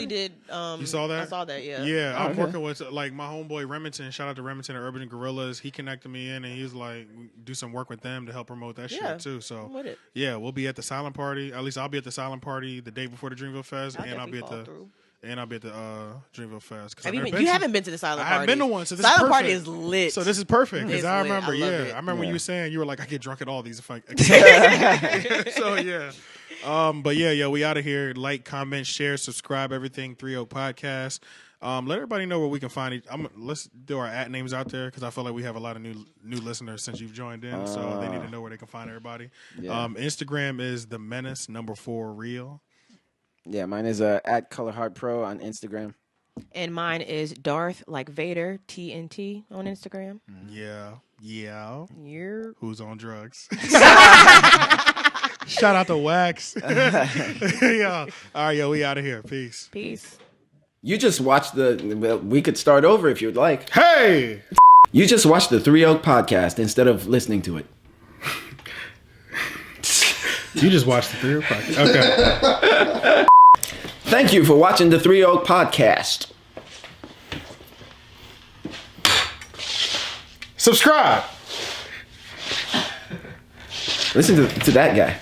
Speaker 4: did.
Speaker 3: You saw that?
Speaker 4: I saw that, yeah.
Speaker 3: Yeah, I'm working with like my homeboy Remington. Shout out to Remington at Urban Gorillas. He connected me in, and he was like, do some work with them to help promote that shit too. So
Speaker 4: I'm with it.
Speaker 3: Yeah, we'll be at the silent party. At least I'll be at the silent party the day before the Dreamville Fest, and I'll be at the Dreamville Fest.
Speaker 4: You haven't been to the silent party.
Speaker 3: I haven't been to one. So this
Speaker 4: silent
Speaker 3: is perfect.
Speaker 4: party is lit.
Speaker 3: So this is perfect because I remember.
Speaker 4: I
Speaker 3: remember when you were saying you were like, I get drunk at all these. So yeah. But yeah, we out of here. Like, comment, share, subscribe, everything. 3 Oak Podcast. Let everybody know where we can find it. Let's do our @ names out there because I feel like we have a lot of new listeners since you've joined in, so they need to know where they can find everybody. Yeah. Instagram is the Menace #4 Real.
Speaker 5: Yeah, mine is at ColorHeartPro on Instagram. And
Speaker 4: mine is Darth like Vader TNT on Instagram.
Speaker 3: Yeah.
Speaker 4: You're
Speaker 3: who's on drugs? Shout out to Wax. Yeah. All right, we out of here. Peace.
Speaker 5: You just watched we could start over if you'd like.
Speaker 3: Hey!
Speaker 5: You just watched the 3 Oak Podcast instead of listening to it.
Speaker 3: You just watched the 3 Oak Podcast. Okay.
Speaker 5: Thank you for watching the 3 Oak Podcast.
Speaker 3: Subscribe.
Speaker 5: Listen to that guy.